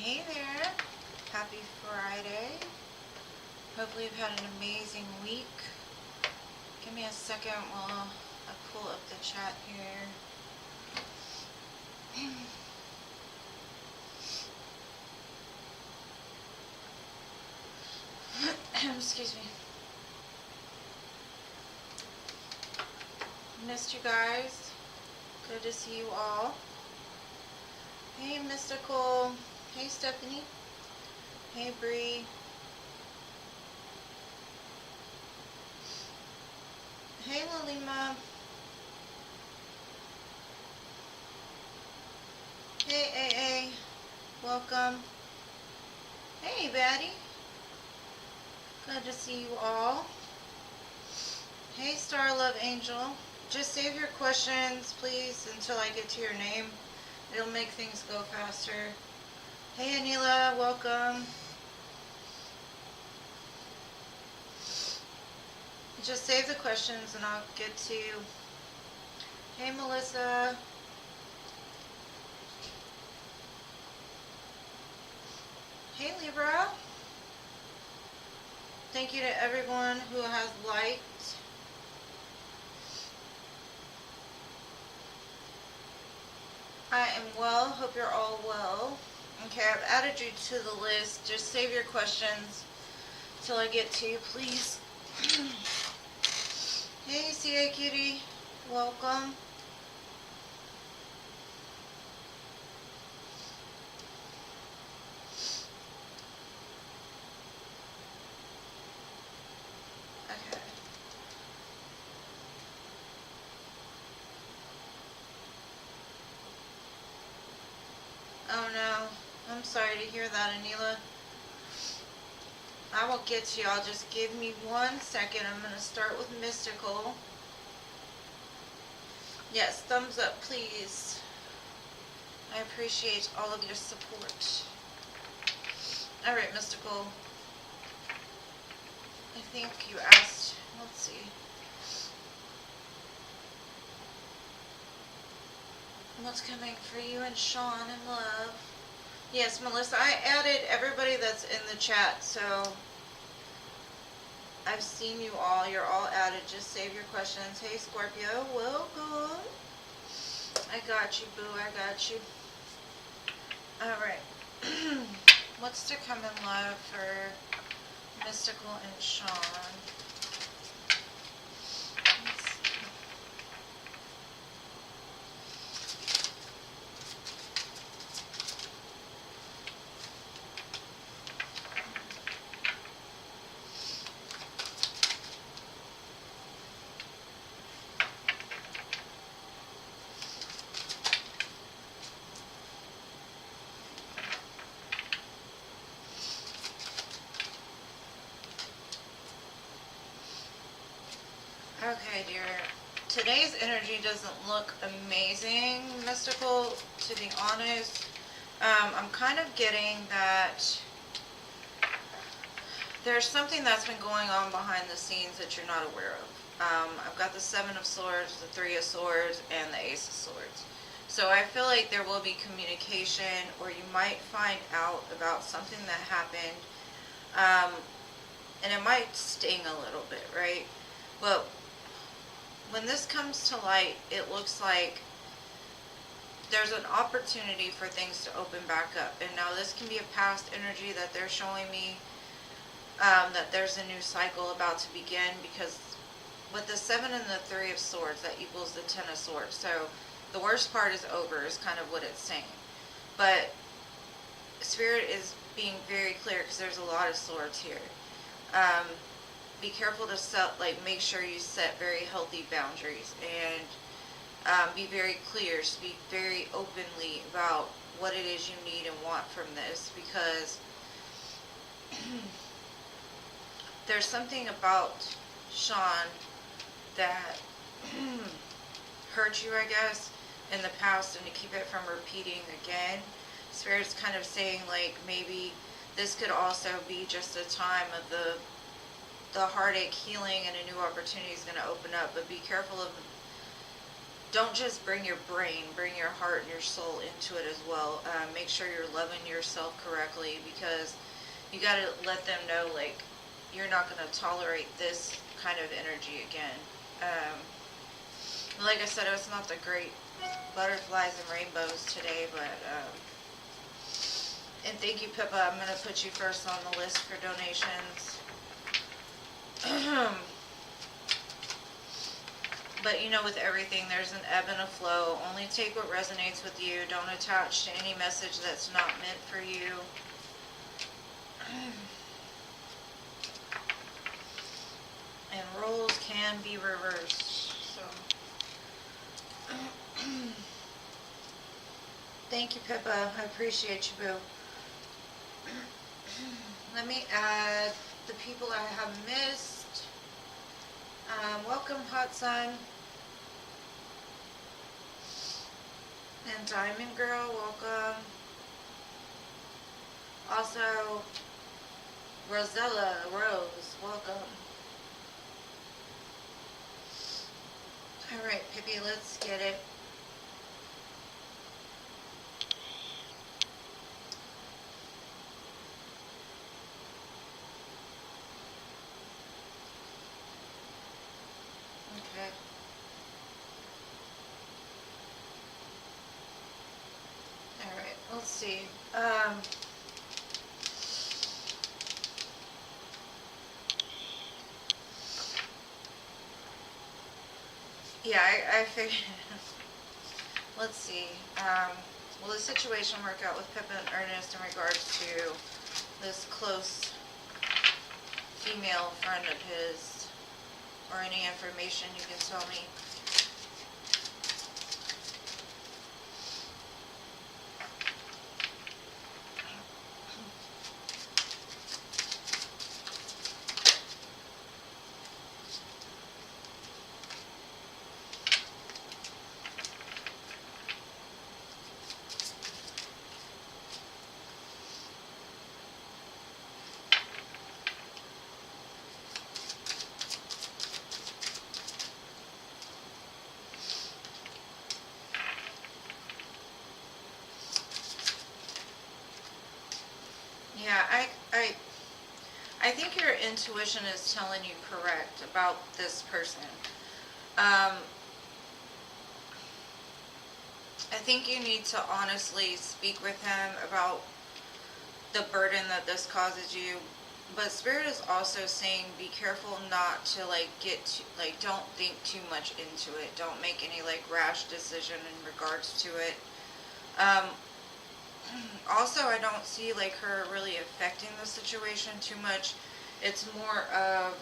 Hey there. Happy Friday. Hopefully you've had an amazing week. Give me a second while I pull up the chat here. Excuse me. Missed you guys. Good to see you all. Hey Mystical. Hey Stephanie. Hey Bree. Hey Lalima. Hey AA. Welcome. Hey Batty. Good to see you all. Hey Star Love Angel. Just save your questions please until I get to your name. It'll make things go faster. Hey Anila, welcome. Just save the questions and I'll get to you. Hey Melissa. Hey Libra. Thank you to everyone who has liked. I am well. Hope you're all well. Okay, I've added you to the list. Just save your questions till I get to you, please. Hey, CA Cutie. Welcome. Okay. Oh no. I'm sorry to hear that, Anila. I will get to y'all. Just give me 1 second. I'm going to start with Mystical. Yes, thumbs up, please. I appreciate all of your support. Alright, Mystical. I think you asked, let's see. What's coming for you and Sean in love? Yes, Melissa, I added everybody that's in the chat, so I've seen you all. You're all added. Just save your questions. Hey, Scorpio, welcome. I got you, boo. I got you. Alright. What's to come in love for Mystical and Sean? Let's see. Okay, dear. Today's energy doesn't look amazing, Mystical, to be honest. I'm kind of getting that there's something that's been going on behind the scenes that you're not aware of. I've got the 7 of Swords, the 3 of Swords, and the Ace of Swords. So I feel like there will be communication, or you might find out about something that happened, and it might sting a little bit, right? But when this comes to light, it looks like there's an opportunity for things to open back up. And now this can be a past energy that they're showing me, that there's a new cycle about to begin, because with the 7 and the 3 of Swords, that equals the 10 of Swords. So the worst part is over, is kind of what it's saying. But Spirit is being very clear, because there's a lot of swords here. Be careful to set, make sure you set very healthy boundaries, and be very clear, speak very openly about what it is you need and want from this, because there's something about Sean that hurt you, I guess, in the past, and to keep it from repeating again. Spirit's kind of saying, maybe this could also be just a time of the heartache healing, and a new opportunity is going to open up. But be careful of don't just bring your brain, bring your heart and your soul into it as well. Make sure you're loving yourself correctly, because you got to let them know, like, you're not going to tolerate this kind of energy again. Like I said, it's not the great butterflies and rainbows today, but and thank you, Pippa. I'm going to put you first on the list for donations. But you know, with everything, there's an ebb and a flow. Only take what resonates with you. Don't attach to any message that's not meant for you. And roles can be reversed. So, thank you, Pippa. I appreciate you, boo. Let me add the people I have missed. Welcome, Hot Sun. And Diamond Girl, welcome. Also, Rosella Rose, welcome. Alright, Pippi, let's get it. Okay. Alright, let's see. Yeah, I figured. Let's see. Will the situation work out with Pippa and Ernest in regards to this close female friend of his, or any information you can tell me? Yeah, I think your intuition is telling you correct about this person. I think you need to honestly speak with him about the burden that this causes you. But Spirit is also saying, be careful not to don't think too much into it. Don't make any rash decision in regards to it. Also, I don't see her really affecting the situation too much. It's more of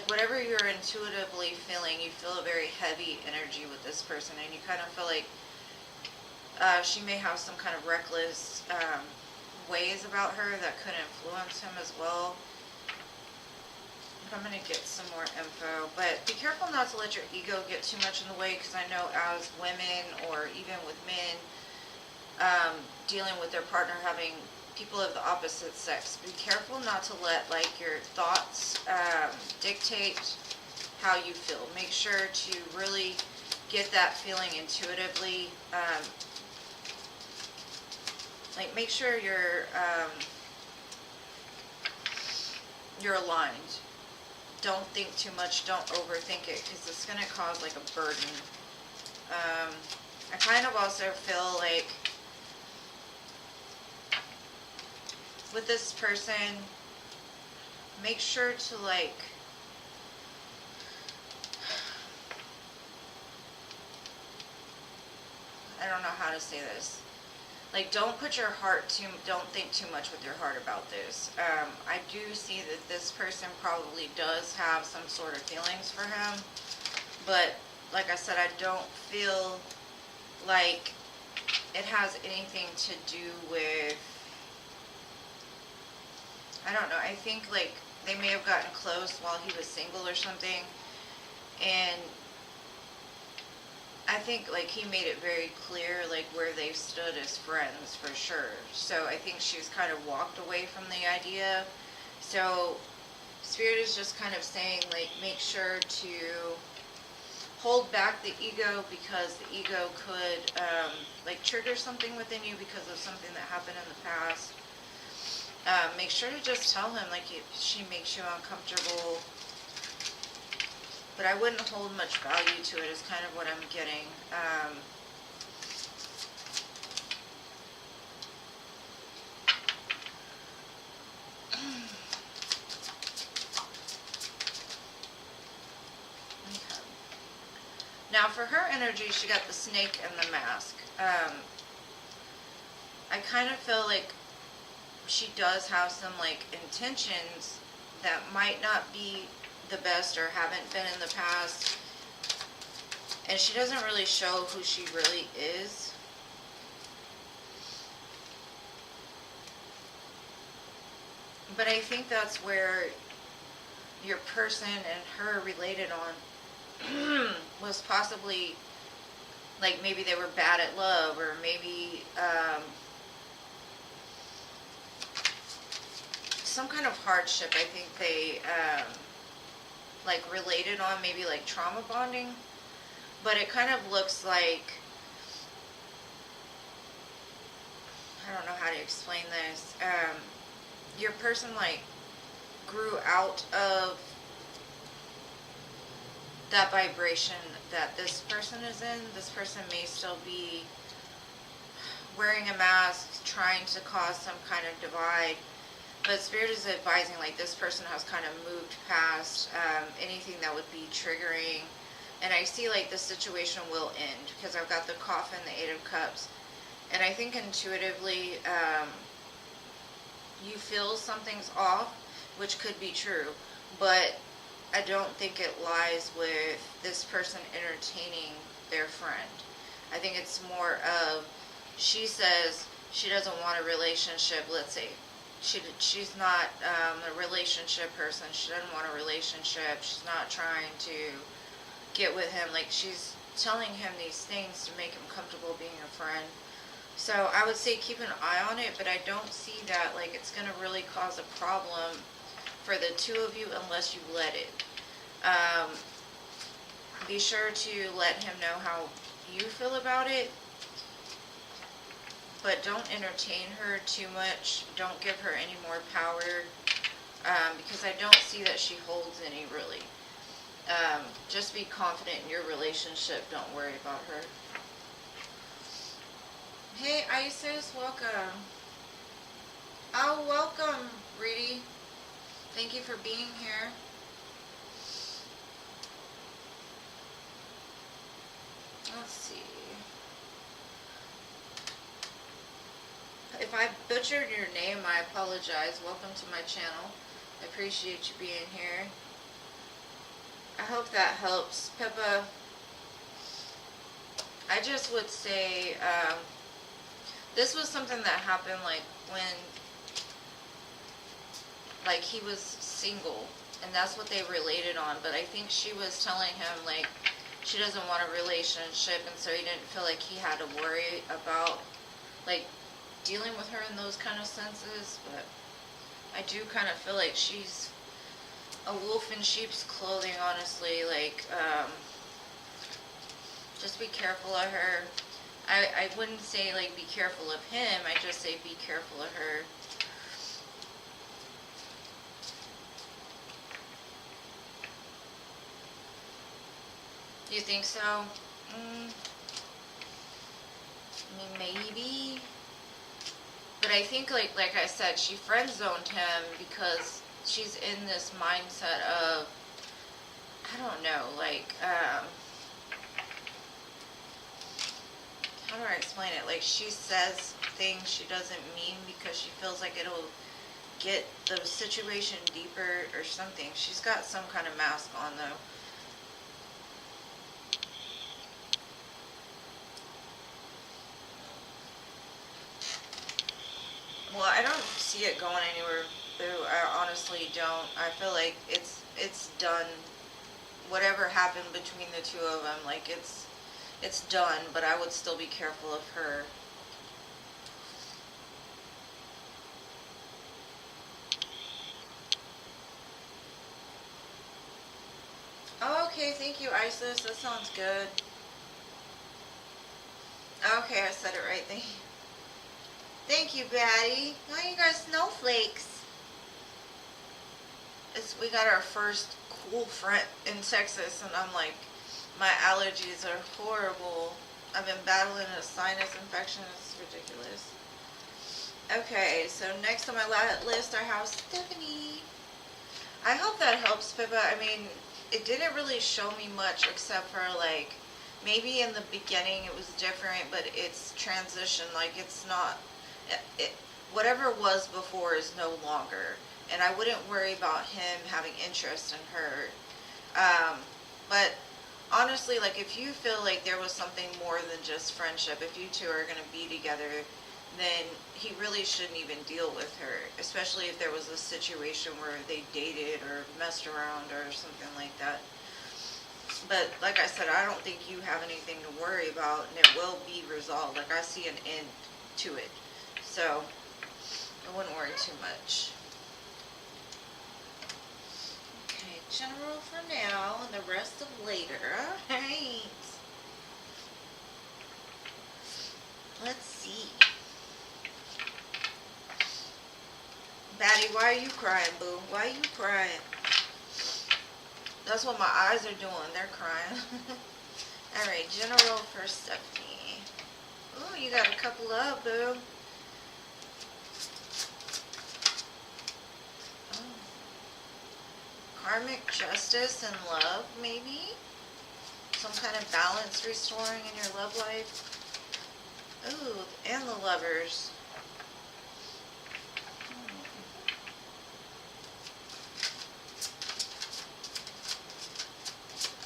whatever you're intuitively feeling, you feel a very heavy energy with this person, and you kind of feel like she may have some kind of reckless ways about her that could influence him as well. I'm going to get some more info, but be careful not to let your ego get too much in the way, because I know as women, or even with men, dealing with their partner having people of the opposite sex, be careful not to let your thoughts dictate how you feel. Make sure to really get that feeling intuitively. Make sure you're aligned. Don't think too much, don't overthink it, because it's going to cause a burden. I kind of also feel with this person, make sure to I don't know how to say this. Don't put your heart don't think too much with your heart about this. I do see that this person probably does have some sort of feelings for him, but like I said, I don't feel like it has anything to do with, I don't know, I think they may have gotten close while he was single or something, and I think he made it very clear where they stood as friends for sure. So I think she's kind of walked away from the idea. So Spirit is just kind of saying, like, make sure to hold back the ego, because the ego could, like, trigger something within you because of something that happened in the past. Make sure to just tell him, like, if she makes you uncomfortable. But I wouldn't hold much value to it, is kind of what I'm getting. Okay. Now for her energy, she got the snake and the mask. I kind of feel like she does have some, like, intentions that might not be the best or haven't been in the past. And she doesn't really show who she really is. But I think that's where your person and her related on was possibly, like, maybe they were bad at love, or maybe some kind of hardship. I think they like related on, maybe like trauma bonding. But it kind of looks like, I don't know how to explain this. Your person, like, grew out of that vibration that this person is in. This person may still be wearing a mask, trying to cause some kind of divide. But Spirit is advising, like, this person has kind of moved past anything that would be triggering. And I see, like, the situation will end, because I've got the Coffin, the Eight of Cups. And I think intuitively, you feel something's off, which could be true. But I don't think it lies with this person entertaining their friend. I think it's more of, she says she doesn't want a relationship, let's say. She's not a relationship person. She doesn't want a relationship. She's not trying to get with him. Like, she's telling him these things to make him comfortable being a friend. So I would say keep an eye on it, but I don't see that, like, it's going to really cause a problem for the two of you unless you let it. Be sure to let him know how you feel about it, but don't entertain her too much. Don't give her any more power, because I don't see that she holds any, really. Just be confident in your relationship. Don't worry about her. Hey, Isis, welcome. Oh, welcome, Reedy. Thank you for being here. Let's see. If I butchered your name, I apologize. Welcome to my channel. I appreciate you being here. I hope that helps. Pippa, I just would say, this was something that happened, like, when, like, he was single, and that's what they related on. But I think she was telling him, like, she doesn't want a relationship, and so he didn't feel like he had to worry about, like, dealing with her in those kind of senses. But I do kind of feel like she's a wolf in sheep's clothing, honestly. Like, just be careful of her. I wouldn't say, like, be careful of him. I just say be careful of her. You think so? I mean, maybe. But I think, like I said, she friend-zoned him because she's in this mindset of, I don't know, like, how do I explain it? Like, she says things she doesn't mean because she feels like it'll get the situation deeper or something. She's got some kind of mask on, though. Well, I don't see it going anywhere, Boo. I honestly don't. I feel like it's done. Whatever happened between the two of them, like, it's done, but I would still be careful of her. Okay, thank you, Isis. That sounds good. Okay, I said it right. Thank you, Batty. Now you guys snowflakes. We got our first cool front in Texas, and I'm like, my allergies are horrible. I've been battling a sinus infection. It's ridiculous. Okay, so next on my list I have Stephanie. I hope that helps, Pippa. I mean, it didn't really show me much except for like maybe in the beginning it was different, but it's transition. Like it's not whatever was before is no longer, and I wouldn't worry about him having interest in her. But honestly, like if you feel like there was something more than just friendship, if you two are going to be together, then he really shouldn't even deal with her, especially if there was a situation where they dated or messed around or something like that. But like I said, I don't think you have anything to worry about, and it will be resolved. Like I see an end to it, so I wouldn't worry too much. Okay, general for now, and the rest of later. Alright. Let's see. Batty, why are you crying, boo? Why are you crying? That's what my eyes are doing. They're crying. Alright, general for Stephanie. Ooh, you got a couple of, boo. Oh. Karmic justice and love, maybe? Some kind of balance restoring in your love life. Ooh, and the lovers.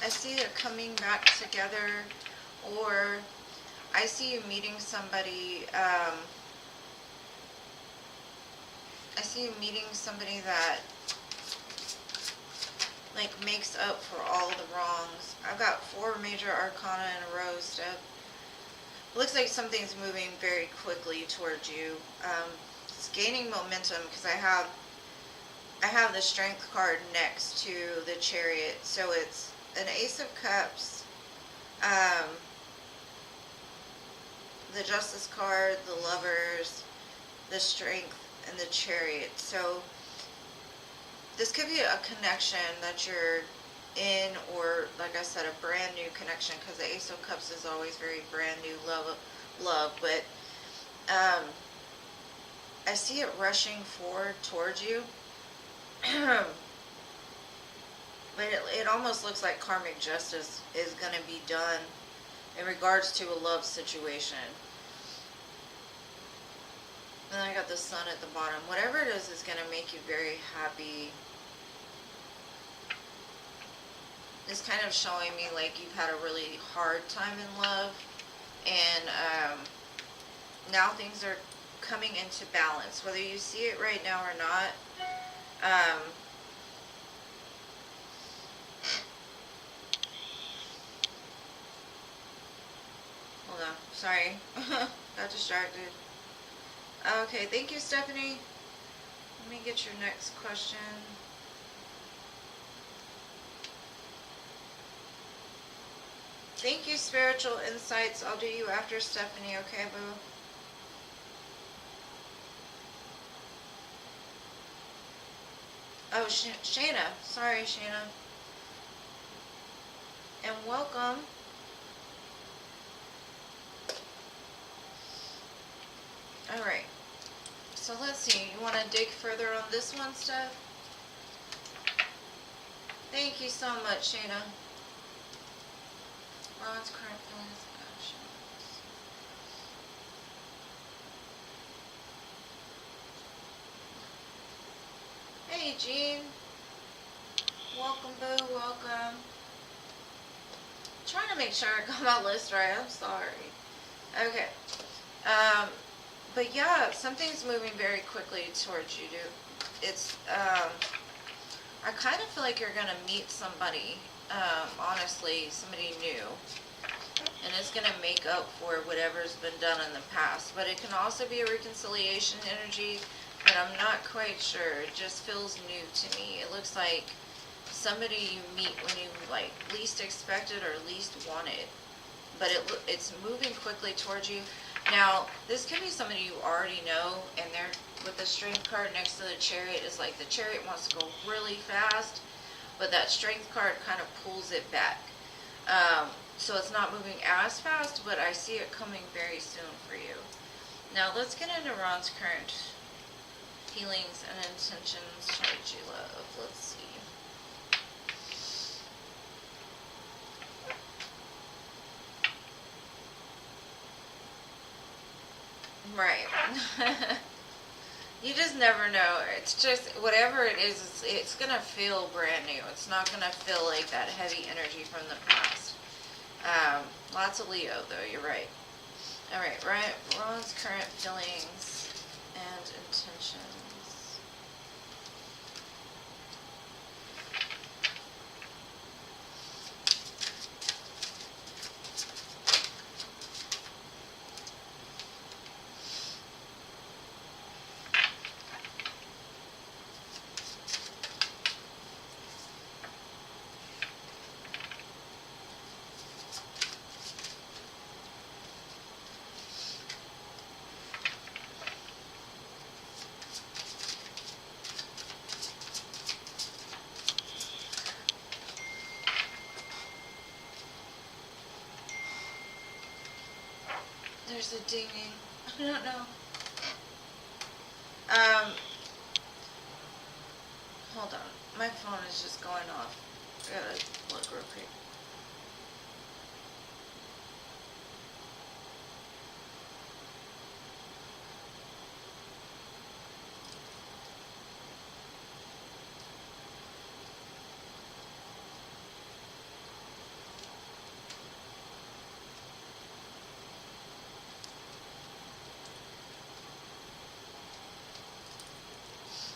I see they're coming back together, or I see you meeting somebody, I see you meeting somebody that, like, makes up for all the wrongs. I've got 4 major arcana in a row, Steph. Looks like something's moving very quickly towards you. It's gaining momentum, because I have the Strength card next to the Chariot, so it's an Ace of Cups, the Justice card, the Lovers, the Strength, and the Chariot. So this could be a connection that you're in, or like I said, a brand new connection, because the Ace of Cups is always very brand new love. But I see it rushing forward towards you. But it almost looks like karmic justice is going to be done in regards to a love situation. And then I got the Sun at the bottom. Whatever it is going to make you very happy. It's kind of showing me like you've had a really hard time in love. And now things are coming into balance. Whether you see it right now or not. Hold on, sorry, got distracted. Okay, thank you, Stephanie. Let me get your next question. Thank you, Spiritual Insights. I'll do you after Stephanie, okay, boo? Oh, Shayna. Sorry, Shayna. And welcome. Alright, so let's see, you want to dig further on this one, Steph? Thank you so much, Shayna. Ron's current feelings and actions. Hey, Jean. Welcome, boo, welcome. I'm trying to make sure I got my list right, I'm sorry. Okay. But yeah, something's moving very quickly towards you, dude. It's, I kind of feel like you're going to meet somebody, honestly, somebody new. And it's going to make up for whatever's been done in the past. But it can also be a reconciliation energy, but I'm not quite sure. It just feels new to me. It looks like somebody you meet when you like least expect it or least want it, but it's moving quickly towards you. Now, this could be somebody you already know, and they're with the strength card next to the chariot. Is like the chariot wants to go really fast, but that strength card kind of pulls it back. So it's not moving as fast, but I see it coming very soon for you. Now let's get into Ron's current feelings and intentions towards you, love. Let's see. Right. You just never know. It's just, whatever it is, it's going to feel brand new. It's not going to feel like that heavy energy from the past. Lots of Leo, though. You're right. All right. Ron's current feelings and intentions. There's a dinging. I don't know. Hold on. My phone is just going off. I gotta look real quick.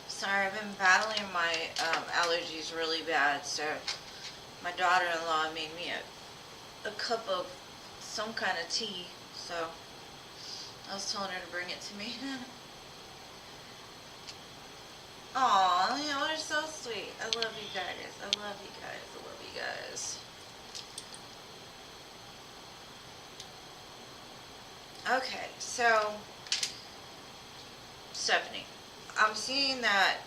Sorry, I've been battling my allergies really bad, so my daughter-in-law made me a cup of some kind of tea, so I was telling her to bring it to me. Aw, you know, they're so sweet. I love you guys. I love you guys. I love you guys. Okay, so Stephanie, I'm seeing that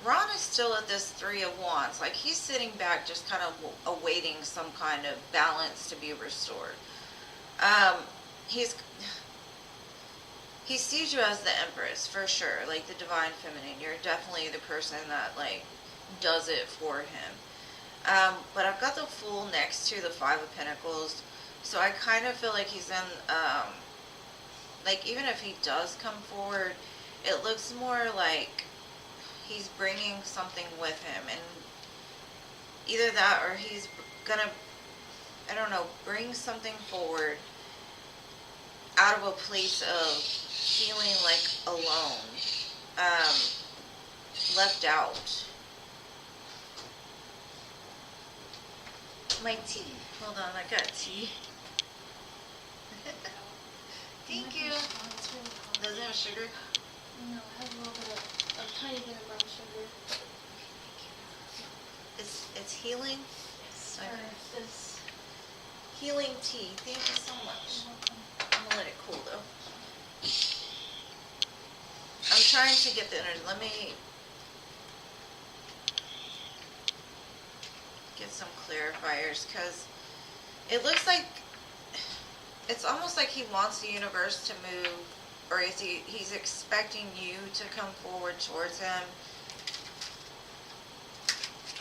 Ron is still at this Three of Wands. Like, he's sitting back just kind of awaiting some kind of balance to be restored. He sees you as the Empress, for sure. Like, the Divine Feminine. You're definitely the person that, like, does it for him. But I've got the Fool next to the Five of Pentacles. So I kind of feel like he's in, like, even if he does come forward, it looks more like he's bringing something with him, and either that or he's gonna, I don't know, bring something forward out of a place of feeling like alone, left out. My tea. Hold on, I got tea. Thank you. Does it have sugar? No, it has a little bit of, a tiny bit of brown sugar. It's healing? Yes. Okay. This. Healing tea. Thank you so much. I'm gonna let it cool though. I'm trying to get the energy. Let me get some clarifiers, because it looks like it's almost like he wants the universe to move, or he's expecting you to come forward towards him.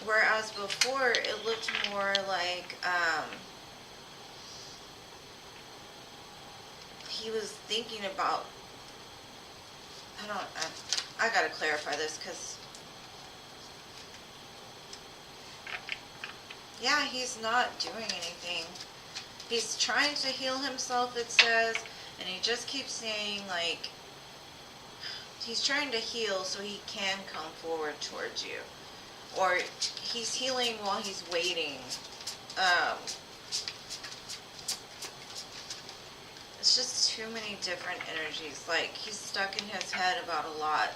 Whereas before it looked more like he was thinking about, I gotta clarify this, because yeah, he's not doing anything. He's trying to heal himself, it says, and he just keeps saying, like, he's trying to heal so he can come forward towards you. Or he's healing while he's waiting. It's just too many different energies. Like, he's stuck in his head about a lot.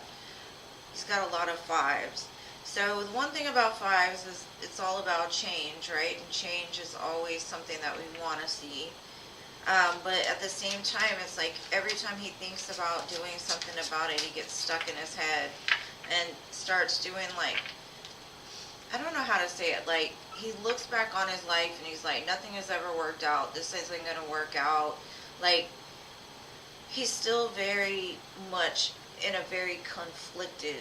He's got a lot of fives. So the one thing about fives is it's all about change, right? And change is always something that we want to see. But at the same time, it's like every time he thinks about doing something about it, he gets stuck in his head and starts doing like, I don't know how to say it, like he looks back on his life and he's like, nothing has ever worked out. This isn't going to work out. Like, he's still very much in a very conflicted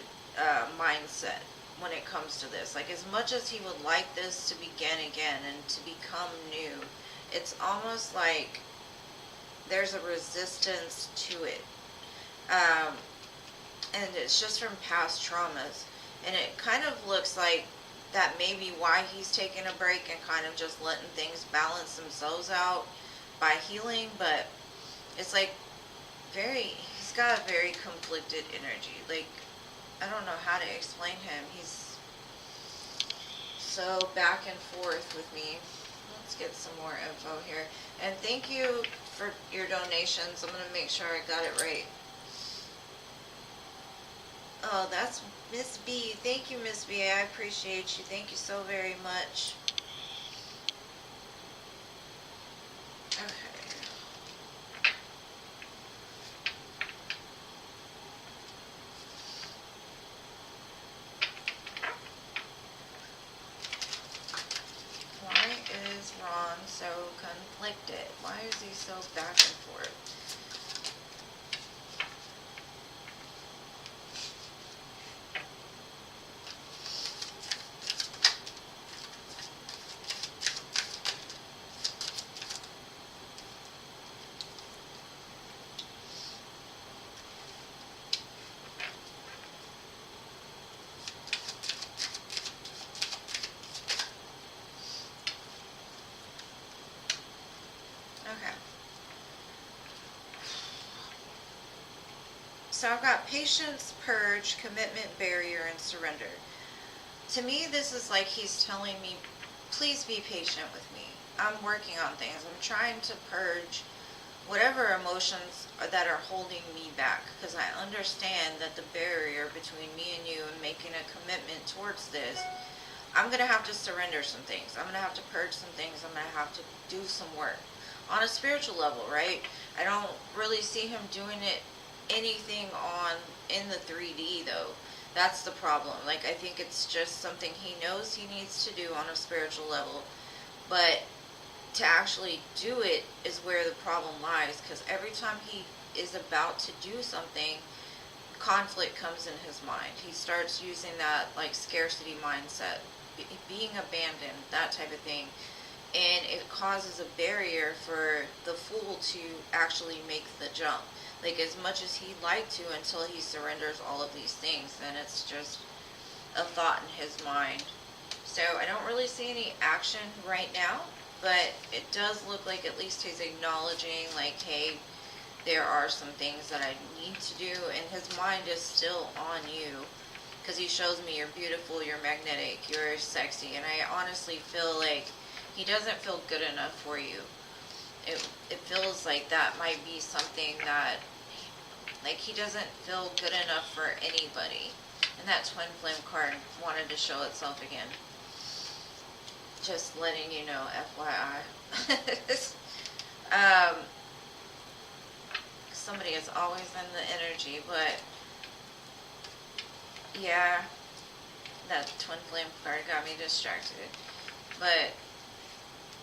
mindset when it comes to this. Like, as much as he would like this to begin again and to become new, it's almost like there's a resistance to it. Um, and it's just from past traumas. And it kind of looks like that may be why he's taking a break and kind of just letting things balance themselves out by healing. But it's like he's got a very conflicted energy. Like, I don't know how to explain him. He's so back and forth with me. Let's get some more info here. And thank you for your donations. I'm going to make sure I got it right. Oh, that's Miss B. Thank you, Miss B. I appreciate you. Thank you so very much. Okay. Why is Ron so conflicted? Why is he so back and forth? Okay. So I've got patience, purge, commitment, barrier, and surrender. To me, this is like he's telling me, please be patient with me. I'm working on things. I'm trying to purge whatever emotions that are holding me back, because I understand that the barrier between me and you and making a commitment towards this, I'm going to have to surrender some things. I'm going to have to purge some things. I'm going to have to do some work on a spiritual level, right? I don't really see him doing it anything on in the 3D though. That's the problem. Like, I think it's just something he knows he needs to do on a spiritual level, but to actually do it is where the problem lies, because every time he is about to do something, conflict comes in his mind. He starts using that like scarcity mindset, being abandoned, that type of thing, and it causes a barrier for the fool to actually make the jump. Like, as much as he'd like to, until he surrenders all of these things, then it's just a thought in his mind. So I don't really see any action right now, but it does look like at least he's acknowledging, like, hey, there are some things that I need to do, and his mind is still on you, because he shows me you're beautiful, you're magnetic, you're sexy, and I honestly feel like he doesn't feel good enough for you. It feels like that might be something that, like, he doesn't feel good enough for anybody. And that twin flame card wanted to show itself again. Just letting you know, FYI. Somebody is always in the energy, but yeah, that twin flame card got me distracted. But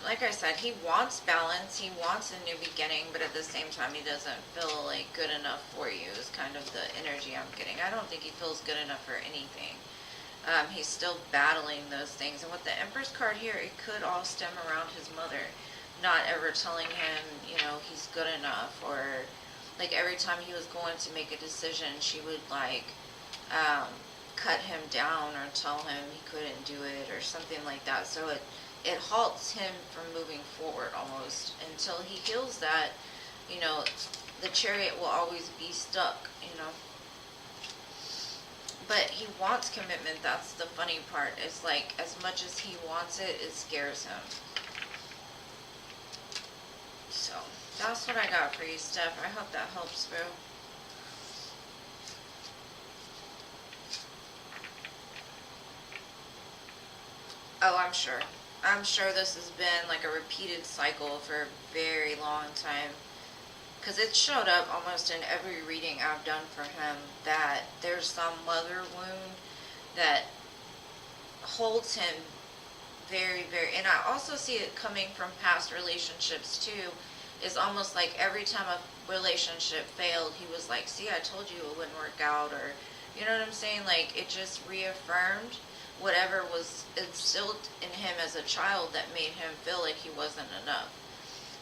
like I said, he wants balance, he wants a new beginning, but at the same time he doesn't feel like good enough for you is kind of the energy I'm getting. I don't think he feels good enough for anything. He's still battling those things. And with the Empress card here, it could all stem around his mother not ever telling him, you know, he's good enough, or like every time he was going to make a decision, she would like cut him down or tell him he couldn't do it or something like that. So it halts him from moving forward almost until he heals that. You know, the Chariot will always be stuck, you know. But he wants commitment. That's the funny part. It's like, as much as he wants it, it scares him. So that's what I got for you, Steph. I hope that helps, boo. Oh, I'm sure. I'm sure this has been like a repeated cycle for a very long time. Because it showed up almost in every reading I've done for him that there's some mother wound that holds him very, very, and I also see it coming from past relationships too. Is almost like every time a relationship failed, he was like, see, I told you it wouldn't work out, or, you know what I'm saying? Like, it just reaffirmed whatever was instilled in him as a child that made him feel like he wasn't enough.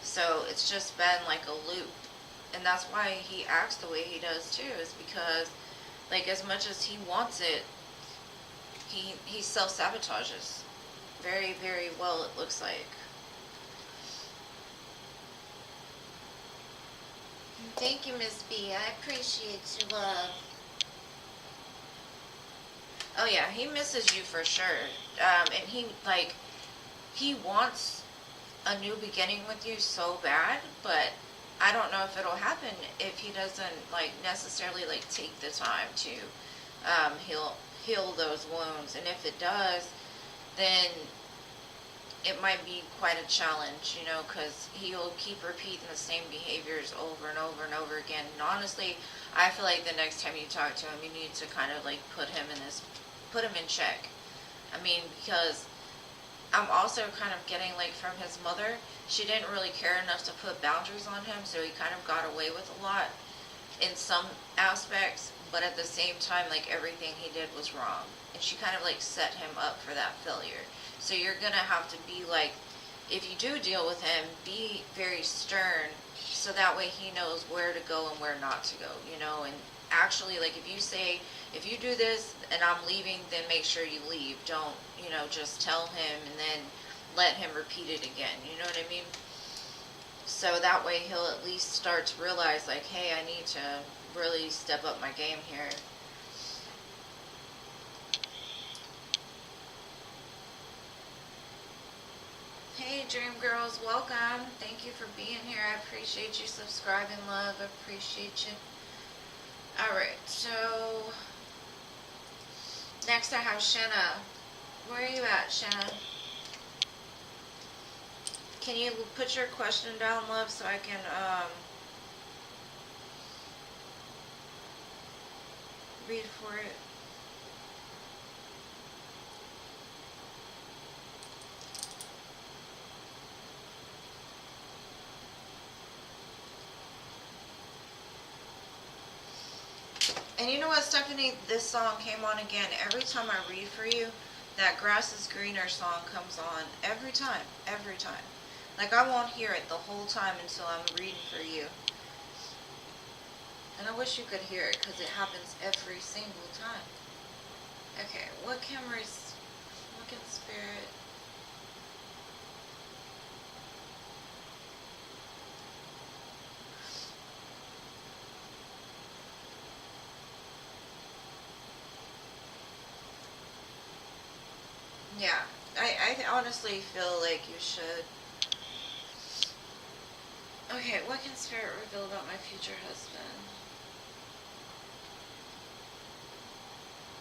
So it's just been like a loop. And that's why he acts the way he does too, is because, like, as much as he wants it, he self-sabotages very, very well, it looks like. Thank you, Miss B. I appreciate your love. Oh yeah, he misses you for sure. And he wants a new beginning with you so bad, but I don't know if it'll happen if he doesn't like necessarily like take the time to heal those wounds. And if it does, then it might be quite a challenge, you know, because he'll keep repeating the same behaviors over and over and over again. And honestly, I feel like the next time you talk to him, you need to kind of like put him in check. I mean, because I'm also kind of getting like from his mother, she didn't really care enough to put boundaries on him, so he kind of got away with a lot in some aspects, but at the same time, like everything he did was wrong. And she kind of like set him up for that failure. So you're gonna have to be like, if you do deal with him, be very stern, so that way he knows where to go and where not to go, you know. And actually, like, if you say, if you do this and I'm leaving, then make sure you leave. Don't, you know, just tell him and then let him repeat it again, you know what I mean? So that way he'll at least start to realize, like, hey, I need to really step up my game here. Hey, Dream Girls, welcome. Thank you for being here. I appreciate you subscribing, love. I appreciate you. Alright, so next I have Shanna. Where are you at, Shanna? Can you put your question down, love, so I can read for it? And you know what, Stephanie? This song came on again. Every time I read for you, that Grass is Greener song comes on. Every time. Every time. Like, I won't hear it the whole time until I'm reading for you. And I wish you could hear it, because it happens every single time. Okay, what can Spirit... Yeah, I honestly feel like you should. Okay, what can Spirit reveal about my future husband?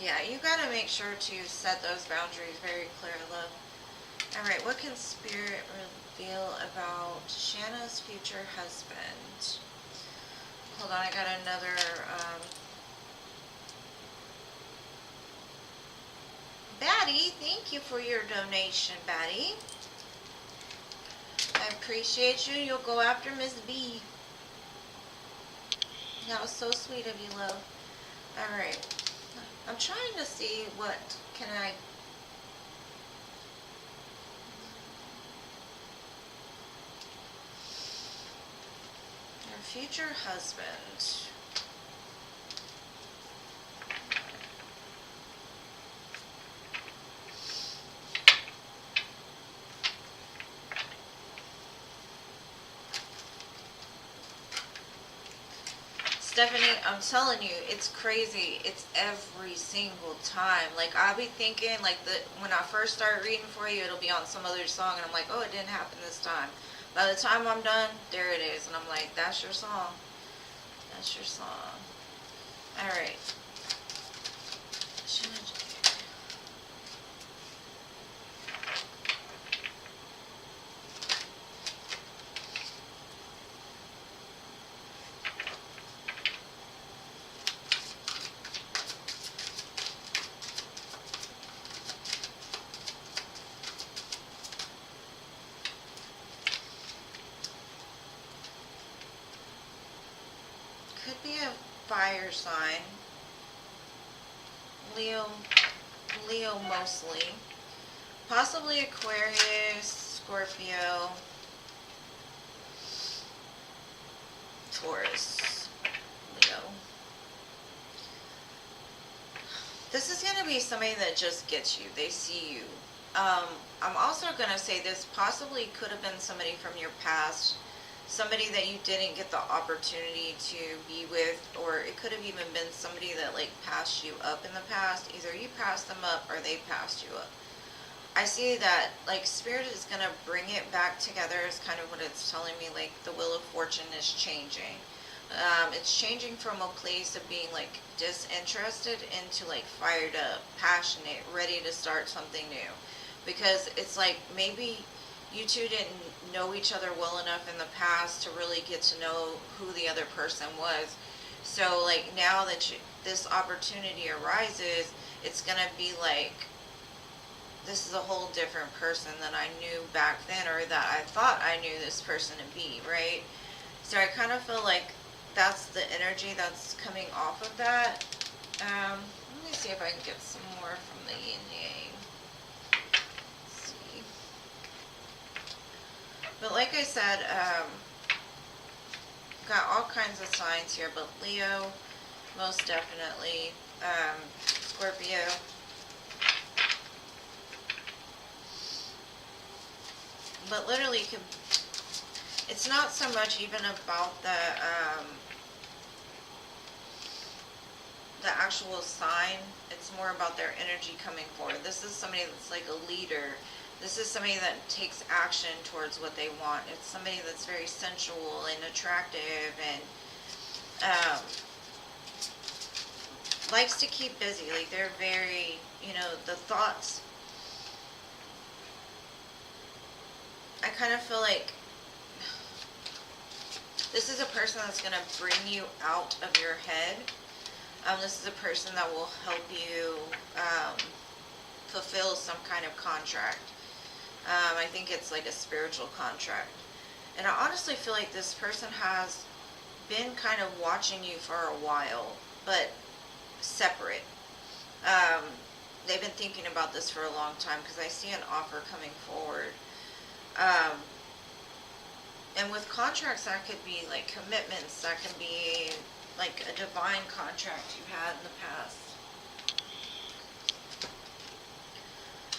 Yeah, you gotta make sure to set those boundaries very clear, love. Alright, what can Spirit reveal about Shanna's future husband? Hold on, I got another, Batty, thank you for your donation, Batty. I appreciate you. You'll go after Miss B. That was so sweet of you, love. Alright. I'm trying to see what can I... Your future husband. Stephanie, I'm telling you, it's crazy. It's every single time. Like, I'll be thinking, like, when I first start reading for you, it'll be on some other song, and I'm like, oh, it didn't happen this time. By the time I'm done, there it is, and I'm like, that's your song. That's your song. Alright. could be a fire sign. Leo mostly. Possibly Aquarius, Scorpio, Taurus, Leo. This is going to be somebody that just gets you. They see you. I'm also going to say this possibly could have been somebody from your past, somebody that you didn't get the opportunity to be with, or it could have even been somebody that like passed you up in the past. Either you passed them up or they passed you up. I see that like Spirit is going to bring it back together is kind of what it's telling me. Like the Wheel of Fortune is changing. It's changing from a place of being like disinterested into like fired up, passionate, ready to start something new. Because it's like maybe you two didn't know each other well enough in the past to really get to know who the other person was. So like now that this opportunity arises, it's going to be like, this is a whole different person than I knew back then, or that I thought I knew this person to be, right? So I kind of feel like that's the energy that's coming off of that. Let me see if I can get some more from the yin yang. Let's see. But like I said, got all kinds of signs here, but Leo, most definitely. Scorpio. But literally, it's not so much even about the actual sign. It's more about their energy coming forward. This is somebody that's like a leader. This is somebody that takes action towards what they want. It's somebody that's very sensual and attractive and likes to keep busy. Like they're very, the thoughts. I kind of feel like this is a person that's going to bring you out of your head. This is a person that will help you fulfill some kind of contract. I think it's like a spiritual contract. And I honestly feel like this person has been kind of watching you for a while, but separate. They've been thinking about this for a long time because I see an offer coming forward. And with contracts, that could be like commitments, that could be like a divine contract you had in the past.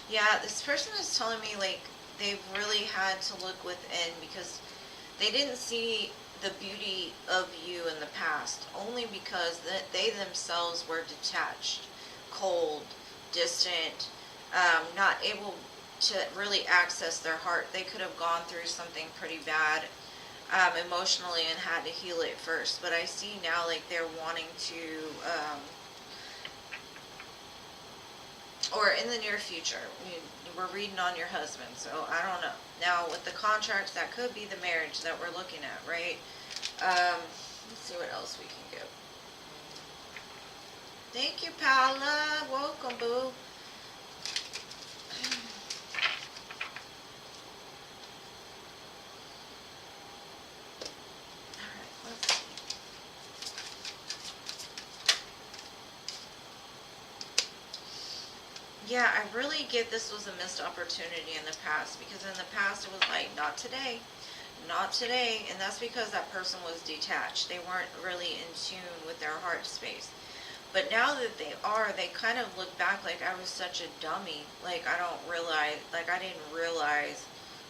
Yeah, this person is telling me like they've really had to look within because they didn't see the beauty of you in the past, only because they themselves were detached, cold, distant, not able to really access their heart. They could have gone through something pretty bad emotionally and had to heal it first. But I see now like they're wanting to, or in the near future, we're reading on your husband, so I don't know. Now with the contracts, that could be the marriage that we're looking at, right? Let's see what else we can get. Thank you, Paula. Welcome, boo. Yeah, I really get this was a missed opportunity in the past, because in the past it was like, not today, not today, and that's because that person was detached. They weren't really in tune with their heart space. But now that they are, they kind of look back like I was such a dummy. Like I didn't realize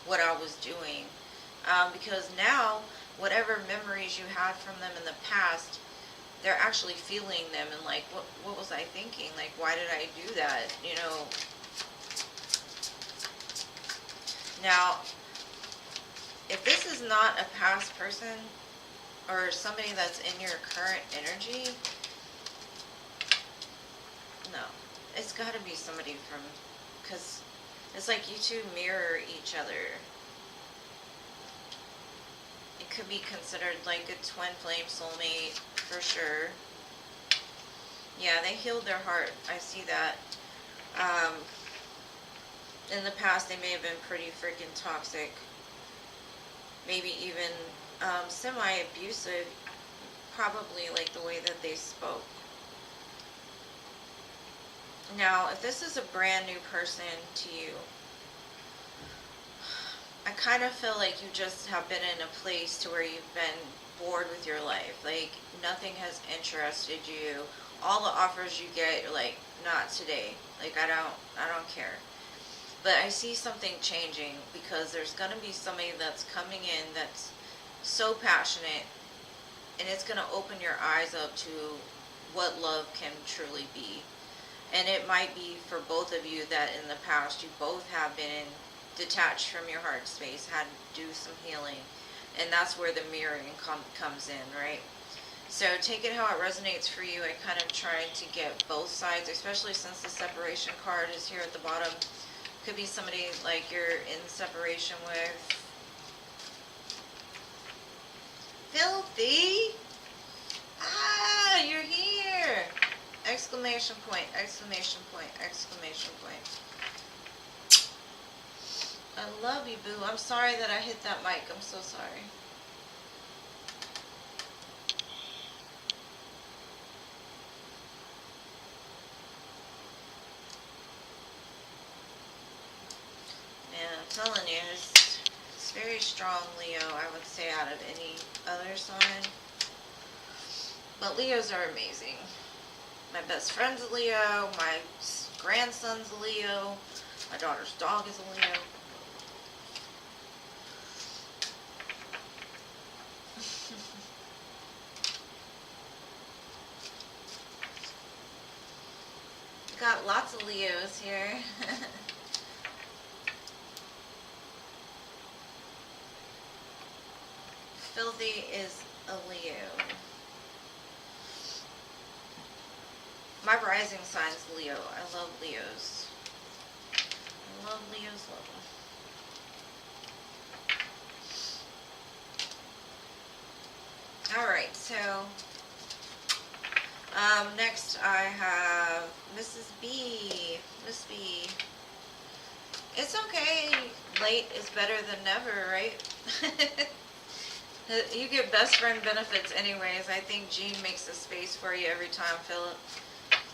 what I was doing. Because now, whatever memories you had from them in the past, they're actually feeling them and like, what was I thinking? Like, why did I do that? Now, if this is not a past person or somebody that's in your current energy, no, it's got to be somebody from, because it's like you two mirror each other. It could be considered like a twin flame soulmate for sure. Yeah, they healed their heart. I see that. In the past, they may have been pretty freaking toxic. Maybe even semi-abusive. probably like the way that they spoke. Now, if this is a brand new person to you, I kind of feel like you just have been in a place to where you've been bored with your life. Like, nothing has interested you. All the offers you get, you're like, not today. Like, I don't care. But I see something changing because there's going to be somebody that's coming in that's so passionate, and it's going to open your eyes up to what love can truly be. And it might be for both of you that in the past you both have been detached from your heart space, had to do some healing. And that's where the mirroring comes in, right? So take it how it resonates for you. I kind of tried to get both sides, especially since the separation card is here at the bottom. Could be somebody like you're in separation with. Filthy! Ah, you're here! Exclamation point, exclamation point, exclamation point. I love you, boo. I'm sorry that I hit that mic. I'm so sorry. Man, I'm telling you, it's very strong, Leo, I would say, out of any other sign. But Leos are amazing. My best friend's a Leo. My grandson's a Leo. My daughter's dog is a Leo. Got lots of Leos here. Filthy is a Leo. My rising sign's Leo. I love Leos. I love Leos, love them. Alright, so next I have Mrs. B. Miss B. It's okay. Late is better than never, right? You get best friend benefits anyways. I think Jean makes a space for you every time, Philip.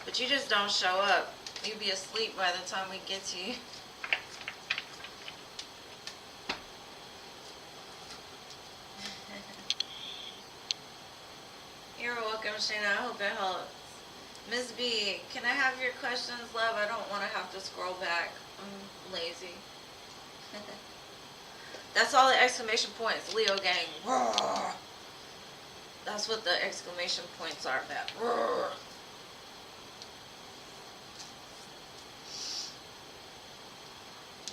But you just don't show up. You'd be asleep by the time we get to you. You're welcome, Shayna. I hope it helps. Miss B, can I have your questions, love? I don't want to have to scroll back. I'm lazy. That's all the exclamation points. Leo gang. Roar. That's what the exclamation points are about. Roar.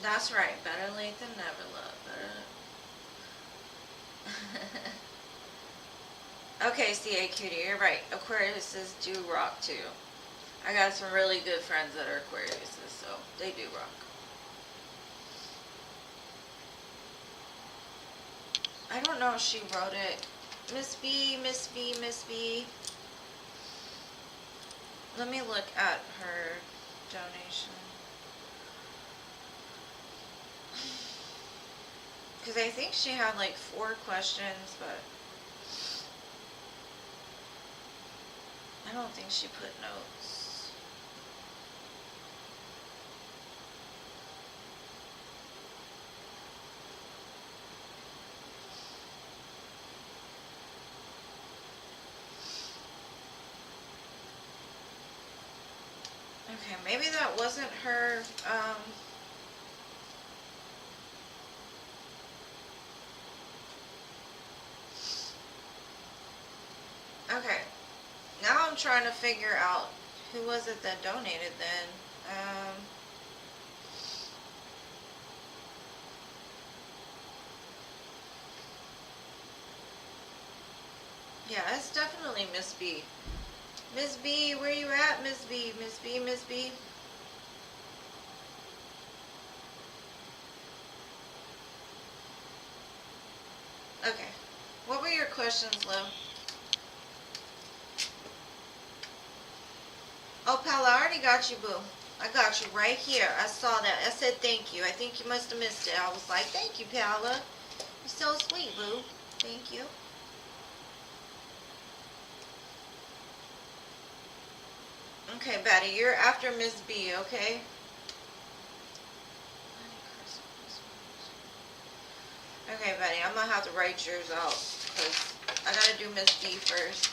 That's right. Better late than never, love. Better. Okay, CA Cutie, you're right. Aquariuses do rock too. I got some really good friends that are Aquariuses, so they do rock. I don't know if she wrote it. Miss B, Miss B, Miss B. Let me look at her donation. Because I think she had like 4 questions, but I don't think she put notes. Okay, maybe that wasn't her, okay. Now I'm trying to figure out who was it that donated then. Yeah, it's definitely Miss B. Miss B, where you at, Miss B? Miss B, Miss B? Okay. What were your questions, Lou? Oh, pal, I already got you, boo. I got you right here. I saw that. I said thank you. I think you must have missed it. I was like, thank you, Paula. You're so sweet, boo. Thank you. Okay, Betty, you're after Miss B, okay? Okay, Betty, I'm gonna have to write yours out, because I gotta do Miss B first.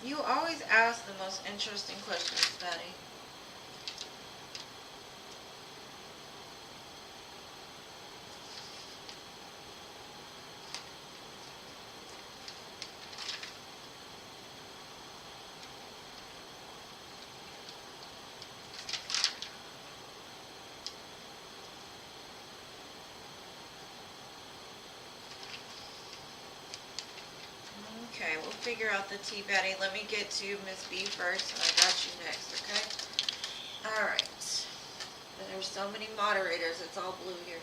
You always ask the most interesting questions, Betty. Okay, we'll figure out the T, Betty. Let me get to Miss B first, and I got you next, okay? Alright. There's so many moderators, it's all blue here.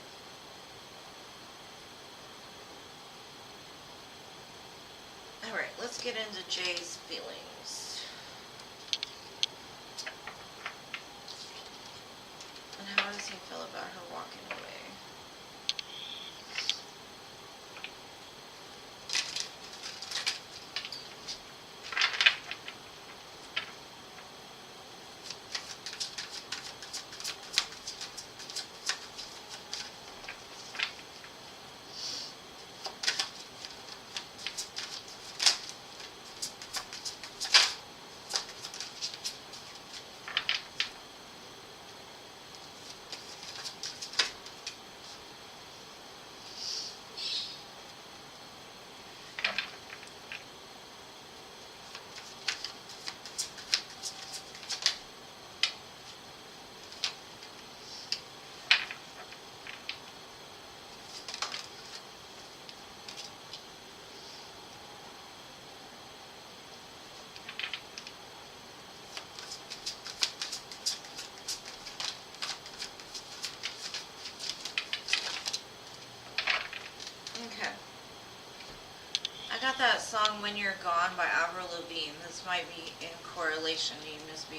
Alright, let's get into Jay's feelings. And how does he feel about her walking away? Okay. I got that song When You're Gone by Avril Lavigne. This might be in correlation to you, Miss B.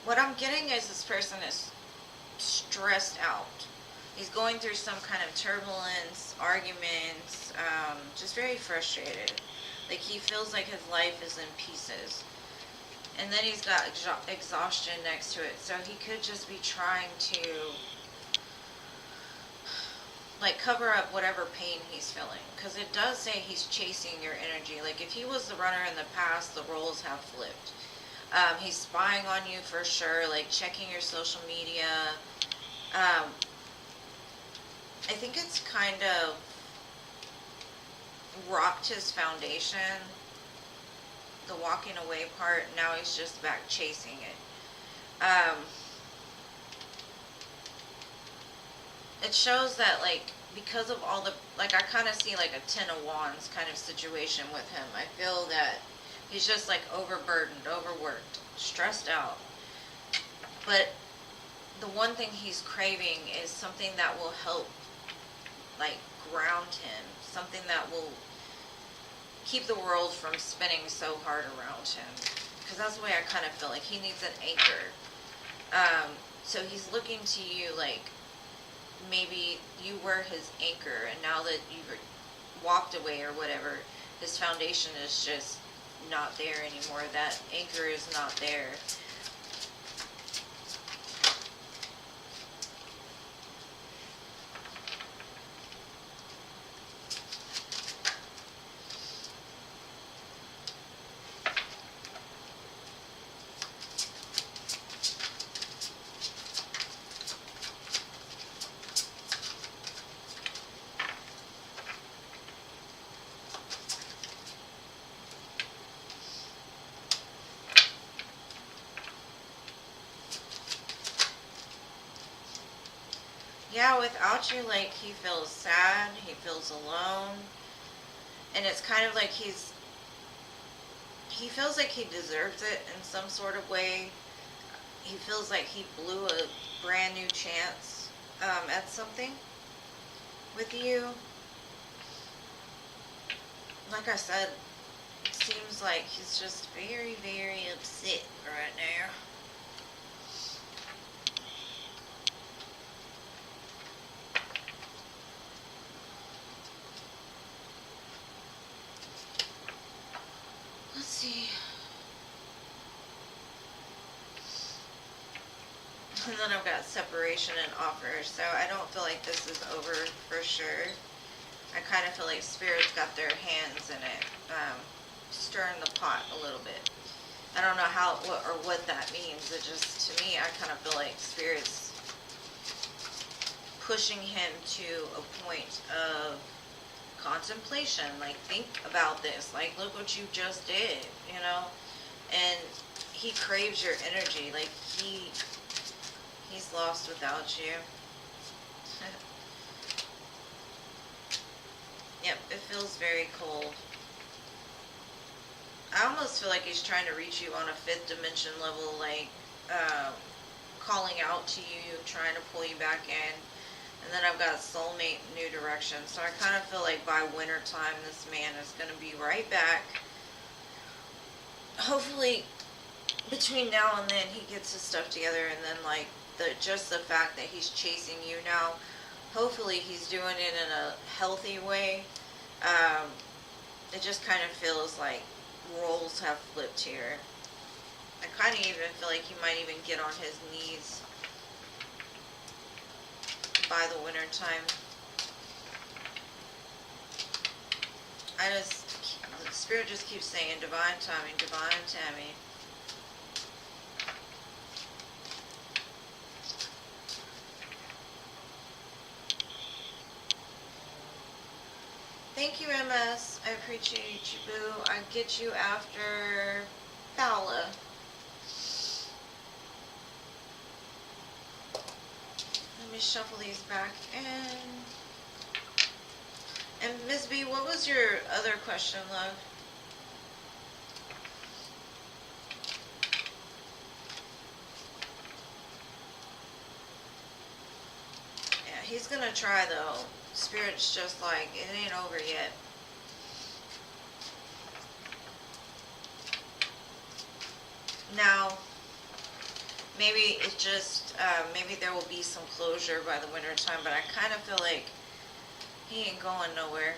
What I'm getting is this person is stressed out. He's going through some kind of turbulence, arguments, just very frustrated. Like he feels like his life is in pieces. And then he's got exhaustion next to it. So he could just be trying to like cover up whatever pain he's feeling, because it does say he's chasing your energy. Like if he was the runner in the past, the roles have flipped. He's spying on you for sure, like checking your social media. I think it's kind of rocked his foundation, the walking away part. Now he's just back chasing it. It shows that, like, because of all the, like, I kind of see like a 10 of wands kind of situation with him. I feel that he's just like overburdened, overworked, stressed out. But the one thing he's craving is something that will help, like, ground him, something that will keep the world from spinning so hard around him, because that's the way I kind of feel like he needs an anchor. So he's looking to you, like maybe you were his anchor, and now that you've walked away or whatever, his foundation is just not there anymore. That anchor is not there. Yeah, without you, like, he feels sad, he feels alone, and it's kind of like he feels like he deserves it in some sort of way. He feels like he blew a brand new chance at something with you. Like I said, it seems like he's just very, very upset right now. And then I've got separation and offers, so I don't feel like this is over for sure. I kind of feel like Spirit's got their hands in it, stirring the pot a little bit. I don't know what that means. It just, to me, I kind of feel like Spirit's pushing him to a point of contemplation. Like, think about this. Like, look what you just did, you know? And he craves your energy. Like, he's lost without you. Yep, it feels very cold. I almost feel like he's trying to reach you on a 5th dimension level, like, calling out to you, trying to pull you back in. And then I've got soulmate, new direction. So I kind of feel like by winter time, this man is going to be right back. Hopefully, between now and then, he gets his stuff together, and then, like, just the fact that he's chasing you now, hopefully he's doing it in a healthy way. It just kind of feels like roles have flipped here. I kind of even feel like he might even get on his knees by the winter time. The Spirit just keeps saying divine timing, divine timing. Thank you, MS. I appreciate you, boo. I get you after Paula. Let me shuffle these back in. And Ms. B, what was your other question, love? Yeah, he's gonna try though. Spirit's just like, it ain't over yet. Now, maybe it just, maybe there will be some closure by the winter time, but I kind of feel like he ain't going nowhere.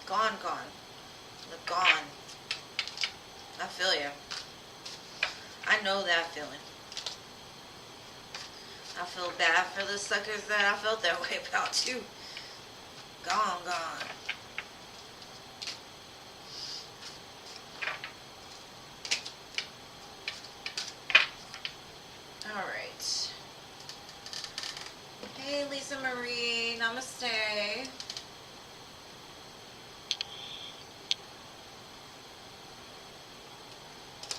Gone. Gone. I feel you. I know that feeling. I feel bad for the suckers that I felt that way about too. Gone. Alright. Hey, Lisa Marie. Namaste.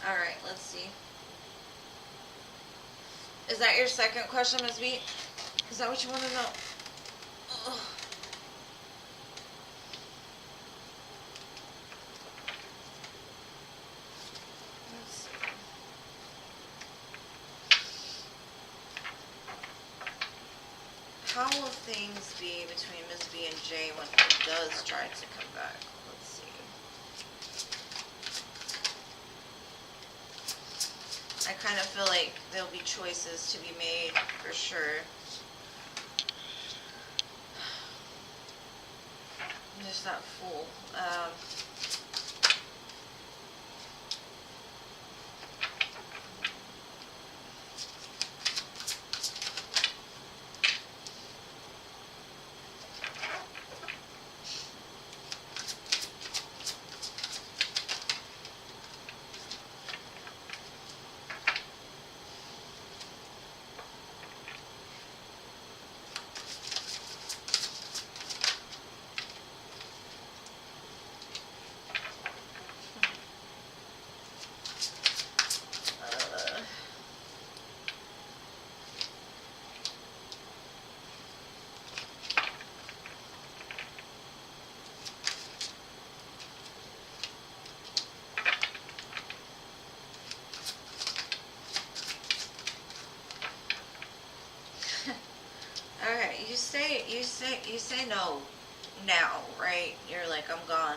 Alright, let's see. Is that your second question, Ms. B? Is that what you want to know? Ugh. Let's see. How will things be between Ms. B and Jay when he does try to come back? Let's see. I kind of feel like there'll be choices to be made for sure. There's that fool. Alright, you say no now, right? You're like, I'm gone.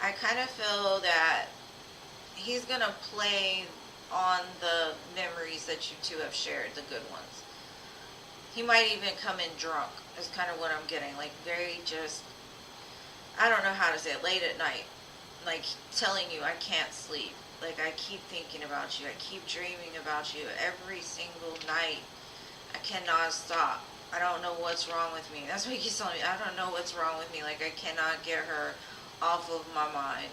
I kind of feel that he's gonna play on the memories that you two have shared, the good ones. He might even come in drunk, is kind of what I'm getting. Like, very just, I don't know how to say it, late at night, like telling you I can't sleep. Like I keep thinking about you. I keep dreaming about you every single night. I cannot stop. I don't know what's wrong with me. That's what he keeps telling me. I don't know what's wrong with me. Like I cannot get her off of my mind.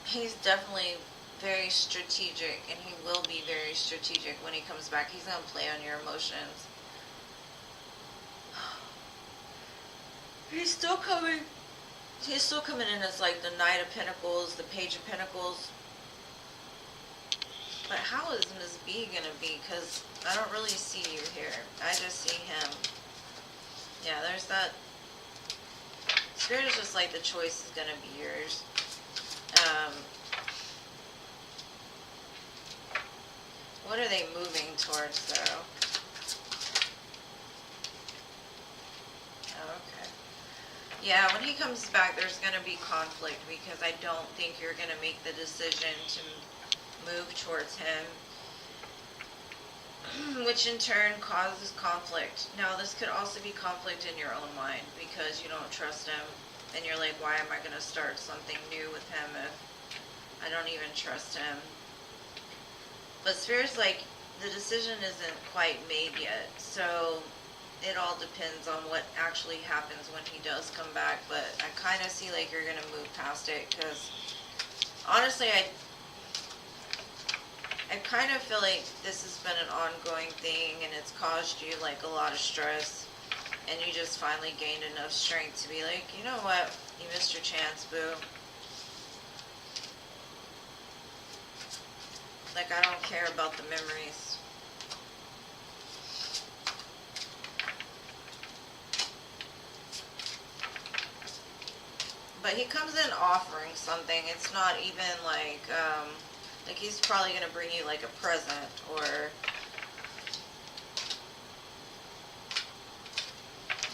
He's definitely very strategic, and he will be very strategic when he comes back. He's going to play on your emotions. He's still coming. He's still coming in as like the Knight of Pentacles, the Page of Pentacles. But how is Miss B going to be? Because I don't really see you here. I just see him. Yeah, there's that. Spirit is just like the choice is going to be yours. What are they moving towards, though? Oh, okay. Yeah, when he comes back, there's going to be conflict because I don't think you're going to make the decision to move towards him, which in turn causes conflict. Now, this could also be conflict in your own mind because you don't trust him, and you're like, why am I going to start something new with him if I don't even trust him? But Spirit's like, the decision isn't quite made yet, so it all depends on what actually happens when he does come back. But I kind of see like you're going to move past it because honestly, I kind of feel like this has been an ongoing thing and it's caused you like a lot of stress, and you just finally gained enough strength to be like, you know what, you missed your chance, boo. Like, I don't care about the memories. But he comes in offering something. It's not even like he's probably going to bring you like a present or...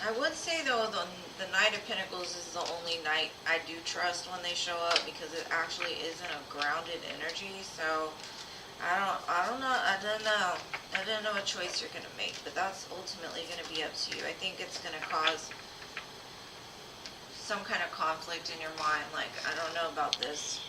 I would say though, the Knight of Pentacles is the only knight I do trust when they show up because it actually isn't a grounded energy, so... I don't know. I don't know what choice you're going to make, but that's ultimately going to be up to you. I think it's going to cause some kind of conflict in your mind, like, I don't know about this.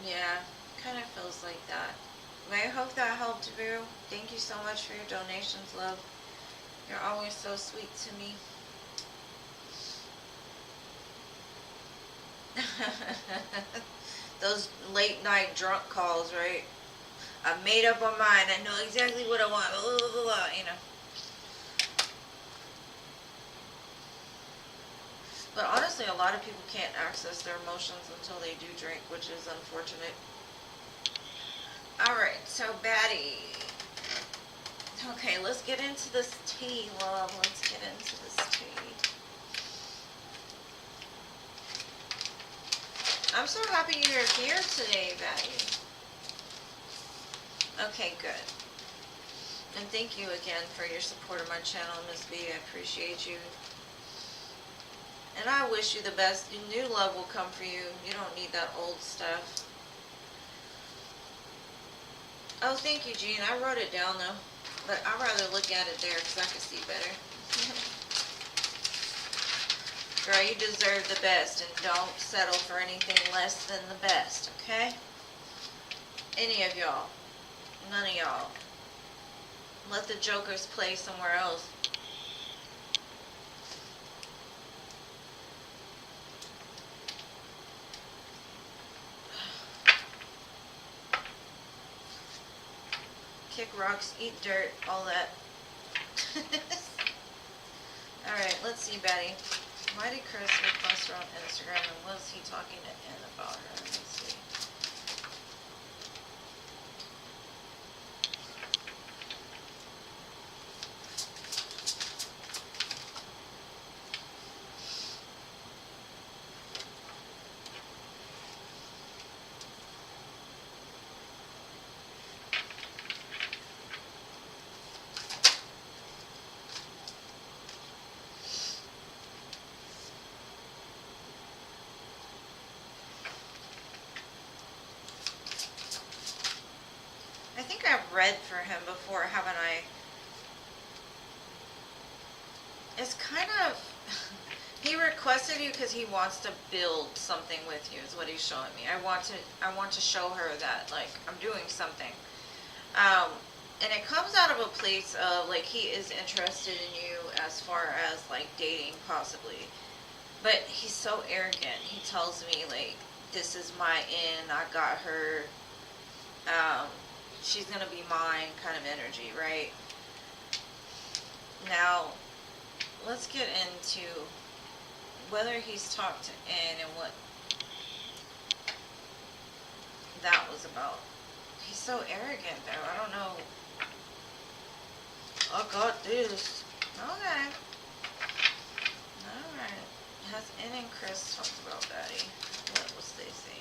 Yeah, kind of feels like that. But I hope that helped, Boo. Thank you so much for your donations, love. You're always so sweet to me. Those late night drunk calls, right? I made up my mind. I know exactly what I want. Blah, blah, blah, blah, you know. But honestly, a lot of people can't access their emotions until they do drink, which is unfortunate. Alright, so Batty. Okay, let's get into this tea, love. Let's get into this tea. I'm so happy you're here today, Batty. Okay, good. And thank you again for your support of my channel, Miss B. I appreciate you. And I wish you the best. New love will come for you. You don't need that old stuff. Oh, thank you, Jean. I wrote it down, though. But I'd rather look at it there because I can see better. Girl, you deserve the best, and don't settle for anything less than the best, okay? Any of y'all. None of y'all. Let the jokers play somewhere else. Kick rocks, eat dirt, all that. Alright, let's see, Betty. Why did Chris request her on Instagram, and was he talking to Ann about her? Let's see. think I've read for him before, haven't I? It's kind of, he requested you because he wants to build something with you, is what he's showing me. I want to show her that, like, I'm doing something. And it comes out of a place of, like, he is interested in you as far as, like, dating, possibly. But he's so arrogant. He tells me, like, this is my in, I got her, she's gonna be mine kind of energy, right? Now, let's get into whether he's talked to N and what that was about. He's so arrogant, though. I don't know. I got this. Okay. Alright. Has N and Chris talked about Daddy? What was they saying?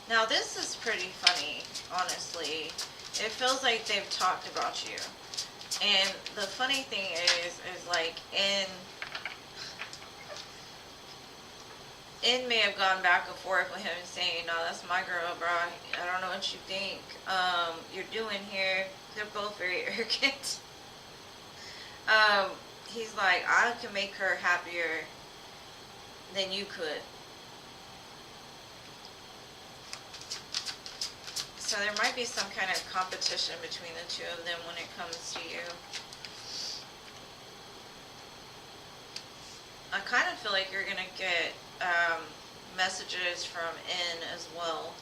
Now this is pretty funny, honestly. It feels like they've talked about you. And the funny thing is like, N may have gone back and forth with him saying, no, that's my girl, bro. I don't know what you think you're doing here. They're both very arrogant. He's like, I can make her happier than you could. So there might be some kind of competition between the two of them when it comes to you. I kind of feel like you're going to get messages from N as well.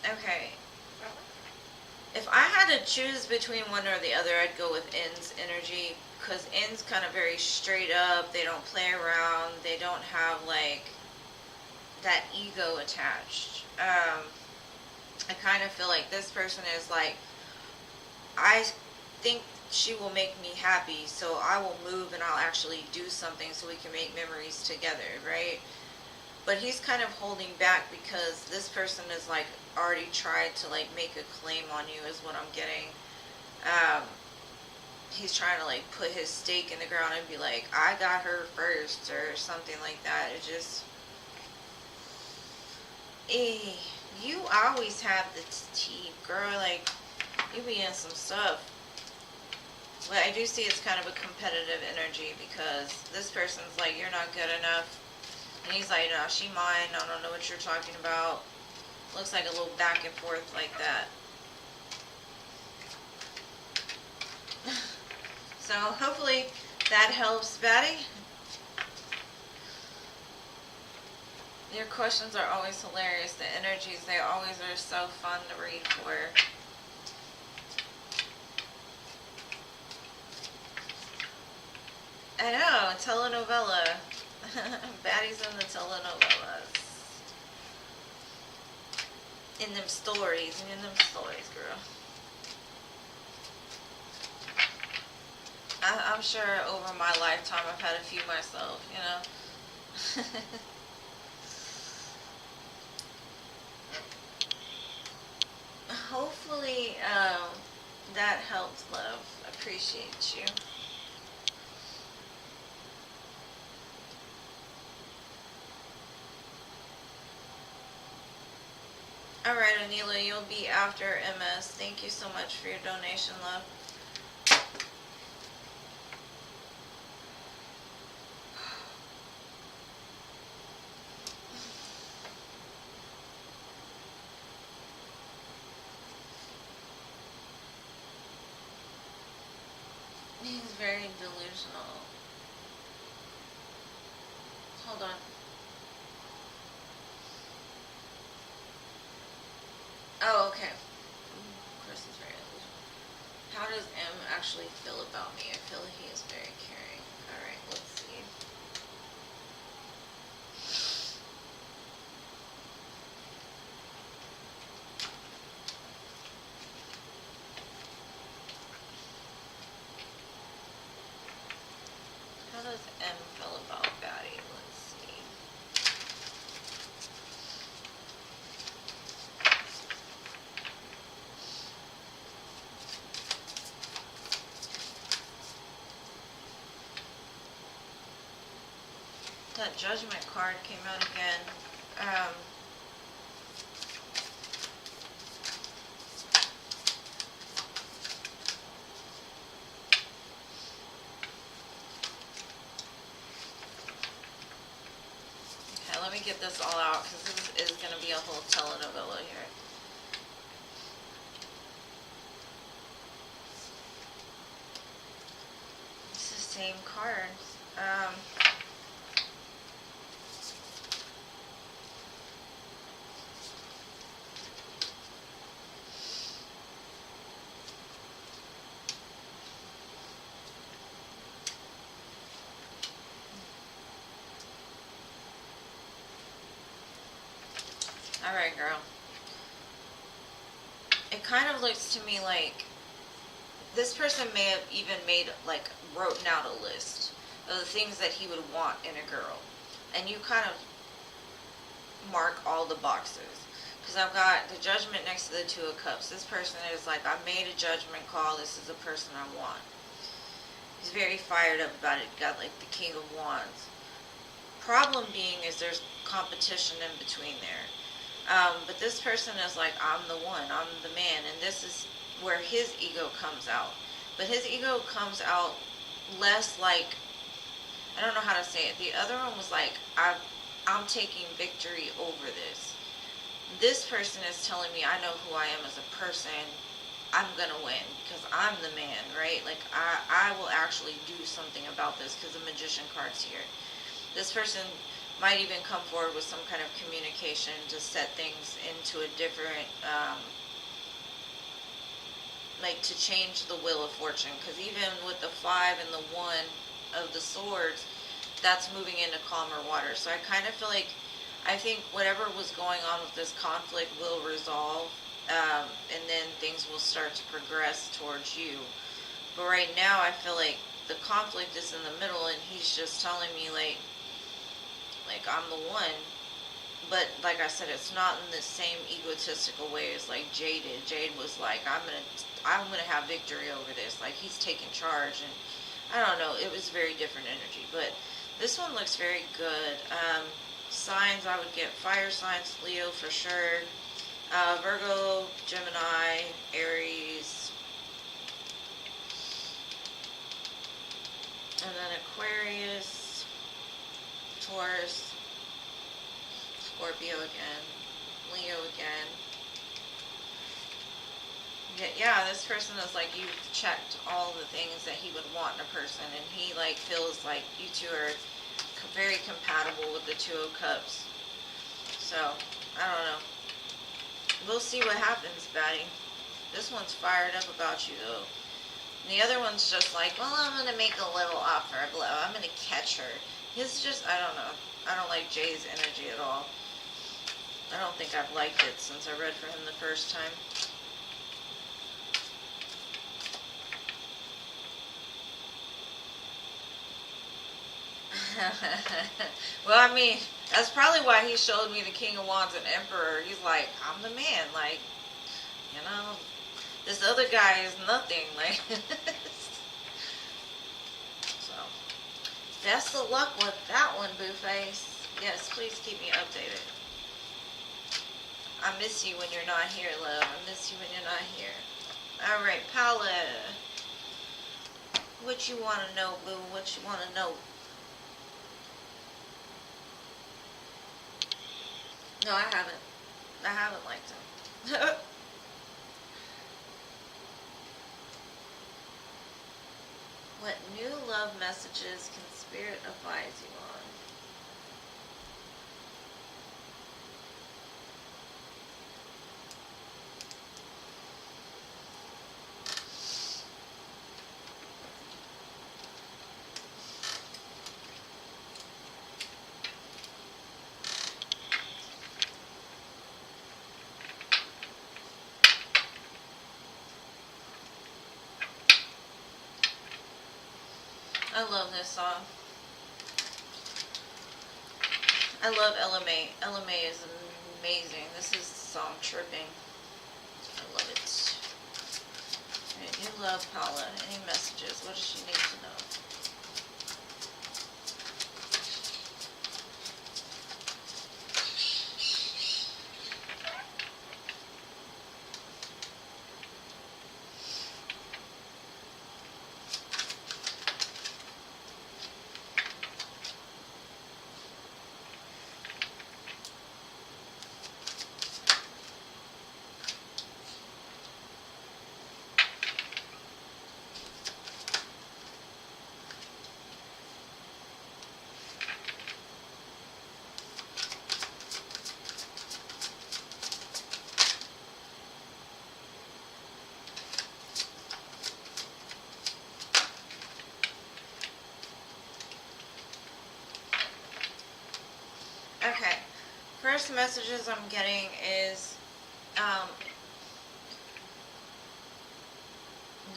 Okay. If I had to choose between one or the other, I'd go with N's energy, because N's kind of very straight up. They don't play around. They don't have, like, that ego attached. I kind of feel like this person is like, I think she will make me happy, so I will move and I'll actually do something so we can make memories together, right? But he's kind of holding back because this person is like already tried to like make a claim on you, is what I'm getting. He's trying to like put his stake in the ground and be like, I got her first or something like that. It just, you always have the tea, girl. Like, you be in some stuff. But I do see it's kind of a competitive energy because this person's like, you're not good enough. And he's like, no, she mine. I don't know what you're talking about. Looks like a little back and forth like that. So hopefully that helps, Betty. Your questions are always hilarious. The energies, they always are so fun to read for. I know, telenovela. Baddies in the telenovelas. In them stories, girl. I'm sure over my lifetime I've had a few myself, you know. Hopefully that helped, love. Appreciate you. Alright, Anila, you'll be after MS. Thank you so much for your donation, love. He's very delusional. Hold on. Oh, okay. Chris is very delusional. How does M actually feel about me? I feel like he is very caring. Alright, let's see. That Judgment card came out again. Okay, let me get this all out because this is going to be a whole telenovela here. It's the same cards. Alright, girl. It kind of looks to me like this person may have even wrote out a list of the things that he would want in a girl. And you kind of mark all the boxes. Because I've got the Judgment next to the Two of Cups. This person is like, I made a judgment call. This is the person I want. He's very fired up about it. Got like the King of Wands. Problem being is there's competition in between there. But this person is like, I'm the one. I'm the man. And this is where his ego comes out. But his ego comes out less like, I don't know how to say it. The other one was like, I'm taking victory over this. This person is telling me, I know who I am as a person. I'm gonna win because I'm the man, right? Like I will actually do something about this because the Magician card's here. This person might even come forward with some kind of communication to set things into a different, like to change the wheel of fortune. Because even with the 5 and the 1 of the swords, that's moving into calmer water. So I kind of feel like, I think whatever was going on with this conflict will resolve, and then things will start to progress towards you. But right now, I feel like the conflict is in the middle, and he's just telling me like I'm the one. But like I said, it's not in the same egotistical way as like Jade did. Jade was like, I'm gonna have victory over this. Like he's taking charge, and I don't know. It was very different energy, but this one looks very good. Signs I would get fire signs, Leo for sure. Virgo, Gemini, Aries, and then Aquarius, Taurus, Scorpio again, Leo again. Yeah, this person is like, you've checked all the things that he would want in a person, and he like feels like you two are very compatible with the Two of Cups. So, I don't know. We'll see what happens, Batty. This one's fired up about you, though. And the other one's just like, well, I'm going to make a little offer of love. I'm going to catch her. His just, I don't know. I don't like Jay's energy at all. I don't think I've liked it since I read for him the first time. Well, I mean, that's probably why he showed me the King of Wands and Emperor. He's like, I'm the man. Like, you know, this other guy is nothing. Like, so, best of luck with that one, Booface. Yes, please keep me updated. I miss you when you're not here, love. I miss you when you're not here. Alright, Paula. What you want to know, boo? What you want to know? No, I haven't. I haven't liked him. What new love messages can Spirit advise you on? I love this song. I love LMA. LMA is amazing. This is song tripping. I love it. Alright, you love Paula. Any messages? What does she need to know? First messages I'm getting is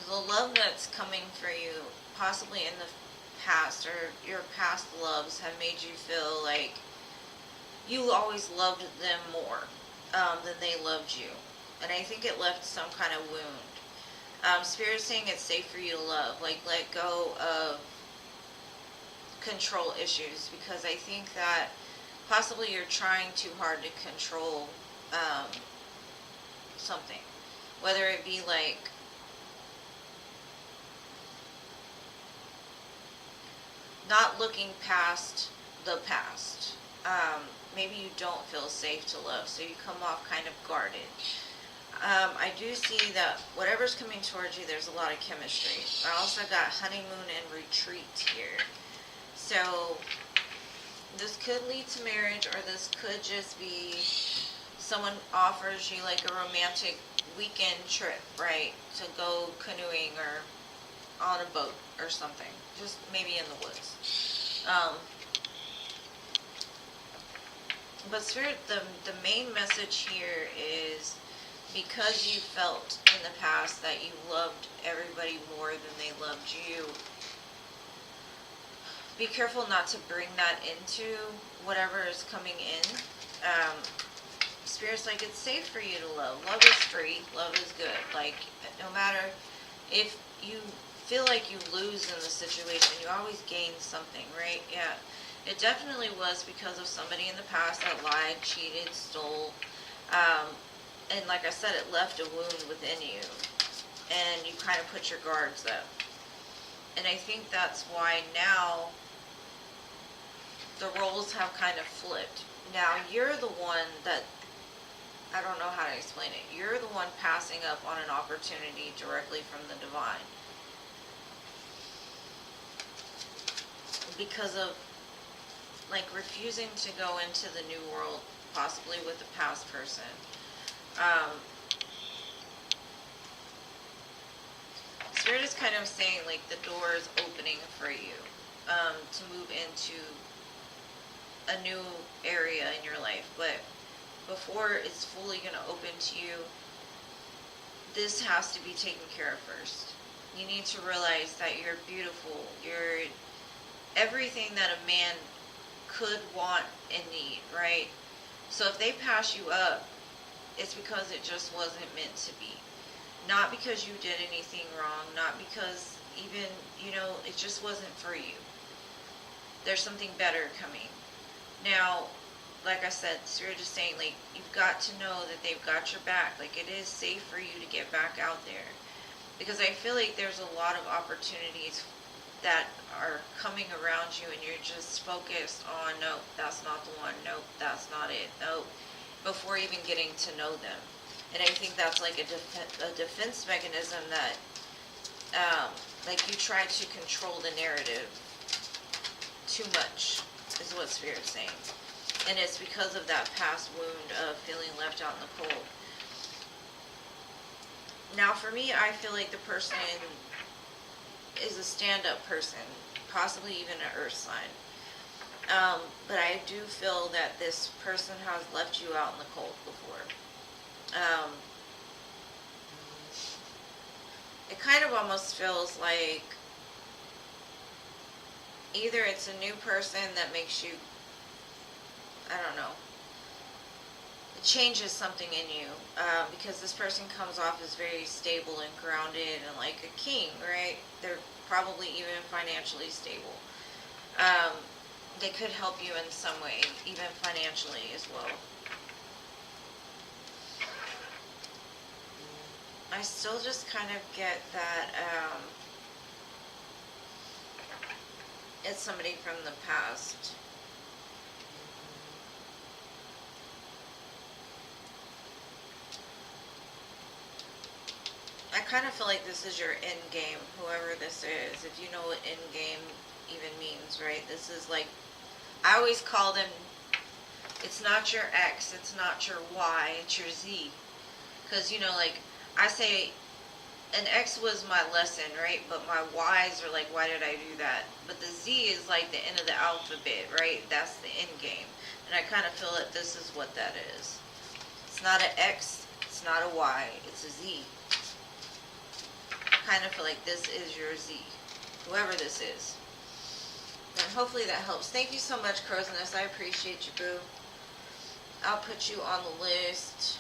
the love that's coming for you, possibly in the past, or your past loves have made you feel like you always loved them more than they loved you. And I think it left some kind of wound. Spirit's saying it's safe for you to love. Like, let go of control issues, because I think that possibly you're trying too hard to control something. Whether it be like not looking past the past. Maybe you don't feel safe to love, so you come off kind of guarded. I do see that whatever's coming towards you, there's a lot of chemistry. I also got honeymoon and retreat here. So this could lead to marriage, or this could just be someone offers you like a romantic weekend trip, right? To go canoeing or on a boat or something. Just maybe in the woods. But Spirit, the main message here is, because you felt in the past that you loved everybody more than they loved you, be careful not to bring that into whatever is coming in. Spirit's like, it's safe for you to love. Love is free. Love is good. Like, no matter if you feel like you lose in the situation, you always gain something, right? Yeah. It definitely was because of somebody in the past that lied, cheated, stole. And like I said, it left a wound within you. And you kind of put your guards up. And I think that's why now the roles have kind of flipped. Now you're the one that, I don't know how to explain it. You're the one passing up on an opportunity directly from the divine. Because of, like, refusing to go into the new world, possibly with the past person. Spirit is kind of saying, like, the door is opening for you to move into a new area in your life. But before it's fully going to open to you, this has to be taken care of first. You need to realize that you're beautiful. You're everything that a man could want and need, right? So if they pass you up, it's because it just wasn't meant to be. Not because you did anything wrong, not because even, it just wasn't for you. There's something better coming. Now, like I said, Spirit is saying, like, you've got to know that they've got your back. Like, it is safe for you to get back out there. Because I feel like there's a lot of opportunities that are coming around you, and you're just focused on, nope, that's not the one, nope, that's not it, nope, before even getting to know them. And I think that's like a defense mechanism that, like, you try to control the narrative too much, is what Spirit's saying. And it's because of that past wound of feeling left out in the cold. Now for me, I feel like the person is a stand-up person, possibly even an earth sign. But I do feel that this person has left you out in the cold before. It kind of almost feels like either it's a new person that makes you, I don't know, it changes something in you, because this person comes off as very stable and grounded and like a king, right? They're probably even financially stable. They could help you in some way, even financially as well. I still just kind of get that it's somebody from the past. I kind of feel like this is your end game, whoever this is. If you know what end game even means, right? This is like, I always call them, it's not your X, it's not your Y, it's your Z. Because, like, I say, an X was my lesson, right? But my Y's are like, why did I do that? But the Z is like the end of the alphabet, right? That's the end game. And I kind of feel that this is what that is. It's not an X, it's not a Y, it's a Z. I kind of feel like this is your Z, whoever this is. And hopefully that helps. Thank you so much, Crow's Nest. I appreciate you, boo. I'll put you on the list.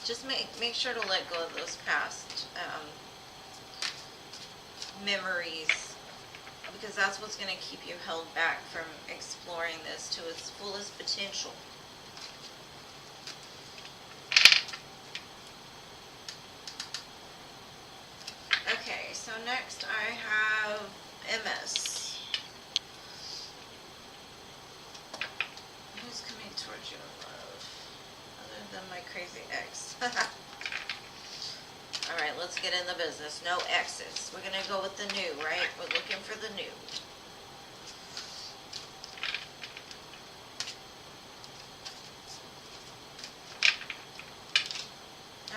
Just make sure to let go of those past memories, because that's what's going to keep you held back from exploring this to its fullest potential. Okay, so next I have MS. Who's coming towards you in love? Other than my crazy ex. Alright, let's get in the business. No exes. We're going to go with the new, right? We're looking for the new.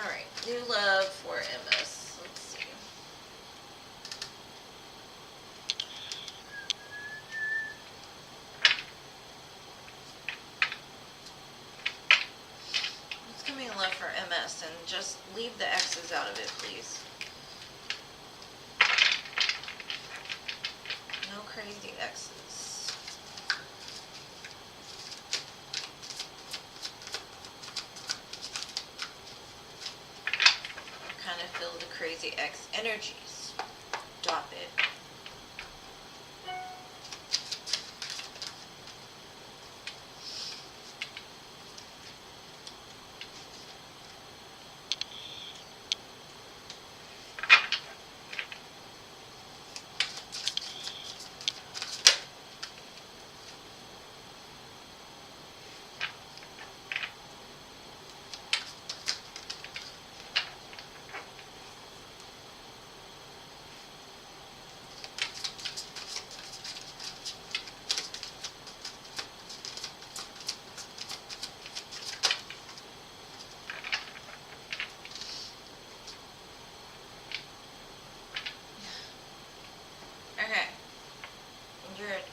Alright, new love for MS. Let's see. What's coming in love for MS? And just leave the X's out of it, please. No crazy X's. I kind of feel the crazy X energies. Drop it.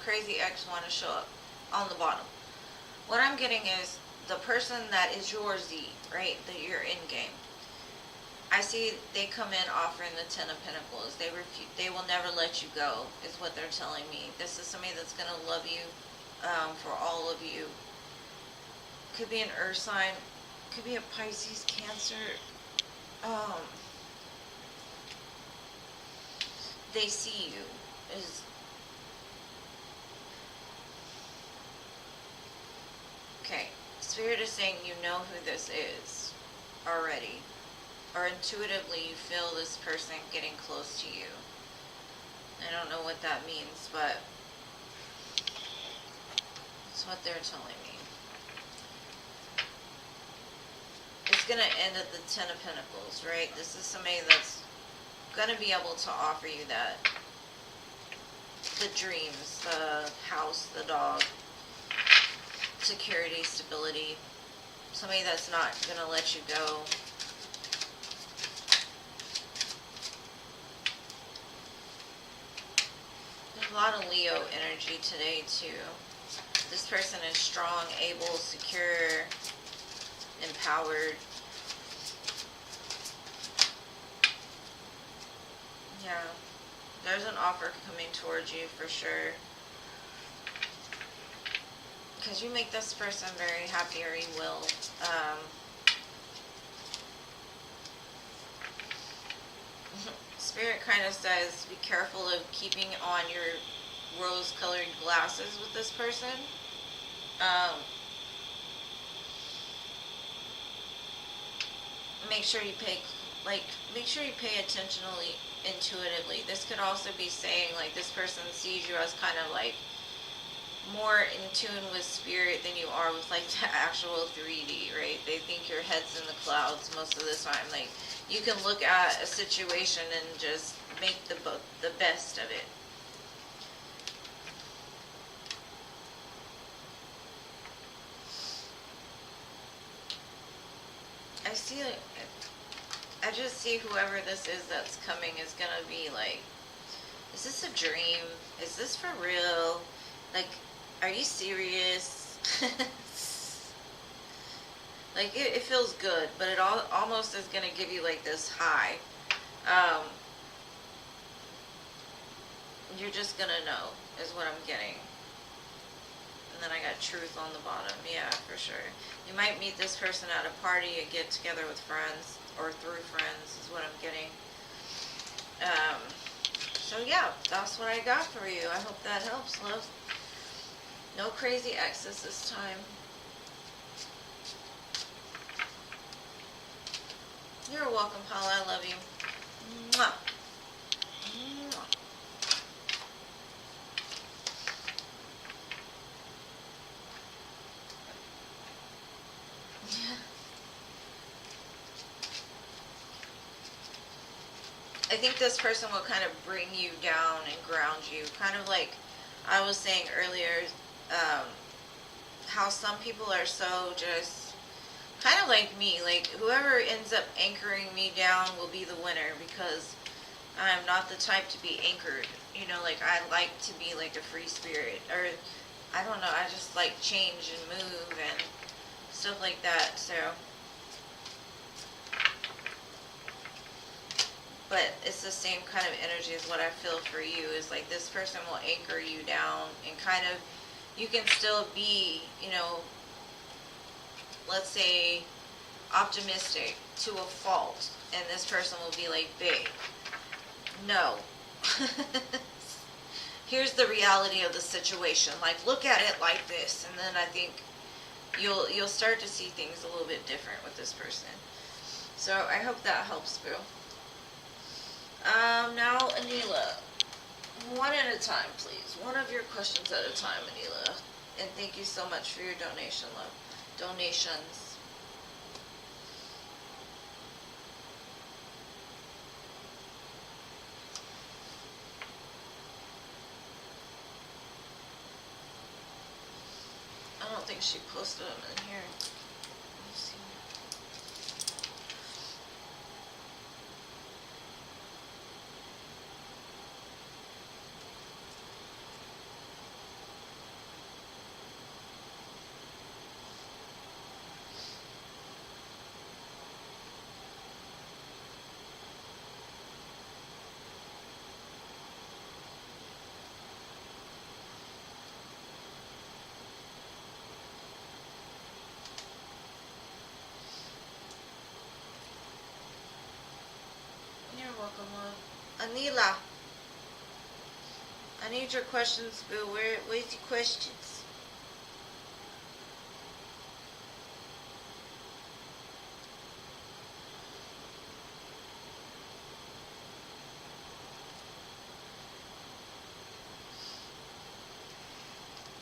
Crazy X want to show up on the bottom. What I'm getting is the person that is your Z, right? That you're in game. I see they come in offering the Ten of Pentacles. They refuse. They will never let you go, is what they're telling me. This is somebody that's going to love you for all of you. Could be an Earth sign. Could be a Pisces, Cancer. They see you. Okay, Spirit is saying you know who this is already, or intuitively you feel this person getting close to you. I don't know what that means, but that's what they're telling me. It's going to end at the Ten of Pentacles, right? This is somebody that's going to be able to offer you that. The dreams, the house, the dog, security, stability. Somebody that's not going to let you go. There's a lot of Leo energy today too. This person is strong, able, secure, empowered. Yeah. There's an offer coming towards you for sure. Because you make this person very happy, or you will. Spirit kind of says be careful of keeping on your rose-colored glasses with this person. Make sure you pay attentionally, intuitively. This could also be saying like this person sees you as kind of like more in tune with spirit than you are with like the actual 3D, right? They think your head's in the clouds most of the time. Like you can look at a situation and just make the best of it. see, I just see whoever this is that's coming is gonna be like, is this a dream? Is this for real? Like, are you serious? Like, it feels good, but it almost is gonna give you like this high. You're just gonna know, is what I'm getting. And then I got truth on the bottom. Yeah, for sure. You might meet this person at a party and get together with friends, or through friends, is what I'm getting. So yeah, that's what I got for you. I hope that helps, love. No crazy exes this time. You're welcome, Paula. I love you. Mwah. Mwah. I think this person will kind of bring you down and ground you. Kind of like I was saying earlier, how some people are so just kind of like me. Like, whoever ends up anchoring me down will be the winner, because I'm not the type to be anchored. You know, like, I like to be like a free spirit. Or, I don't know, I just like change and move and stuff like that. So, but it's the same kind of energy as what I feel for you. Is like, this person will anchor you down, and kind of, you can still be, you know, let's say, optimistic to a fault, and this person will be like, babe, no. Here's the reality of the situation. Like, look at it like this, and then I think you'll start to see things a little bit different with this person. So I hope that helps, boo. Now, Anila, one at a time, please. One of your questions at a time, Anila. And thank you so much for your donation, love. Donations. I don't think she posted them in here. Let's see. You're welcome, love. Anila, I need your questions, boo. Where's your questions?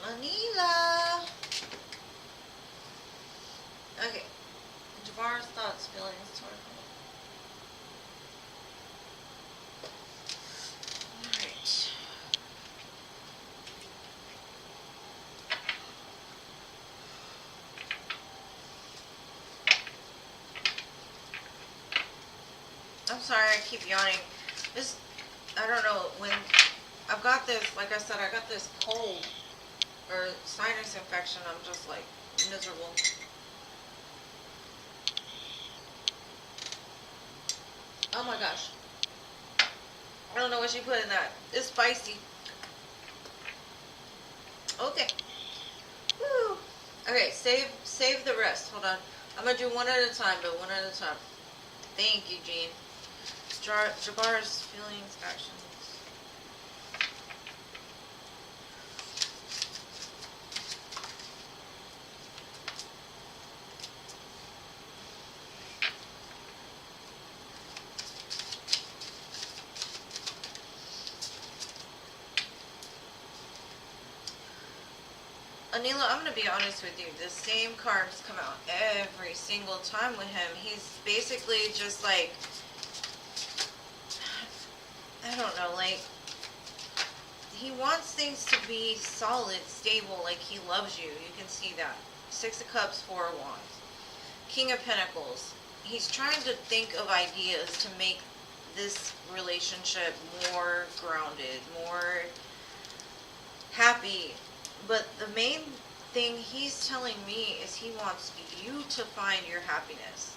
Anila. Okay. Javar's thoughts, feelings toward me. Alright. I'm sorry, I keep yawning. This, I don't know, when I've got this, like I said, I got this cold or sinus infection. I'm just like miserable. Oh my gosh. I don't know what she put in that. It's spicy. Okay. Woo. Okay, save the rest. Hold on. I'm gonna do one at a time, but one at a time. Thank you, Jean. Jabbar's feelings, actions. Anila, I'm going to be honest with you. The same cards come out every single time with him. He's basically just like, I don't know, like, he wants things to be solid, stable, like he loves you. You can see that. 6 of Cups, 4 of Wands. King of Pentacles. he's trying to think of ideas to make this relationship more grounded, more happy. But the main thing he's telling me is he wants you to find your happiness.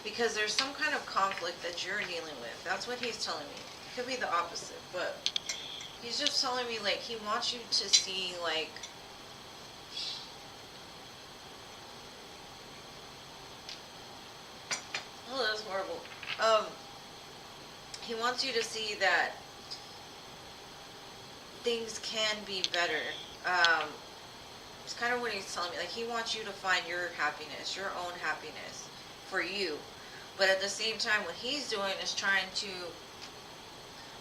Because there's some kind of conflict that you're dealing with. That's what he's telling me. It could be the opposite, but he's just telling me, like, he wants you to see, like, oh, that's horrible. He wants you to see that things can be better. It's kind of what he's telling me. Like, he wants you to find your happiness, your own happiness for you. But at the same time, what he's doing is trying to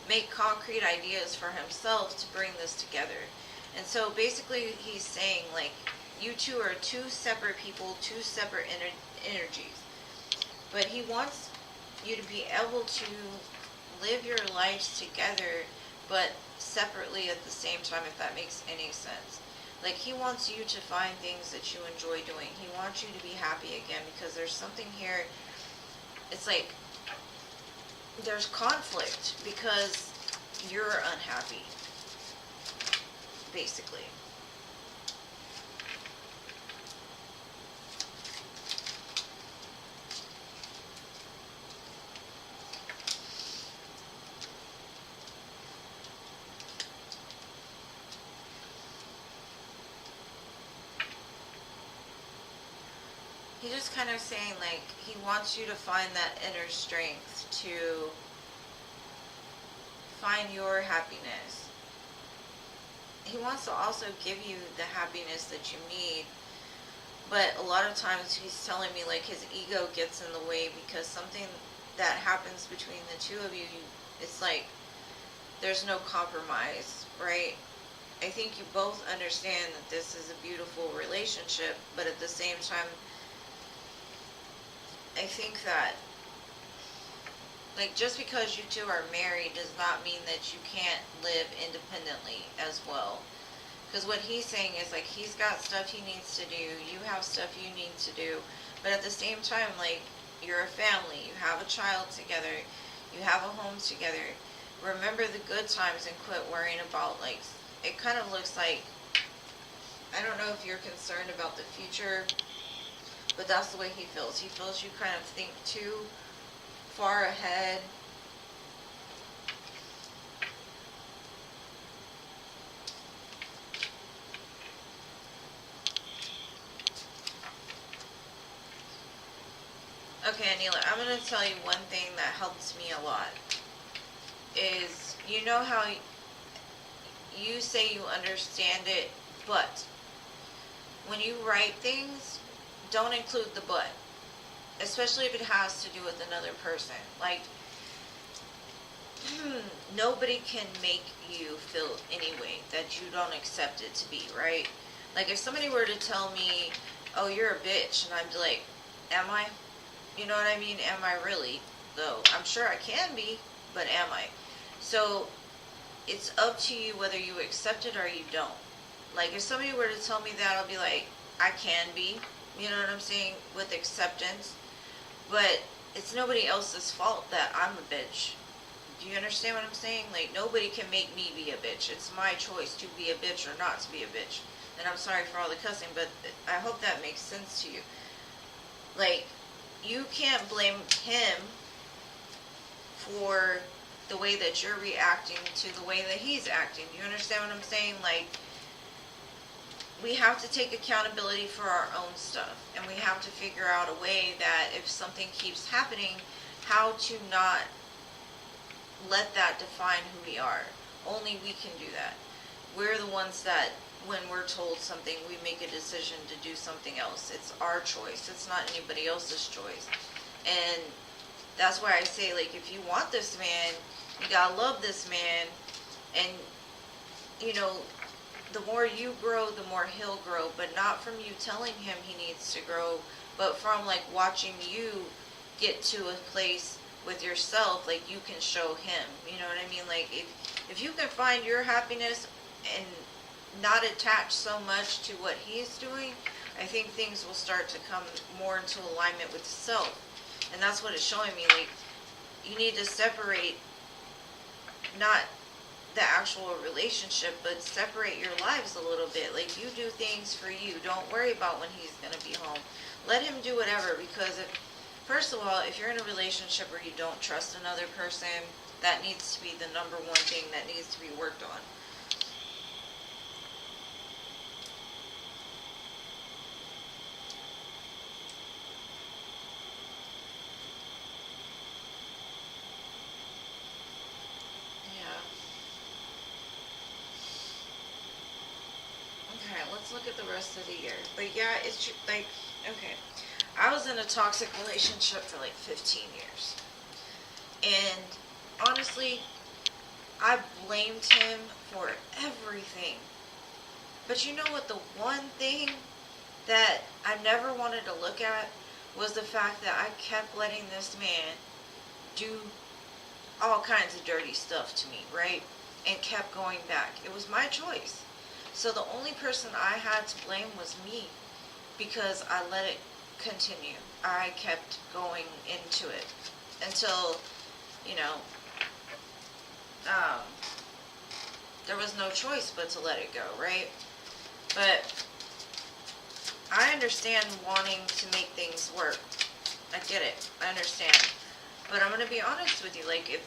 make concrete ideas for himself to bring this together. And so basically he's saying, like, you two are two separate people, two separate energies. But he wants you to be able to live your lives together, but separately at the same time, if that makes any sense. Like, he wants you to find things that you enjoy doing. He wants you to be happy again, because there's something here. It's like there's conflict because you're unhappy, basically. He's just kind of saying, like, he wants you to find that inner strength to find your happiness. He wants to also give you the happiness that you need, but a lot of times he's telling me, like, his ego gets in the way because something that happens between the two of you, it's like there's no compromise, right? I think you both understand that this is a beautiful relationship, but at the same time, I think that, like, just because you two are married does not mean that you can't live independently as well. Because what he's saying is, like, he's got stuff he needs to do, you have stuff you need to do, but at the same time, like, you're a family, you have a child together, you have a home together. Remember the good times and quit worrying about, like, it kind of looks like, I don't know if you're concerned about the future, but that's the way he feels. He feels you kind of think too far ahead. Okay, Anila, I'm going to tell you one thing that helps me a lot. Is, you know how you say you understand it, but when you write things, don't include the but. Especially if it has to do with another person. Like, nobody can make you feel any way that you don't accept it to be, right? Like, if somebody were to tell me, oh, you're a bitch, and I'd be like, am I? You know what I mean? Am I really? Though, I'm sure I can be, but am I? So, it's up to you whether you accept it or you don't. Like, if somebody were to tell me that, I'll be like, I can be. You know what I'm saying? With acceptance. But it's nobody else's fault that I'm a bitch. Do you understand what I'm saying? Like, nobody can make me be a bitch. It's my choice to be a bitch or not to be a bitch. And I'm sorry for all the cussing, but I hope that makes sense to you. Like, you can't blame him for the way that you're reacting to the way that he's acting. You understand what I'm saying? Like, we have to take accountability for our own stuff, and we have to figure out a way that if something keeps happening, how to not let that define who we are. Only we can do that. We're the ones that, when we're told something, we make a decision to do something else. It's our choice. It's not anybody else's choice. And that's why I say, like, if you want this man, you gotta love this man, and, you know, the more you grow, the more he'll grow, but not from you telling him he needs to grow, but from, like, watching you get to a place with yourself, like, you can show him. You know what I mean? Like, if you can find your happiness and not attach so much to what he's doing, I think things will start to come more into alignment with self. And that's what it's showing me. Like, you need to separate, not the actual relationship, but separate your lives a little bit. Like, you do things for you. Don't worry about when he's going to be home. Let him do whatever, because first of all, if you're in a relationship where you don't trust another person, that needs to be the number one thing that needs to be worked on. Yeah. Okay, let's look at the rest of the year. But yeah, it's like, okay, I was in a toxic relationship for like 15 years. And honestly, I blamed him for everything. But you know what, the one thing that I never wanted to look at was the fact that I kept letting this man do all kinds of dirty stuff to me, right? And kept going back. It was my choice. So the only person I had to blame was me, because I let it continue. I kept going into it until, you know, there was no choice but to let it go, right? But I understand wanting to make things work. I get it. I understand. But I'm going to be honest with you. Like,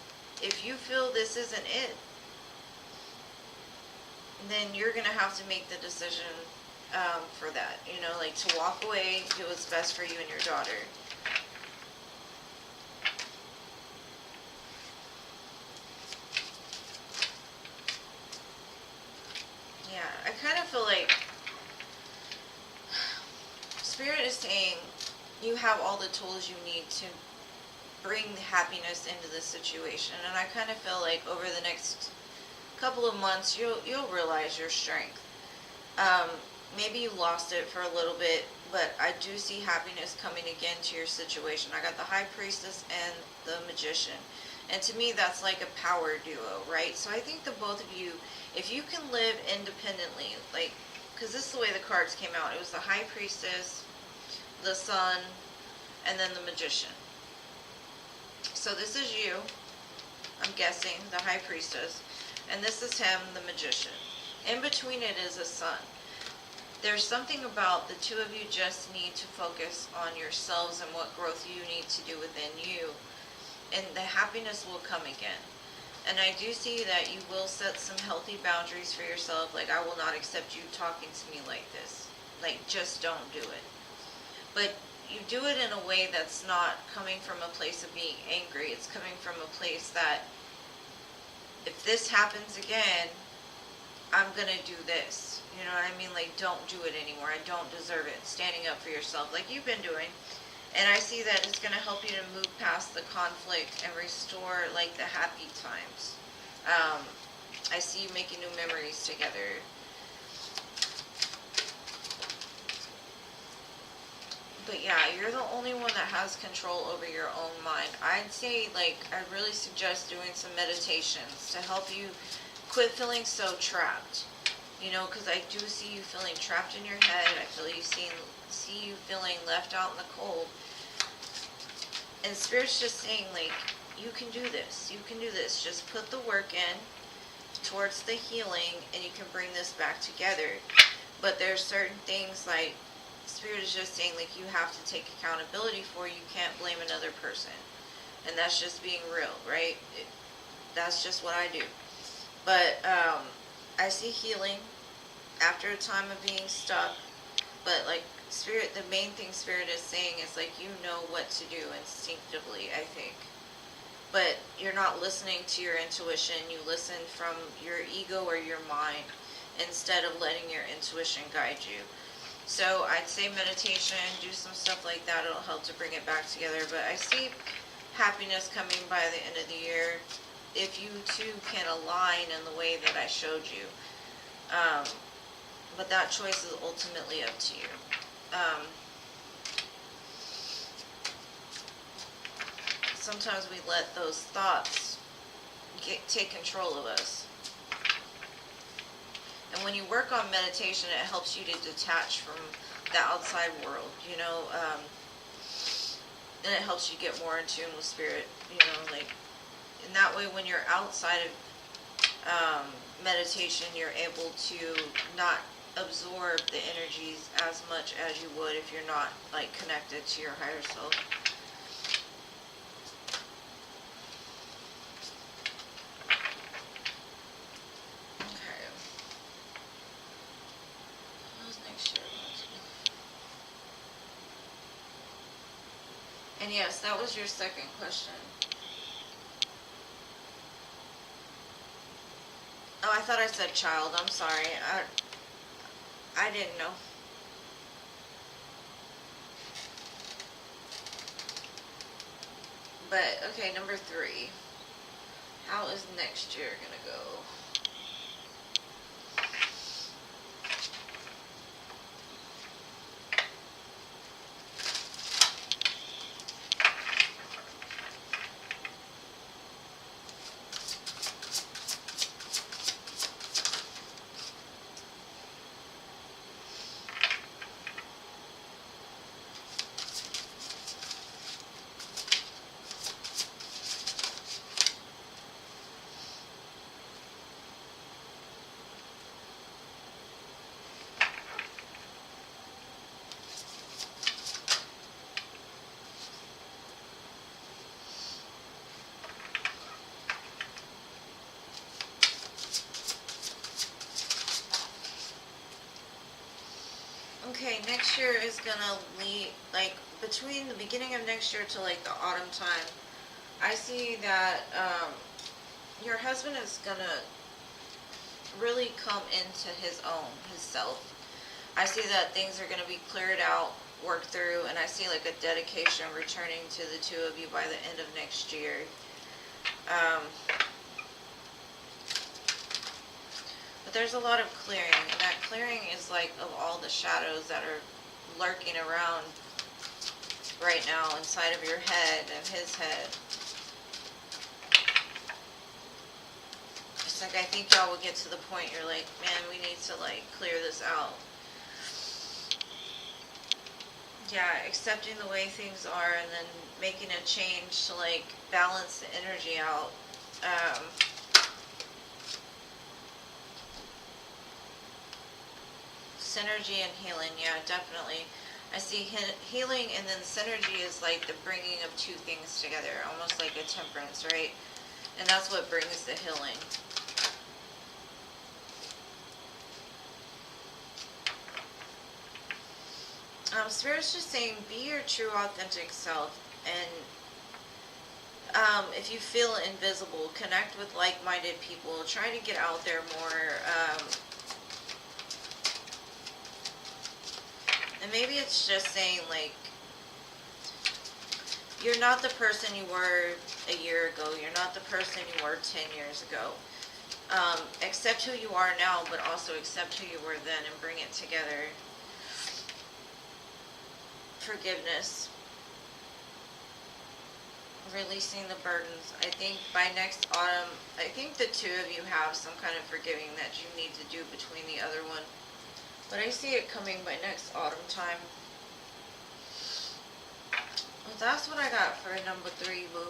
if you feel this isn't it, then you're going to have to make the decision for that. You know, like, to walk away, do what's best for you and your daughter. Yeah, I kind of feel like Spirit is saying you have all the tools you need to bring happiness into this situation. And I kind of feel like over the next couple of months, you'll realize your strength. Maybe you lost it for a little bit, but I do see happiness coming again to your situation. I got the High Priestess and the Magician. And to me, that's like a power duo, right? So I think the both of you, if you can live independently, like, because this is the way the cards came out. It was the High Priestess, the Sun, and then the Magician. So this is you, I'm guessing, the High Priestess, and this is him, the Magician. In between it is a Sun. There's something about the two of you just need to focus on yourselves and what growth you need to do within you, and the happiness will come again. And I do see that you will set some healthy boundaries for yourself. Like, I will not accept you talking to me like this. Like, just don't do it. But you do it in a way that's not coming from a place of being angry. It's coming from a place that, if this happens again, I'm going to do this. You know what I mean? Like, don't do it anymore. I don't deserve it. Standing up for yourself like you've been doing. And I see that it's going to help you to move past the conflict and restore, like, the happy times. I see you making new memories together. But yeah, you're the only one that has control over your own mind. I'd say, like, I really suggest doing some meditations to help you quit feeling so trapped. You know, because I do see you feeling trapped in your head. I feel you see you feeling left out in the cold. And Spirit's just saying, like, you can do this. You can do this. Just put the work in towards the healing, and you can bring this back together. But there's certain things, like, Spirit is just saying, like, you have to take accountability for. You can't blame another person. And that's just being real, right? That's just what I do. But I see healing after a time of being stuck. But, like, Spirit, the main thing Spirit is saying is, like, you know what to do instinctively, I think. But you're not listening to your intuition. You listen from your ego or your mind instead of letting your intuition guide you. So I'd say meditation, do some stuff like that. It'll help to bring it back together. But I see happiness coming by the end of the year if you two can align in the way that I showed you. But that choice is ultimately up to you. Sometimes we let those thoughts take control of us. And when you work on meditation, it helps you to detach from the outside world. You know, and it helps you get more in tune with spirit, you know, like, and that way when you're outside of meditation, you're able to not absorb the energies as much as you would if you're not like connected to your higher self. Okay. How's next year going to be? And yes, that was your second question. Oh, I thought I said child. I'm sorry. I didn't know. But, okay, number 3. How is next year gonna go? Okay, next year is gonna lead, like, between the beginning of next year to, like, the autumn time, I see that, your husband is gonna really come into his own, his self. I see that things are gonna be cleared out, worked through, and I see, like, a dedication returning to the two of you by the end of next year. But there's a lot of clearing, and that clearing is like of all the shadows that are lurking around right now inside of your head and his head. It's like I think y'all will get to the point you're like, man, we need to like clear this out. Yeah, accepting the way things are and then making a change to like balance the energy out. Synergy and healing, yeah, definitely. I see healing, and then synergy is like the bringing of two things together, almost like a temperance, right? And that's what brings the healing. Spirit's just saying, be your true, authentic self, and if you feel invisible, connect with like-minded people. Try to get out there more. And maybe it's just saying, like, you're not the person you were a year ago. You're not the person you were 10 years ago. Accept who you are now, but also accept who you were then and bring it together. Forgiveness. Releasing the burdens. I think by next autumn, I think the two of you have some kind of forgiving that you need to do between the other one. But I see it coming by next autumn time. Well, that's what I got for number 3, boo.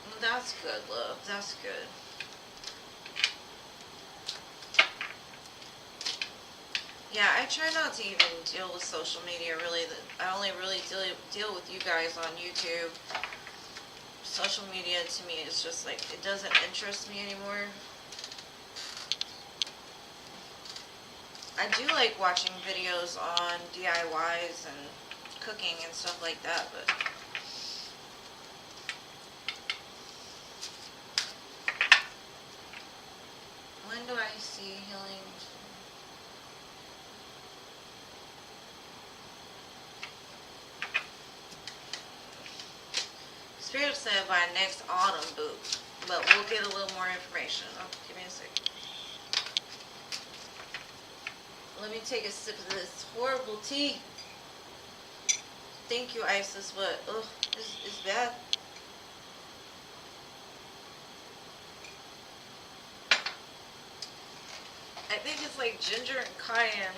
Well, that's good, love. That's good. Yeah, I try not to even deal with social media, really. I only really deal with you guys on YouTube. Social media to me is just like, it doesn't interest me anymore. I do like watching videos on DIYs and cooking and stuff like that, but when do I see healing? Spirit said by next autumn, boo. But we'll get a little more information. Oh, give me a sec. Let me take a sip of this horrible tea. Thank you, Isis, but ugh, it's bad. I think it's like ginger and cayenne.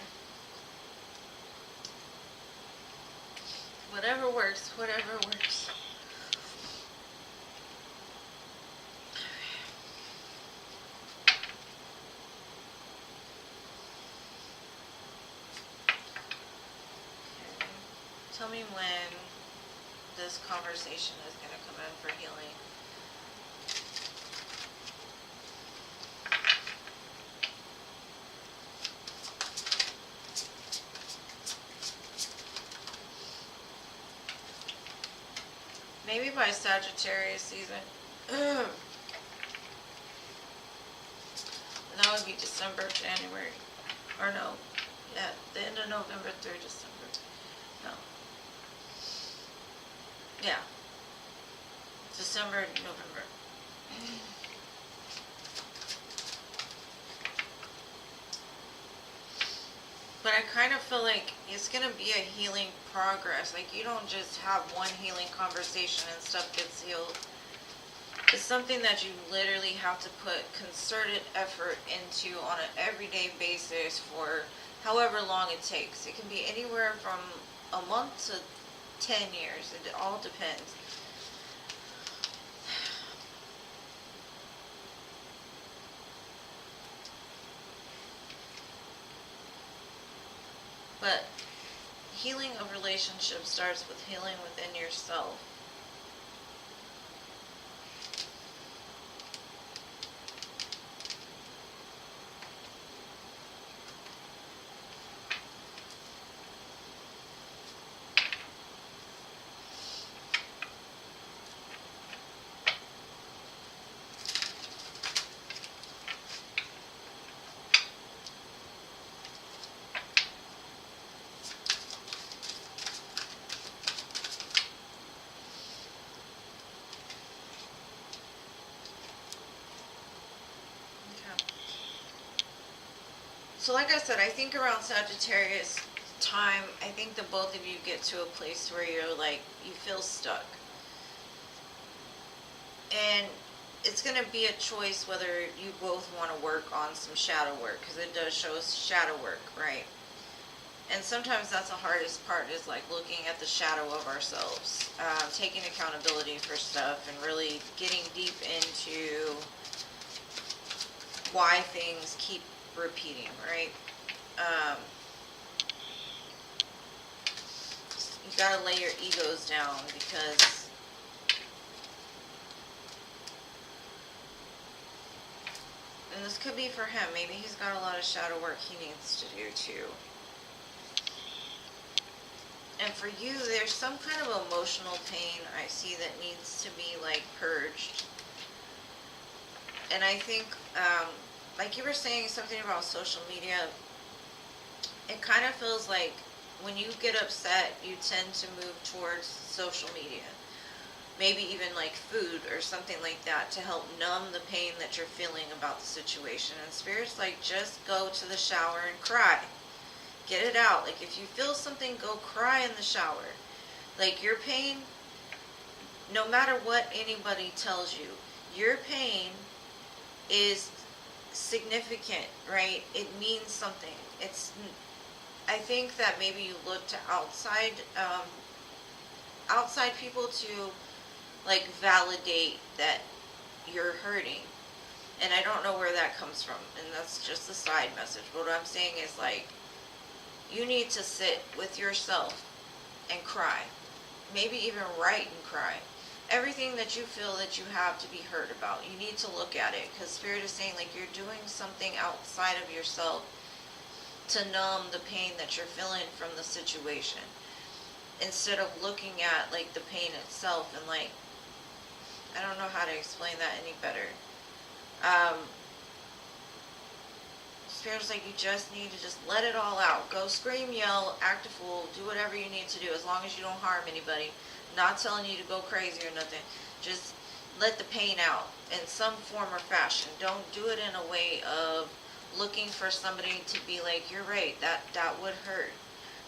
Whatever works, whatever works. Okay. Tell me when this conversation is going to come in for healing. Maybe by Sagittarius season. That would be December, January. Or no. Yeah, the end of November through December. No. Yeah. December, November. But I kind of feel like it's going to be a healing progress. Like, you don't just have one healing conversation and stuff gets healed. It's something that you literally have to put concerted effort into on an everyday basis for however long it takes. It can be anywhere from a month to 10 years. It all depends. But healing of relationships starts with healing within yourself. So like I said, I think around Sagittarius time, I think that both of you get to a place where you're like, you feel stuck. And it's going to be a choice whether you both want to work on some shadow work, because it does show shadow work, right? And sometimes that's the hardest part, is like looking at the shadow of ourselves, taking accountability for stuff and really getting deep into why things keep repeating, right? You gotta lay your egos down, because and this could be for him, maybe he's got a lot of shadow work he needs to do too. And for you, there's some kind of emotional pain I see that needs to be like purged. And I think, like you were saying something about social media, it kind of feels like when you get upset, you tend to move towards social media. Maybe even like food or something like that to help numb the pain that you're feeling about the situation. And Spirit's like, just go to the shower and cry. Get it out. Like, if you feel something, go cry in the shower. Like, your pain, no matter what anybody tells you, your pain is significant, right? It means something. I think that maybe you look to outside people to like validate that you're hurting. And I don't know where that comes from, and that's just a side message. But what I'm saying is, like, you need to sit with yourself and cry. Maybe even write and cry. Everything that you feel that you have to be hurt about, you need to look at it, because Spirit is saying like you're doing something outside of yourself to numb the pain that you're feeling from the situation, instead of looking at like the pain itself. And like, I don't know how to explain that any better. Spirit's like, you just need to just let it all out. Go scream, yell, act a fool, do whatever you need to do, as long as you don't harm anybody. Not telling you to go crazy or nothing. Just let the pain out in some form or fashion. Don't do it in a way of looking for somebody to be like, you're right, that would hurt.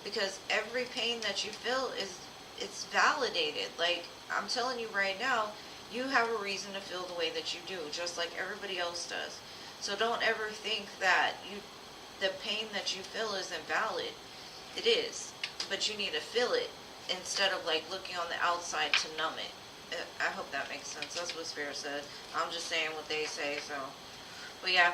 Because every pain that you feel it's validated. Like, I'm telling you right now, you have a reason to feel the way that you do, just like everybody else does. So don't ever think that the pain that you feel isn't valid. It is, but you need to feel it instead of like looking on the outside to numb it. I hope that makes sense. That's what Spirit said. I'm just saying what they say. So, but yeah,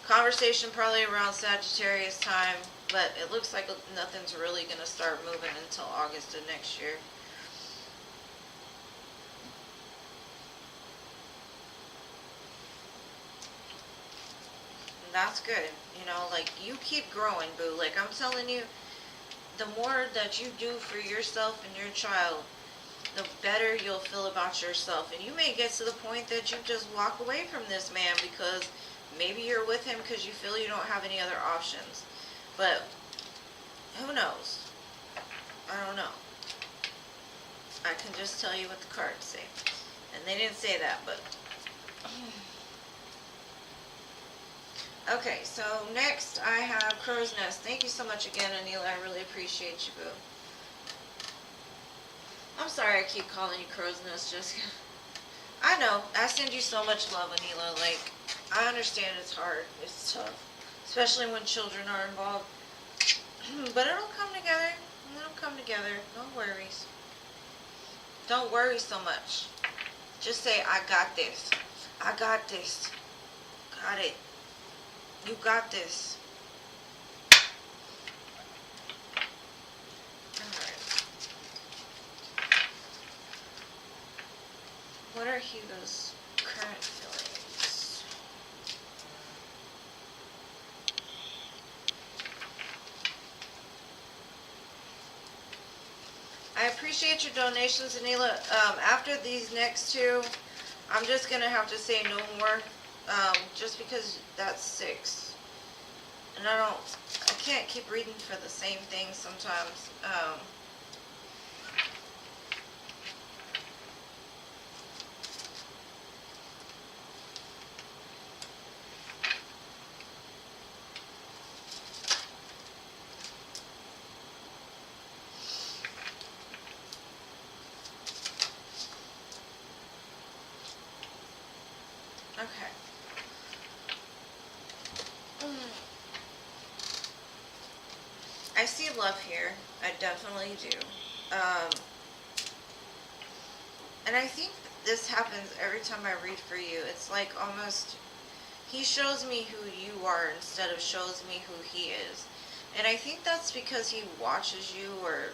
conversation probably around Sagittarius time, but it looks like nothing's really gonna start moving until August of next year. That's good. You know, like, you keep growing, boo. Like, I'm telling you, the more that you do for yourself and your child, the better you'll feel about yourself. And you may get to the point that you just walk away from this man because maybe you're with him because you feel you don't have any other options. But who knows? I don't know. I can just tell you what the cards say. And they didn't say that, but... Okay, so next I have Crow's Nest. Thank you so much again, Anila. I really appreciate you, boo. I'm sorry I keep calling you Crow's Nest, Jessica. I know. I send you so much love, Anila. Like, I understand it's hard. It's tough. Especially when children are involved. But it'll come together. It'll come together. No worries. Don't worry so much. Just say, I got this. I got this. Got it. You got this. Alright. What are Hugo's current feelings? I appreciate your donations, Anila. After these next two, I'm just going to have to say no more. Just because that's 6. And I can't keep reading for the same thing sometimes. Okay. I see love here. I definitely do. And I think this happens every time I read for you. It's like almost, he shows me who you are instead of shows me who he is. And I think that's because he watches you or...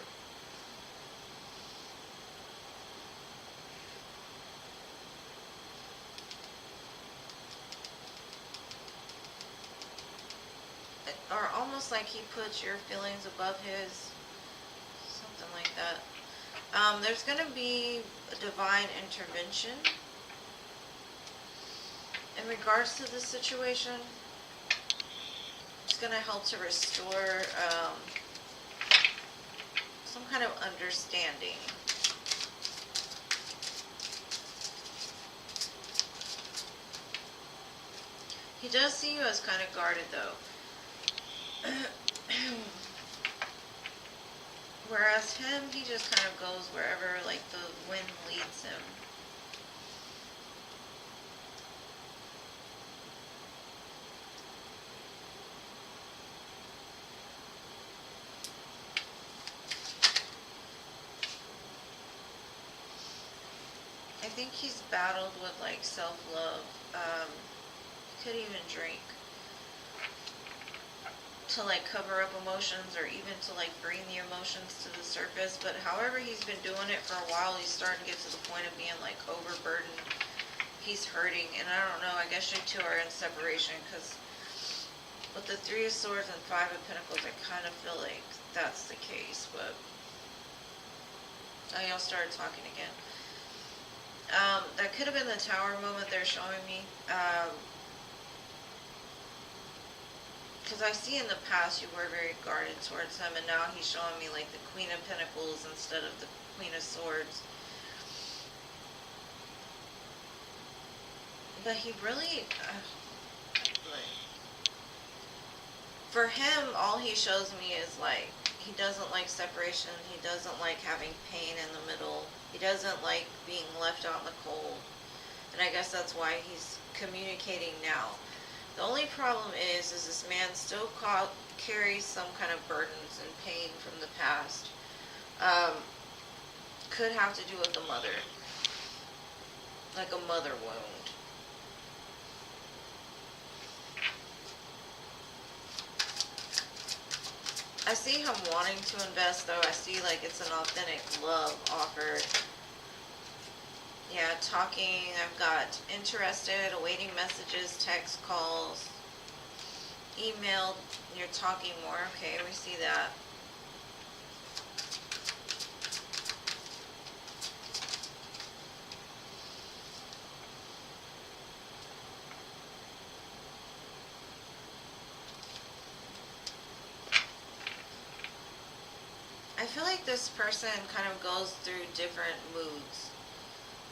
or almost like he puts your feelings above his, something like that. There's going to be a divine intervention in regards to this situation. It's going to help to restore some kind of understanding. He does see you as kind of guarded though. Whereas him, he just kind of goes wherever like the wind leads him. I think he's battled with like self-love. He could even drink to like cover up emotions or even to like bring the emotions to the surface. But however he's been doing it for a while, he's starting to get to the point of being like overburdened. He's hurting, and I don't know, I guess you two are in separation because with the 3 of Swords and 5 of Pentacles, I kind of feel like that's the case. But oh, y'all started talking again. That could have been the Tower moment they're showing me. Because I see in the past you were very guarded towards him, and now he's showing me like the Queen of Pentacles instead of the Queen of Swords. But he really, for him, all he shows me is like, he doesn't like separation, he doesn't like having pain in the middle, he doesn't like being left out in the cold. And I guess that's why he's communicating now. The only problem is this man still carries some kind of burdens and pain from the past. Could have to do with the mother. Like a mother wound. I see him wanting to invest, though. I see like it's an authentic love offered. Yeah, talking. I've got interested, awaiting messages, text, calls, email. You're talking more. Okay, we see that. I feel like this person kind of goes through different moods.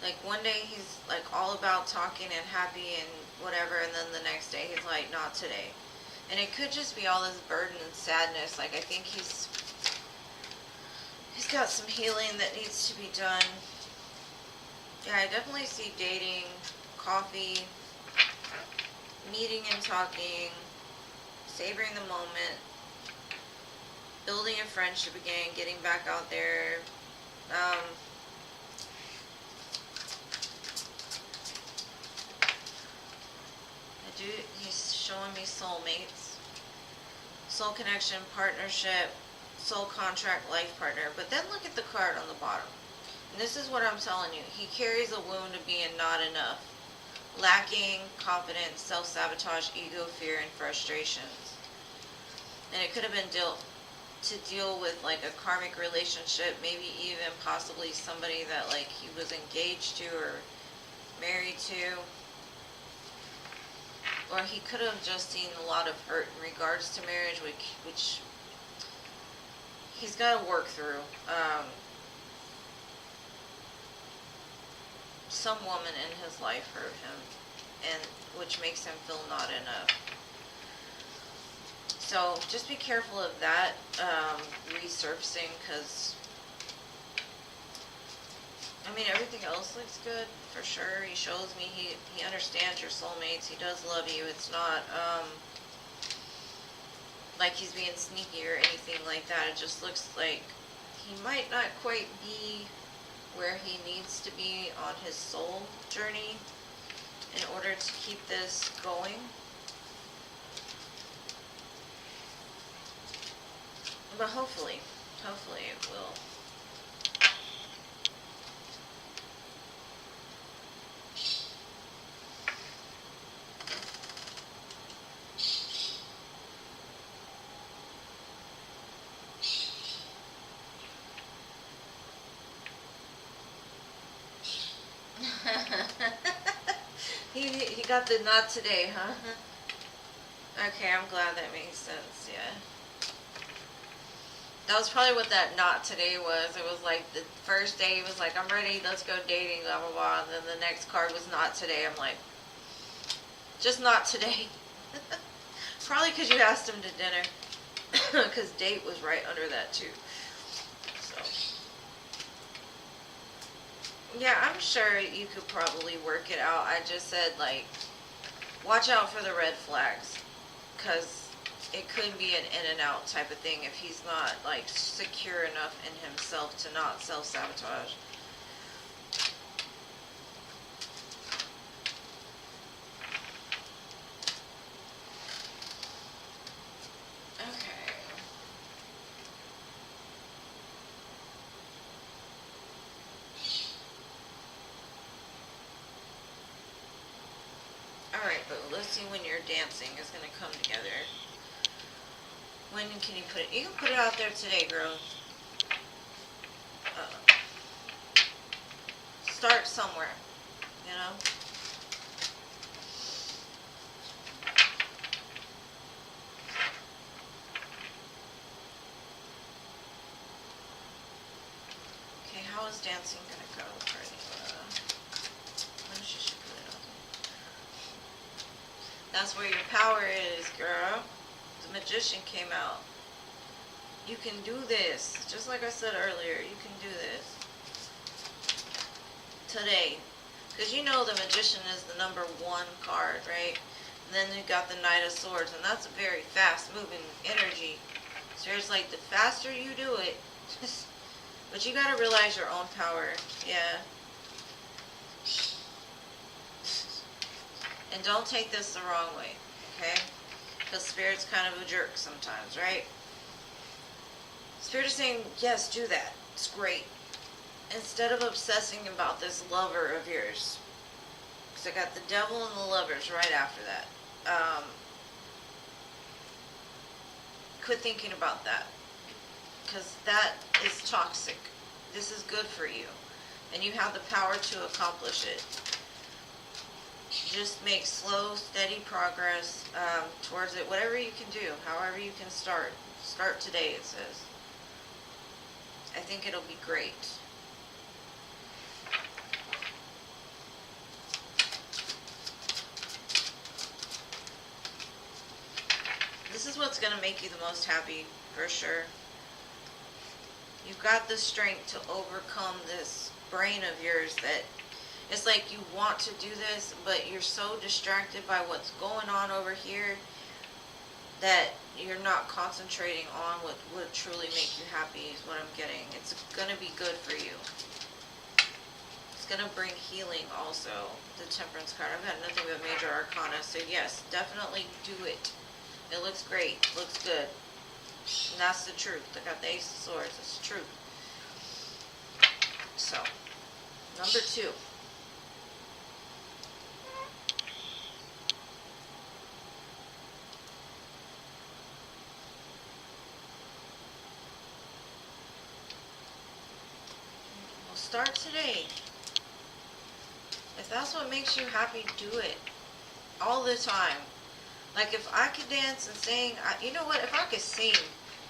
Like one day he's like all about talking and happy and whatever, and then the next day he's like, not today. And it could just be all this burden and sadness. Like I think he's got some healing that needs to be done. Yeah, I definitely see dating, coffee, meeting and talking, savoring the moment, building a friendship again, getting back out there. He's showing me soulmates, soul connection, partnership, soul contract, life partner. But then look at the card on the bottom. And this is what I'm telling you. He carries a wound of being not enough. Lacking confidence, self-sabotage, ego, fear, and frustrations. And it could have been to deal with like a karmic relationship, maybe even possibly somebody that like he was engaged to or married to. Or he could have just seen a lot of hurt in regards to marriage, which he's got to work through. Some woman in his life hurt him, and which makes him feel not enough. So just be careful of that resurfacing, because I mean everything else looks good for sure. He shows me he understands your soulmates. He does love you. It's not like he's being sneaky or anything like that. It just looks like he might not quite be where he needs to be on his soul journey in order to keep this going. But hopefully it will. He got the not today, huh? Okay, I'm glad that makes sense, yeah. That was probably what that not today was. It was like the first day he was like, I'm ready, let's go dating, blah, blah, blah. And then the next card was not today. I'm like, just not today. Probably because you asked him to dinner. Because date was right under that too. So, yeah, I'm sure you could probably work it out. I just said, like, watch out for the red flags. Because it could be an in and out type of thing if he's not like secure enough in himself to not self-sabotage. Okay. Alright, but let's see when your dancing is going to come together. When can you put it? You can put it out there today, girl. Start somewhere, you know? Okay, how is dancing going to go for you? When should she put it out there? That's where your power is, girl. The Magician came out. You can do this. Just like I said earlier, you can do this. Today. Because you know the Magician is the number one card, right? And then you got the Knight of Swords, and that's a very fast-moving energy. So it's like the faster you do it, but you gotta realize your own power. Yeah. And don't take this the wrong way, okay? Because Spirit's kind of a jerk sometimes, right? Spirit is saying, yes, do that. It's great. Instead of obsessing about this lover of yours. Because I got the Devil and the Lovers right after that. Quit thinking about that. Because that is toxic. This is good for you. And you have the power to accomplish it. Just make slow, steady progress towards it. Whatever you can do. However you can start. Start today, it says. I think it'll be great. This is what's going to make you the most happy, for sure. You've got the strength to overcome this brain of yours that it's like you want to do this, but you're so distracted by what's going on over here that you're not concentrating on what would truly make you happy is what I'm getting. It's going to be good for you. It's going to bring healing also, the Temperance card. I've got nothing but major arcana, so yes, definitely do it. It looks great. Looks good. And that's the truth. I got the Ace of Swords. It's the truth. So, number 2. We'll start today. If that's what makes you happy, do it. All the time. Like if I could dance and sing, you know what, if I could sing,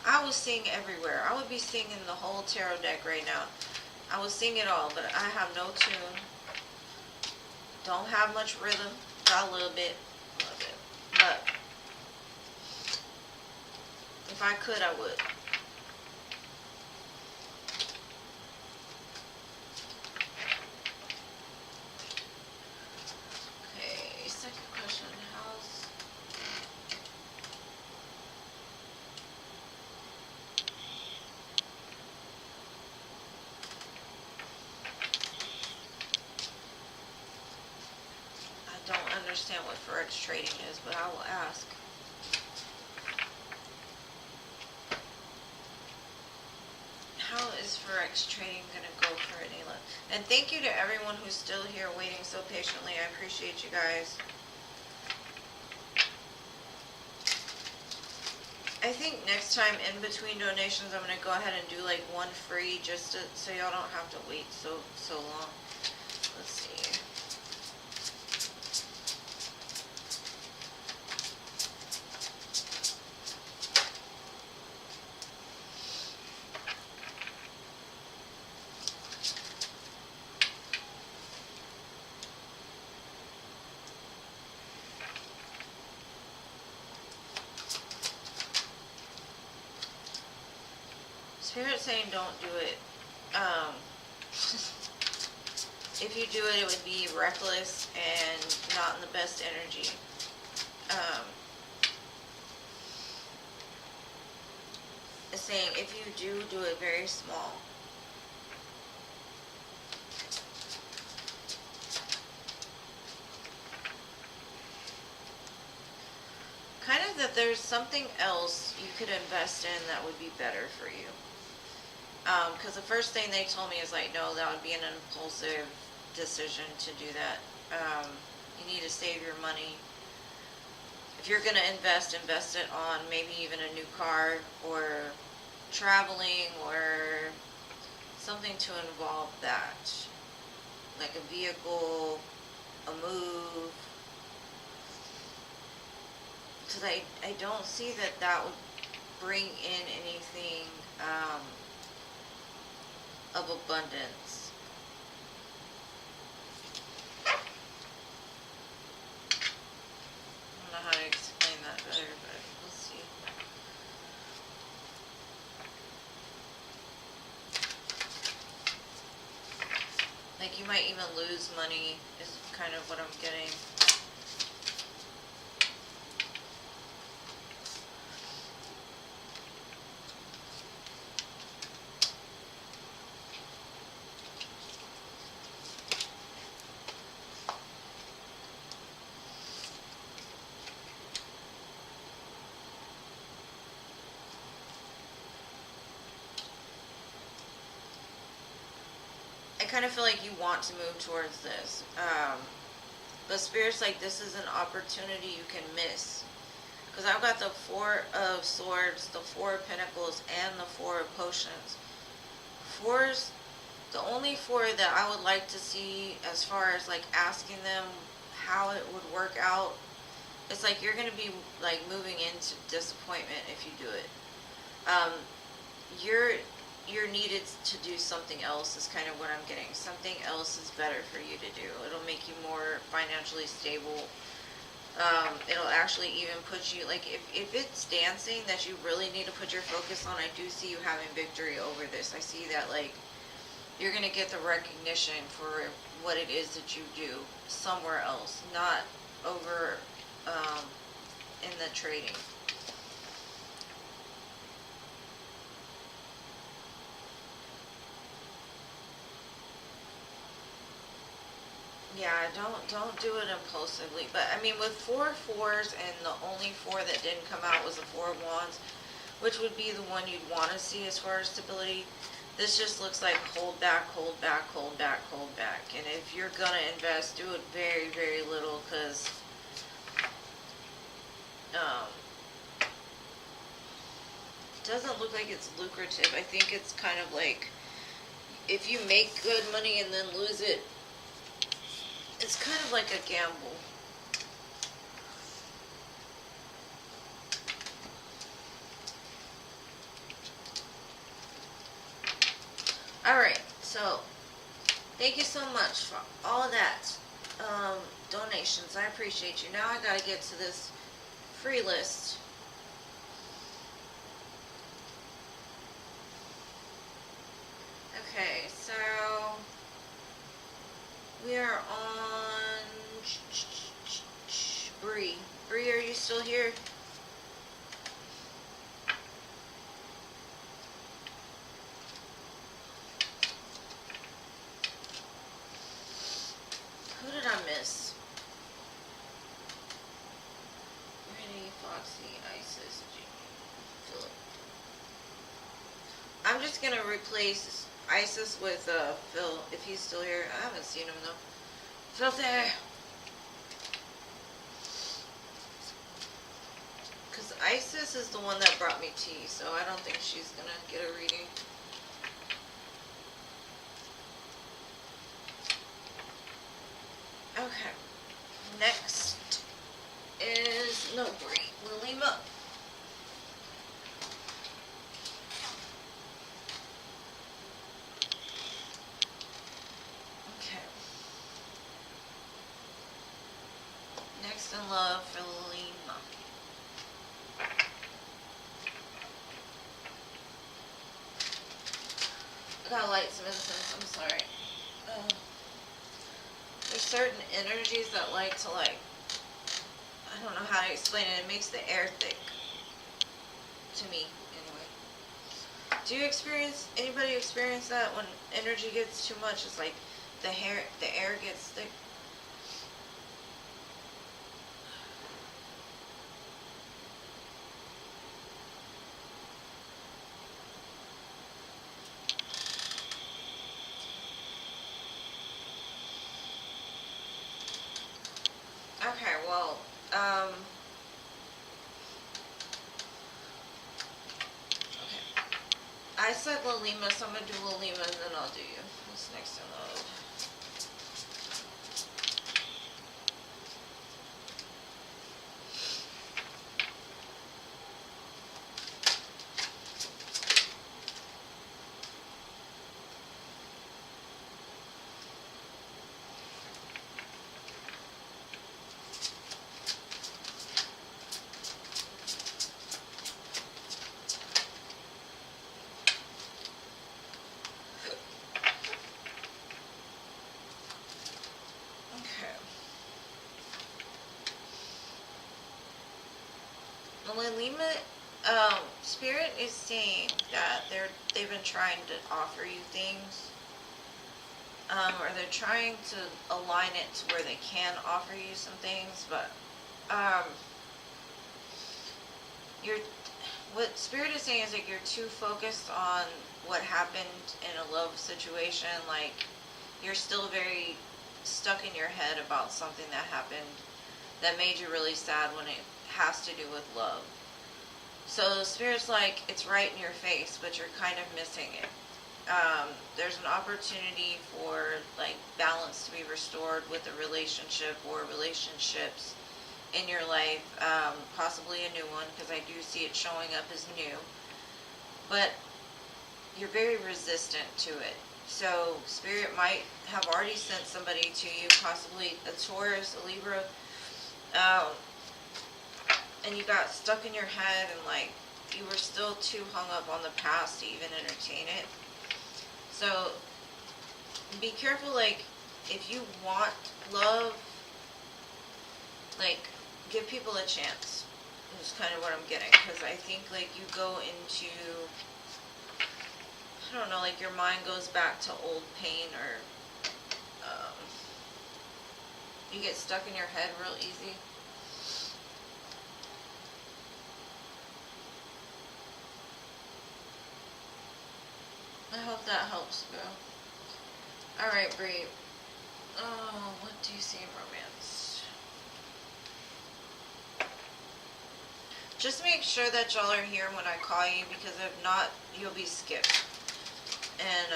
I would sing everywhere. I would be singing the whole tarot deck right now. I would sing it all, but I have no tune. Don't have much rhythm. Got a little bit. But if I could, I would. Okay, second question. How's... I don't understand what Forex trading is, but I will ask. How is Forex trading going to go for Anila? And thank you to everyone who's still here waiting so patiently. I appreciate you guys. I think next time in between donations I'm going to go ahead and do like one free just to, so y'all don't have to wait so long. Let's see. Spirit saying don't do it. If you do it, it would be reckless and not in the best energy. It's saying if you do it very small. Kind of that there's something else you could invest in that would be better for you. Because the first thing they told me is like, no, that would be an impulsive decision to do that. You need to save your money. If you're going to invest it on maybe even a new car or traveling or something to involve that. Like a vehicle, a move. Because I don't see that would bring in anything of abundance. I don't know how to explain that better, but we'll see. Like you might even lose money is kind of what I'm getting. kind of feel like you want to move towards this. But Spirit's like, this is an opportunity you can miss. Because I've got the Four of Swords, the Four of Pentacles, and the Four of Potions. Fours, the only four that I would like to see as far as like asking them how it would work out, it's like you're going to be like moving into disappointment if you do it. You're needed to do something else is kind of what I'm getting. Something else is better for you to do. It'll make you more financially stable. It'll actually even put you, like, if it's dancing that you really need to put your focus on, I do see you having victory over this. I see that, like, you're going to get the recognition for what it is that you do somewhere else, not over in the trading. Yeah, don't do it impulsively. But I mean, with 4 fours and the only 4 that didn't come out was the 4 of Wands, which would be the one you'd want to see as far as stability. This just looks like hold back, hold back, hold back, hold back. And if you're gonna invest, do it very, very little, because it doesn't look like it's lucrative. I think it's kind of like if you make good money and then lose it, it's kind of like a gamble. Alright, so thank you so much for all of that donations. I appreciate you. Now I gotta get to this free list. Okay, so we are on Bree. Bree, are you still here? Who did I miss? Rennie, Foxy, Isis, Philip. I'm just gonna replace Isis with Phil, if he's still here. I haven't seen him though. Phil there. Because Isis is the one that brought me tea, so I don't think she's gonna get a reading. Okay. Next is Nobri. Lilima. Okay. Next in love for Lilima. I gotta light some incense, I'm sorry. There's certain energies that like to, like, I don't know how to explain it. It makes the air thick. To me, anyway. Do you experience, anybody experience that when energy gets too much? It's like the air gets thick. Okay, well, okay. I said Lilima, so I'm gonna do Lilima and then I'll do you. What's next in love? Lilima, Spirit is saying that they've been trying to offer you things, or they're trying to align it to where they can offer you some things, but what Spirit is saying is that you're too focused on what happened in a love situation, like you're still very stuck in your head about something that happened that made you really sad when it has to do with love. So Spirit's like, it's right in your face, but you're kind of missing it. There's an opportunity for like balance to be restored with a relationship or relationships in your life, possibly a new one, because I do see it showing up as new. But you're very resistant to it. So Spirit might have already sent somebody to you, possibly a Taurus, a Libra, and you got stuck in your head and like you were still too hung up on the past to even entertain it. So be careful, like if you want love, like give people a chance. Is kind of what I'm getting, because I think like you go into, I don't know, like your mind goes back to old pain, or you get stuck in your head real easy. I hope that helps, bro. Alright, Bree. Oh, what do you see in romance? Just make sure that y'all are here when I call you, because if not, you'll be skipped. And,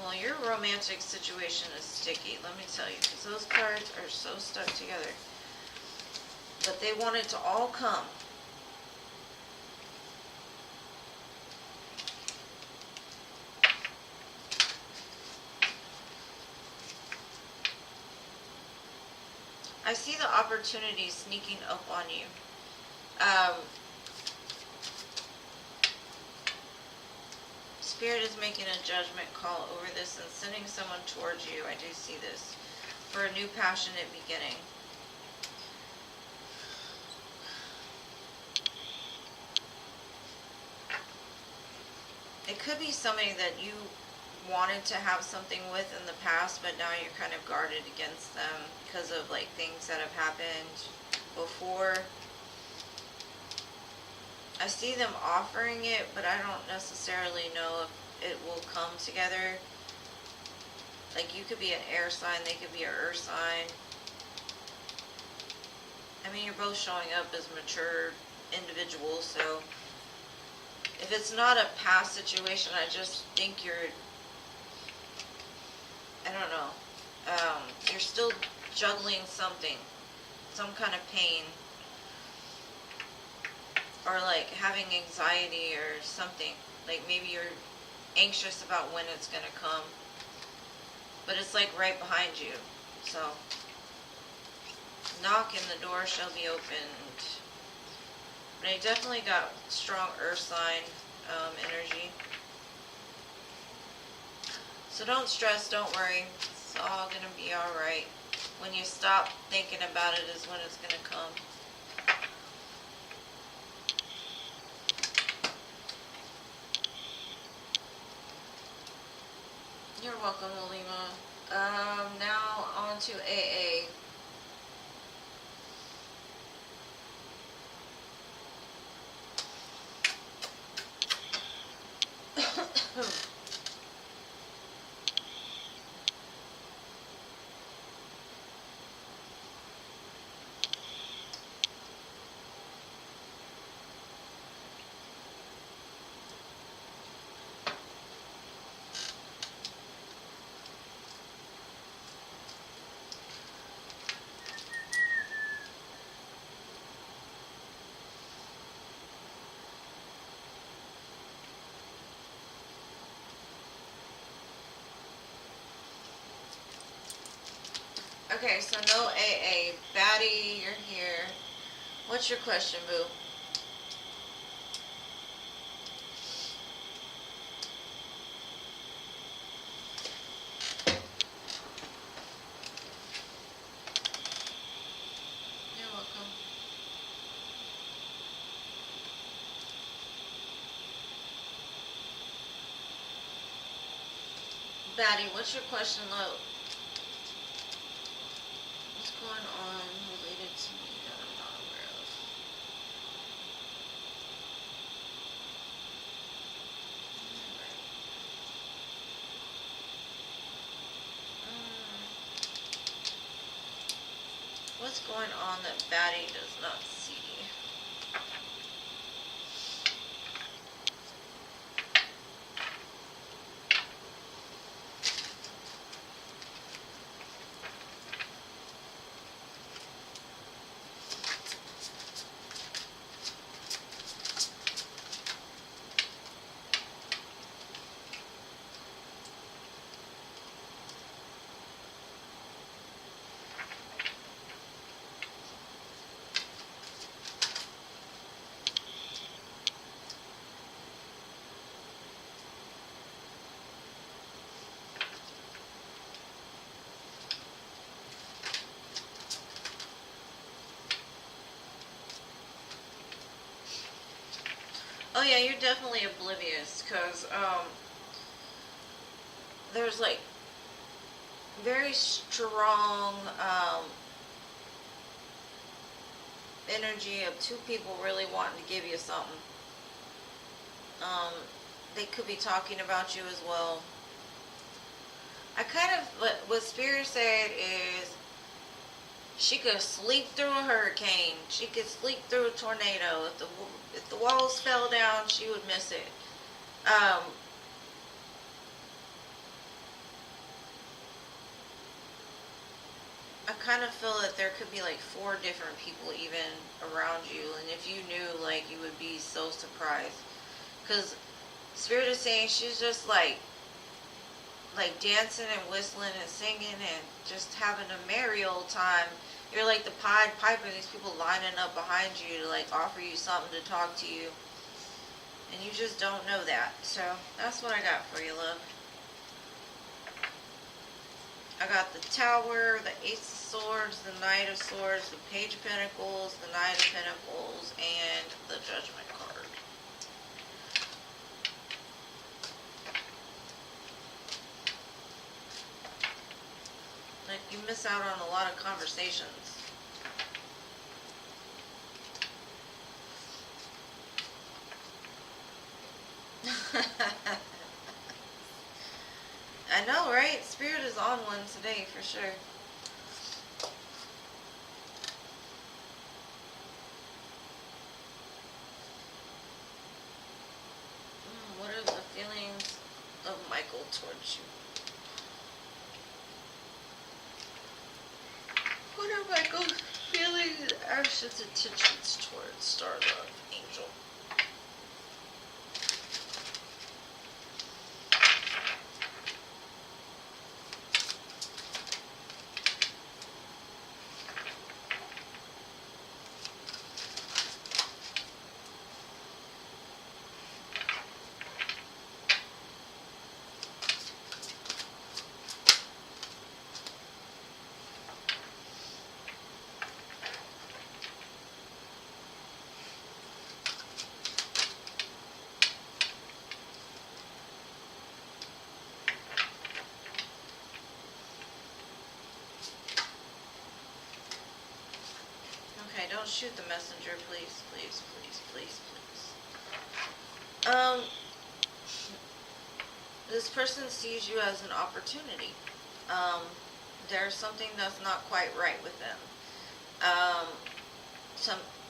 well, your romantic situation is sticky, let me tell you, because those cards are so stuck together. But they want it to all come. I see the opportunity sneaking up on you. Spirit is making a judgment call over this and sending someone towards you. I do see this. For a new passionate beginning. It could be somebody that you wanted to have something with in the past, but now you're kind of guarded against them because of like things that have happened before. I see them offering it, but I don't necessarily know if it will come together. Like you could be an air sign, they could be an earth sign. I mean, you're both showing up as mature individuals, so if it's not a past situation, I just think you're, I don't know, you're still juggling something, some kind of pain, or like having anxiety or something. Like maybe you're anxious about when it's going to come, but it's like right behind you. So knock and the door shall be opened. But I definitely got strong earth sign energy. So don't stress, don't worry. It's all going to be alright. When you stop thinking about it is when it's going to come. You're welcome, Alima. Now on to AA. Okay, so no AA. Batty, you're here. What's your question, boo? You're welcome. Batty, what's your question, love? What's going on related to me that I'm not aware of? What's going on that Batty does not see? Oh yeah, you're definitely oblivious, because there's like very strong energy of two people really wanting to give you something. They could be talking about you as well. I kind of, what Spirit said is, she could sleep through a hurricane. She could sleep through a tornado. If the walls fell down, she would miss it. I kind of feel that there could be like 4 different people even around you, and if you knew, like, you would be so surprised. Because Spirit is saying she's just like dancing and whistling and singing and just having a merry old time. You're like the Pied Piper, these people lining up behind you to like offer you something to talk to you. And you just don't know that. So that's what I got for you, love. I got the Tower, the Ace of Swords, the Knight of Swords, the Page of Pentacles, the Knight of Pentacles, and the Judgment card. Like, you miss out on a lot of conversations. I know, right? Spirit is on one today, for sure. What are the feelings of Michael towards you? What are Michael's feelings and actions, intentions towards Star Love Angel? Okay, don't shoot the messenger, please, please, please, please, please. This person sees you as an opportunity. There's something that's not quite right with them.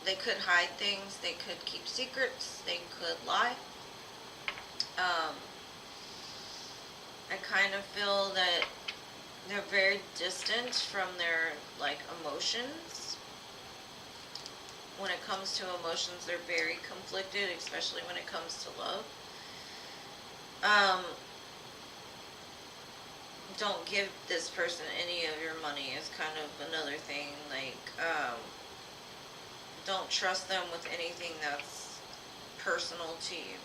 They could hide things, they could keep secrets, they could lie. I kind of feel that they're very distant from their, like, emotions. When it comes to emotions, they're very conflicted, especially when it comes to love. Don't give this person any of your money is kind of another thing. Like, don't trust them with anything that's personal to you.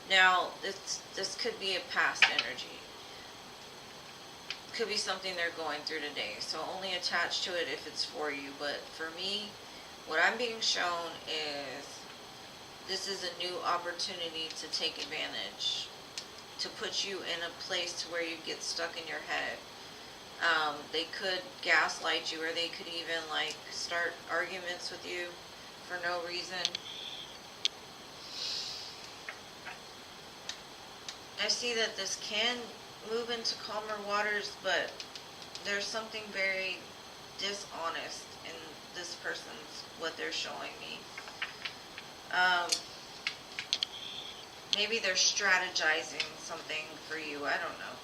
Now, this could be a past energy. Could be something they're going through today. So only attach to it if it's for you. But for me, what I'm being shown is this is a new opportunity to take advantage, to put you in a place to where you get stuck in your head. They could gaslight you, or they could even like start arguments with you for no reason. I see that this can move into calmer waters, but there's something very dishonest in this person's, what they're showing me. Maybe they're strategizing something for you. I don't know.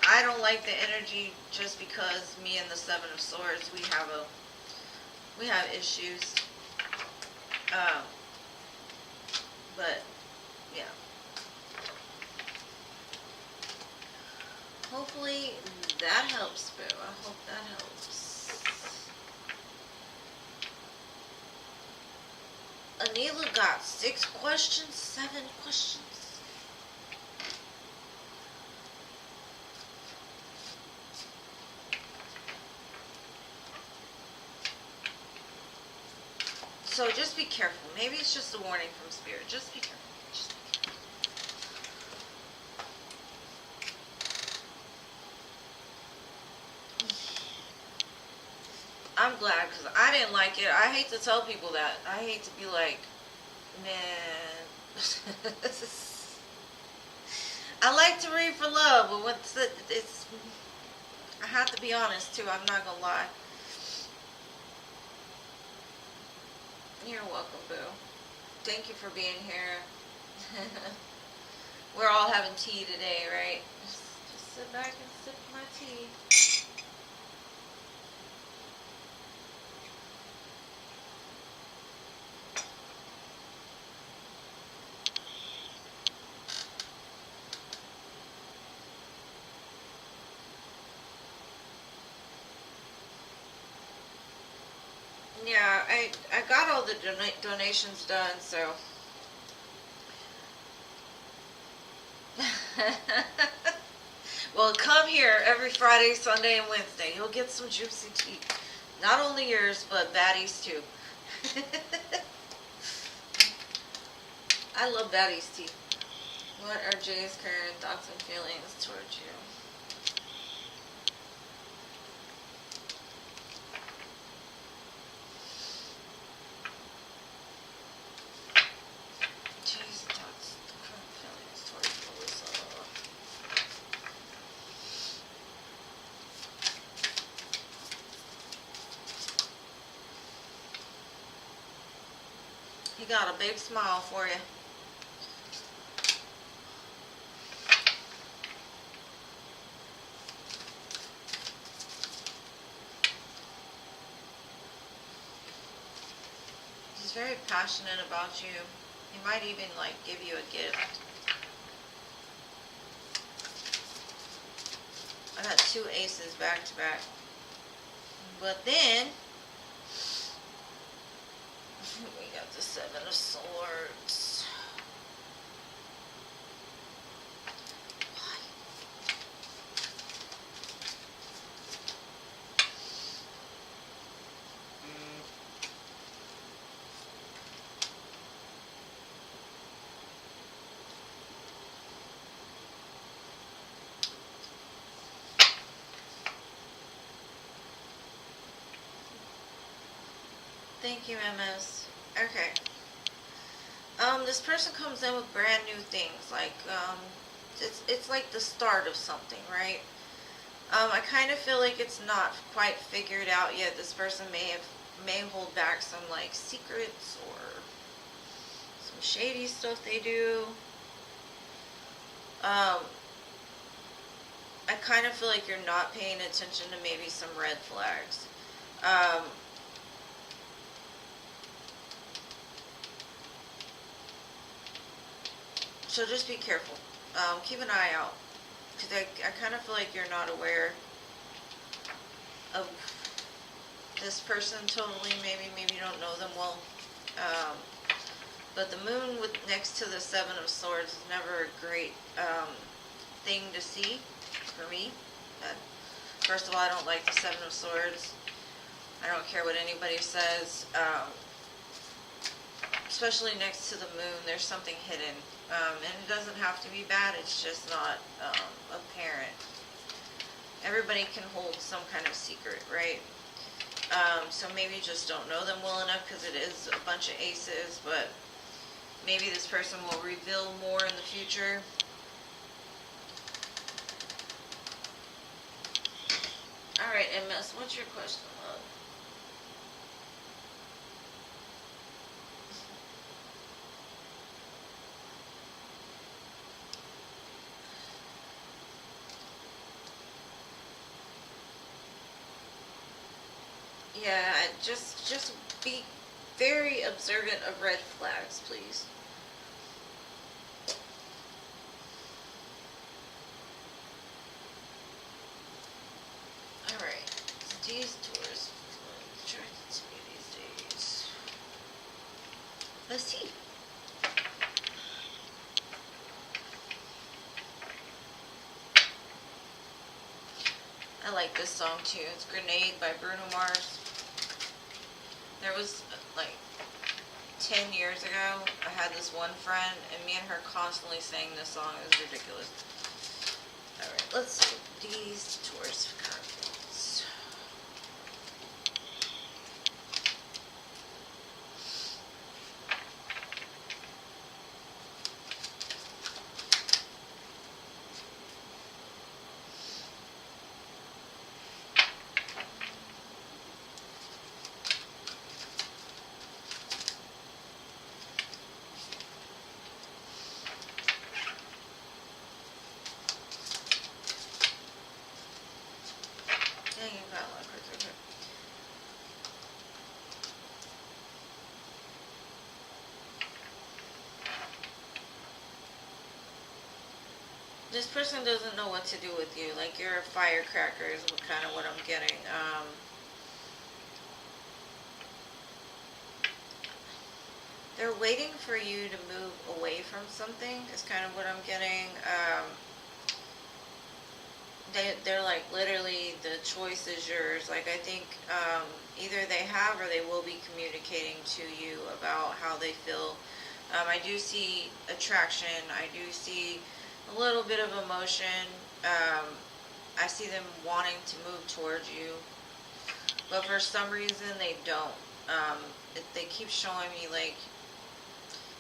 I don't like the energy just because me and the Seven of Swords, we have issues. But yeah. Hopefully that helps, Boo. I hope that helps. Anila got 6 questions, 7 questions. So just be careful. Maybe it's just a warning from Spirit. Just be careful. Just be careful. I'm glad, because I didn't like it. I hate to tell people that. I hate to be like, man. I like to read for love, but it's I have to be honest too. I'm not gonna lie. You're welcome, Boo. Thank you for being here. We're all having tea today, right? Just sit back and sip my tea. Yeah, I got all the donations done, so. Well, come here every Friday, Sunday, and Wednesday. You'll get some juicy tea. Not only yours, but Baddie's too. I love Baddie's tea. What are Jay's current thoughts and feelings towards you? Jay's thoughts and current feelings towards Melissa. He got a big smile for you. He's very passionate about you. He might even like give you a gift. I got 2 aces back to back. But then we got the 7 of Swords. Why? Thank you, MS. Okay. This person comes in with brand new things, like, it's like the start of something, right? I kind of feel like it's not quite figured out yet. This person may hold back some, like, secrets or some shady stuff they do. I kind of feel like you're not paying attention to maybe some red flags. So just be careful. Keep an eye out. Because I kind of feel like you're not aware of this person totally. Maybe you don't know them well. But the moon next to the 7 of Swords is never a great thing to see for me. First of all, I don't like the 7 of Swords. I don't care what anybody says. Especially next to the moon, there's something hidden. And it doesn't have to be bad, it's just not apparent. everybody can hold some kind of secret, right? So maybe you just don't know them well enough because it is a bunch of aces, but maybe this person will reveal more in the future. Alright, MS, what's your question, love? Yeah, just be very observant of red flags, please. Alright, these tours attracted to me these days. Let's see. I like this song too. It's Grenade by Bruno Mars. There was like 10 years ago, I had this one friend and me and her constantly sang this song. It was ridiculous. Alright, let's see these tours cards. Yeah, you've got a lot of cards right here. This person doesn't know what to do with you. Like, you're a firecracker is kind of what I'm getting. They're waiting for you to move away from something is kind of what I'm getting. They're like, literally, the choice is yours. Like, I think either they have or they will be communicating to you about how they feel. I do see attraction. I do see a little bit of emotion. I see them wanting to move towards you, but for some reason they don't. They keep showing me like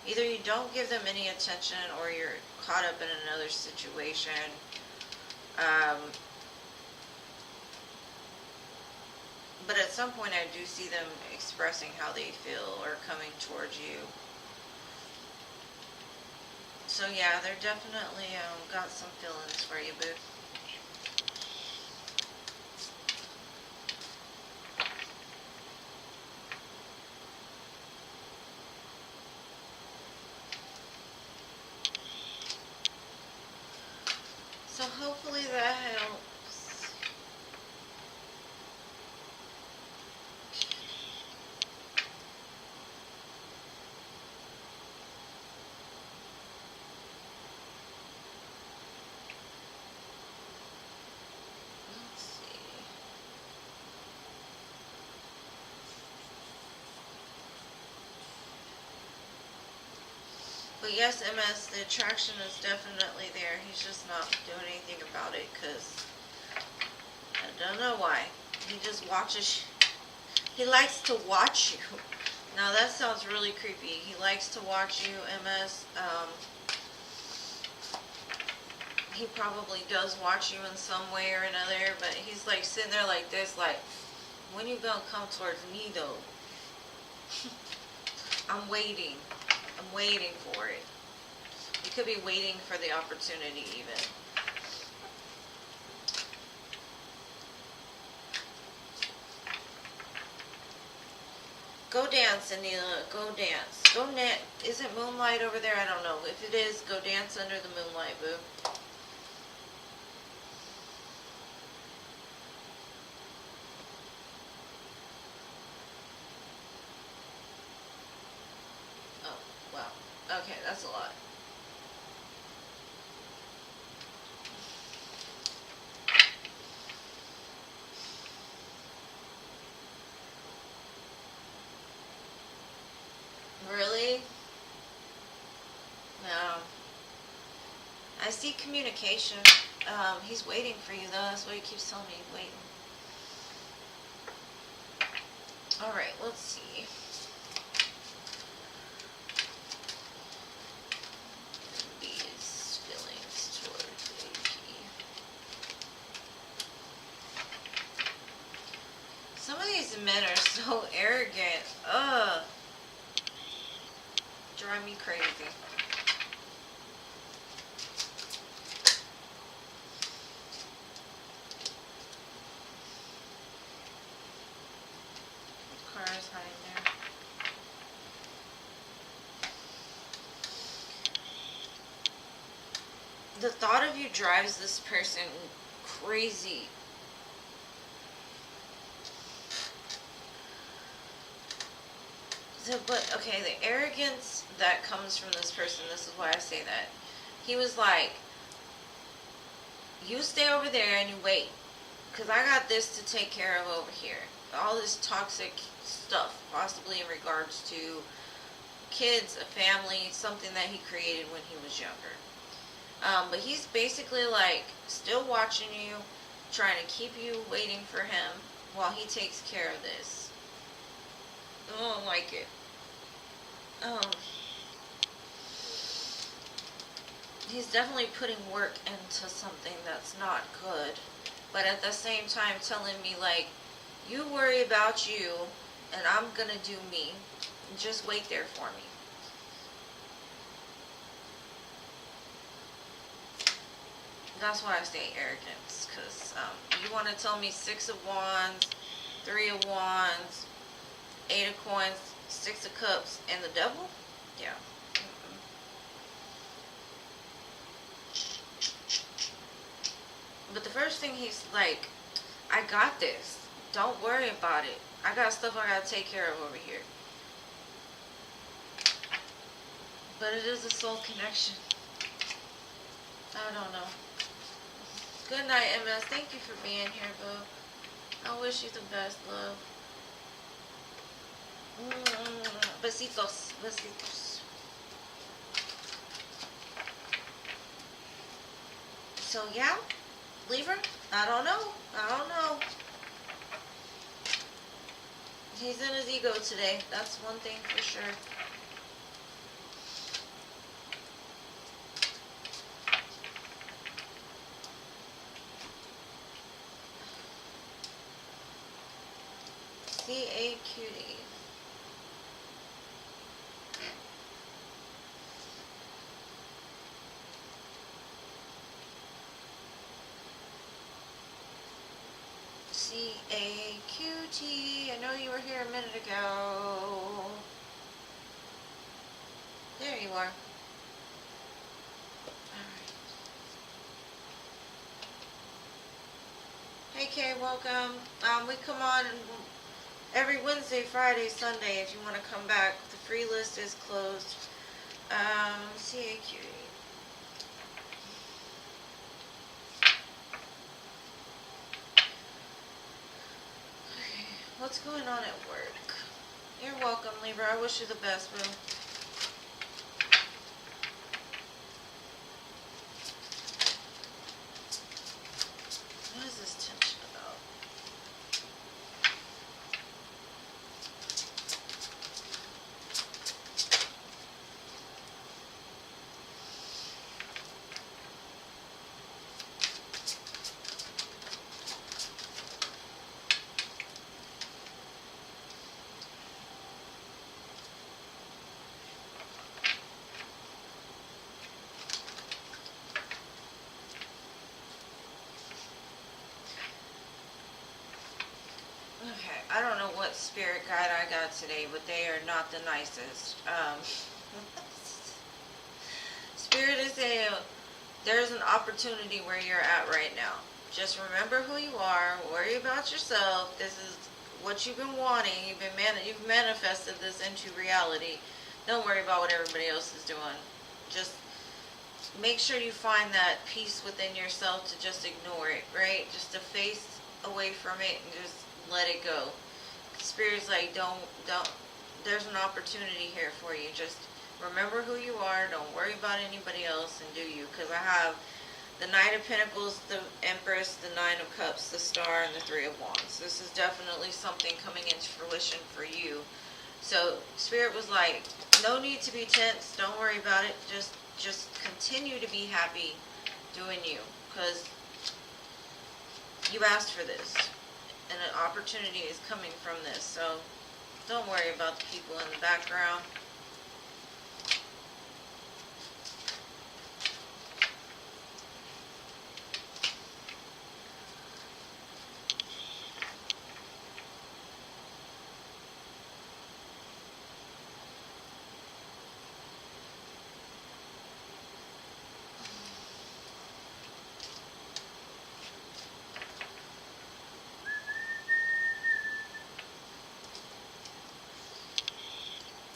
either you don't give them any attention or you're caught up in another situation. But at some point I do see them expressing how they feel or coming towards you. So yeah, they're definitely got some feelings for you, boo. So hopefully that helps. Let's see. But yes, MS, the attraction is definitely there. He's just not doing anything about it because I don't know why. He just watches. He likes to watch you. Now that sounds really creepy. He likes to watch you, MS. He probably does watch you in some way or another, but he's like sitting there like this, like, when you gonna come towards me though? I'm waiting. I'm waiting for it. You could be waiting for the opportunity even. Go dance, Anila. Go dance. Go net. Is it moonlight over there? I don't know. If it is, go dance under the moonlight, boo. Oh, wow. Okay, that's a lot. Really? No. I see communication. He's waiting for you, though. That's what he keeps telling me. He's waiting. Alright, let's see. These feelings towards AP. Some of these men are so arrogant. Ugh. Drive me crazy. Cars hiding there. The thought of you drives this person crazy. So, but, okay, the arrogance that comes from this person, this is why I say that. He was like, you stay over there and you wait, because I got this to take care of over here. All this toxic stuff, possibly in regards to kids, a family, something that he created when he was younger. But he's basically like still watching you, trying to keep you waiting for him while he takes care of this. I don't like it. He's definitely putting work into something that's not good, but at the same time telling me like, you worry about you and I'm gonna do me. Just wait there for me. That's why I say arrogance, because you want to tell me 6 of Wands, 3 of Wands, 8 of Coins, 6 of Cups, and the Devil? Yeah. But the first thing he's like, I got this. Don't worry about it. I got stuff I gotta take care of over here. But it is a soul connection. I don't know. Good night, MS. Thank you for being here, boo. I wish you the best, love. Besitos. Besitos. So, yeah. Libra? I don't know. I don't know. He's in his ego today. That's one thing for sure. C-A-Q-D. C-A-Q-T. I know you were here a minute ago. There you are. Alright. Hey Kay, welcome. We come on every Wednesday, Friday, Sunday if you want to come back. The free list is closed. C-A-Q-T. What's going on at work? You're welcome, Libra. I wish you the best, boo. What is this tension about? Okay, I don't know what spirit guide I got today, but they are not the nicest. Spirit is saying there's an opportunity where you're at right now. Just remember who you are. Worry about yourself. This is what you've been wanting. You've manifested this into reality. Don't worry about what everybody else is doing. Just make sure you find that peace within yourself to just ignore it, right? Just to face away from it and just let it go. Spirit's like, don't, there's an opportunity here for you. Just remember who you are. Don't worry about anybody else and do you. Because I have The Knight of Pentacles, the Empress, the Nine of Cups, the Star, and the Three of Wands. This is definitely something coming into fruition for you. So Spirit was like, no need to be tense. Don't worry about it. Just continue to be happy doing you, because you asked for this, and an opportunity is coming from this. So don't worry about the people in the background.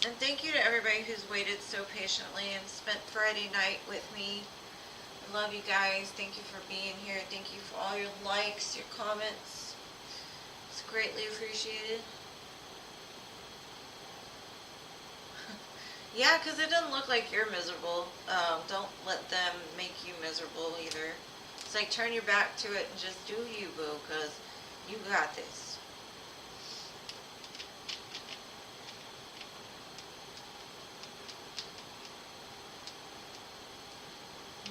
And thank you to everybody who's waited so patiently and spent Friday night with me. I love you guys. Thank you for being here. Thank you for all your likes, your comments. It's greatly appreciated. Yeah, because it doesn't look like you're miserable. Don't let them make you miserable either. It's like, turn your back to it and just do you, boo, because you got this.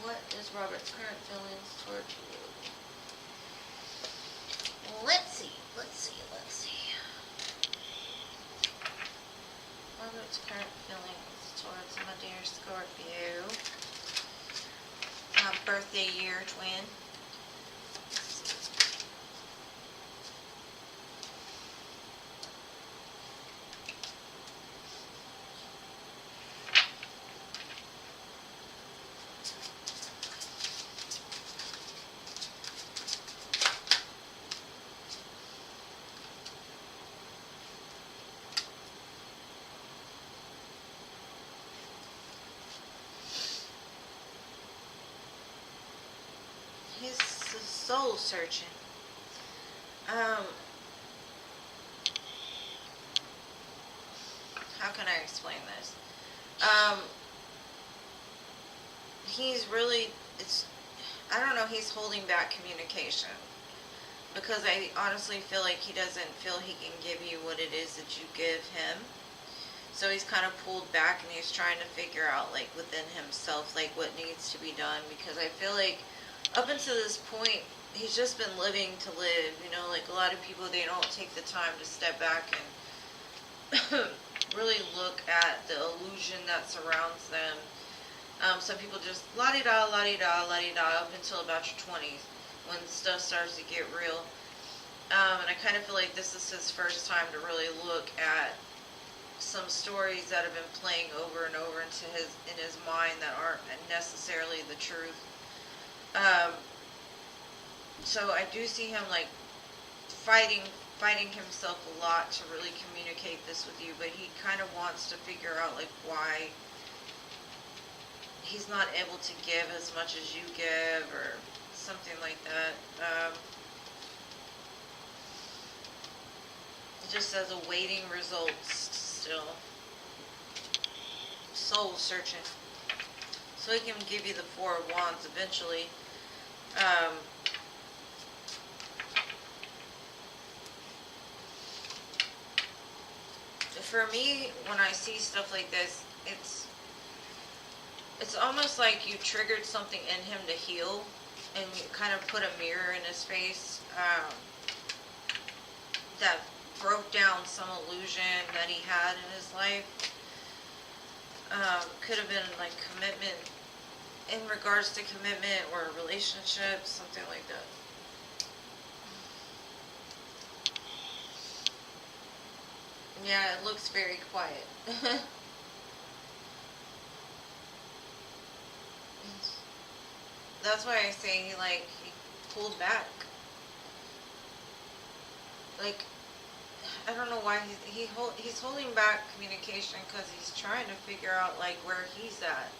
What is Robert's current feelings towards you? Let's see. Robert's current feelings towards my dear Scorpio. Birthday year twin. He's soul searching. How can I explain this? He's really, I don't know, he's holding back communication. Because I honestly feel like he doesn't feel he can give you what it is that you give him. So he's kind of pulled back and he's trying to figure out, like, within himself, like, what needs to be done. Because I feel like up until this point, he's just been living to live. You know, like a lot of people, they don't take the time to step back and really look at the illusion that surrounds them. Some people just la-di-da, la-di-da, la-di-da up until about your 20s when stuff starts to get real. And I kind of feel like this is his first time to really look at some stories that have been playing over and over in his mind that aren't necessarily the truth. So I do see him like fighting himself a lot to really communicate this with you, but he kind of wants to figure out like why he's not able to give as much as you give or something like that. It just says awaiting results still. Soul searching. So he can give you the Four of Wands eventually. For me, when I see stuff like this, it's almost like you triggered something in him to heal, and you kind of put a mirror in his face that broke down some illusion that he had in his life. Could have been like commitment, in regards to commitment or a relationship, something like that. Yeah, it looks very quiet. That's why I say he pulled back. Like, I don't know why he's holding back communication because he's trying to figure out like where he's at.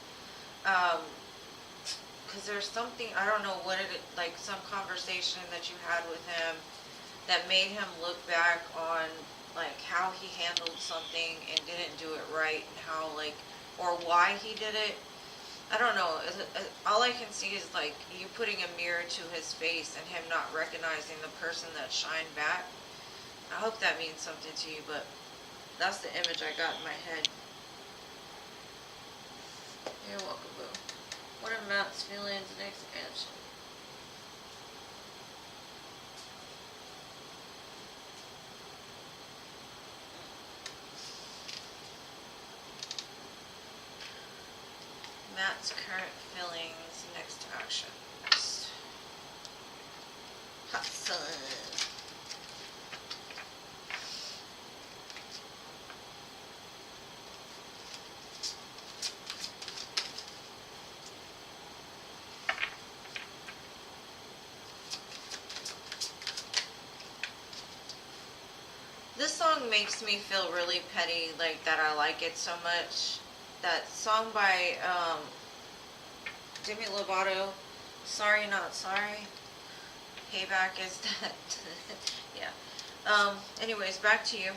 Because there's something, I don't know what it, like some conversation that you had with him that made him look back on like how he handled something and didn't do it right, and how like, or why he did it. I don't know. All I can see is like you putting a mirror to his face and him not recognizing the person that shined back. I hope that means something to you, but that's the image I got in my head. You're welcome, boo. What are Matt's feelings and expansion? Matt's current feelings, next actions. Hot sun. This song makes me feel really petty, like that I like it so much. That song by Demi Lovato, Sorry Not Sorry. Payback is that. Yeah. Anyways, back to you.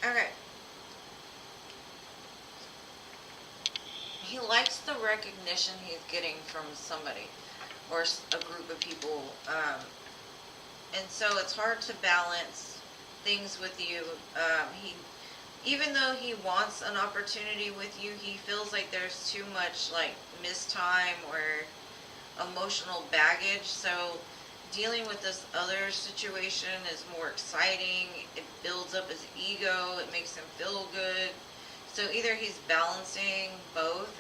Okay. He likes the recognition he's getting from somebody or a group of people. And so it's hard to balance things with you. Even though he wants an opportunity with you, he feels like there's too much like missed time or emotional baggage. So dealing with this other situation is more exciting. It builds up his ego. It makes him feel good. So either he's balancing both,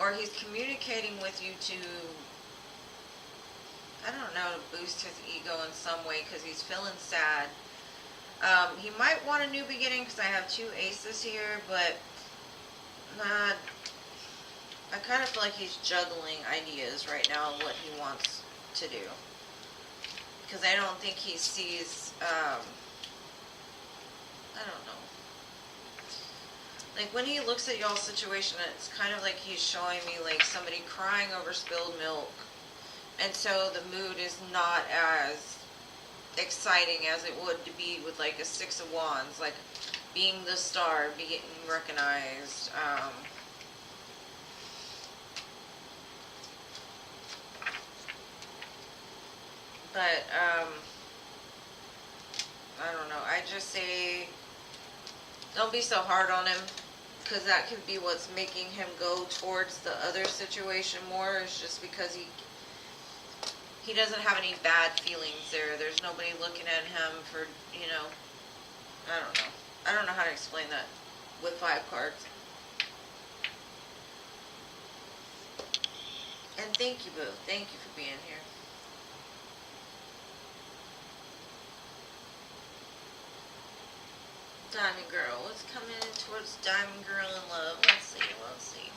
or he's communicating with you to, I don't know, to boost his ego in some way because he's feeling sad. He might want a new beginning because I have 2 aces here, but I kind of feel like he's juggling ideas right now of what he wants to do. Because I don't think he sees, I don't know. Like when he looks at y'all's situation, it's kind of like he's showing me like somebody crying over spilled milk. And so the mood is not as exciting as it would to be with like a 6 of Wands, like being the star, being recognized. But I don't know. I just say don't be so hard on him, because that could be what's making him go towards the other situation more, is just because he doesn't have any bad feelings there. There's nobody looking at him for, I don't know. I don't know how to explain that with 5 cards. And thank you, boo. Thank you for being here. Diamond Girl. What's coming in towards Diamond Girl in love? Let's see. Let's see.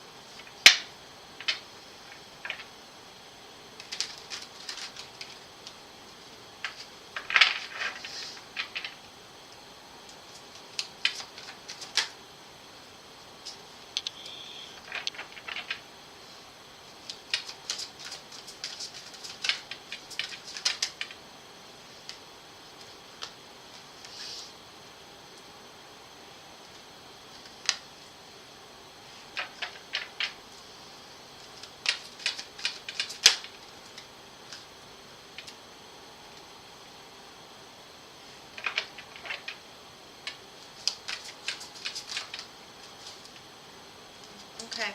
Okay.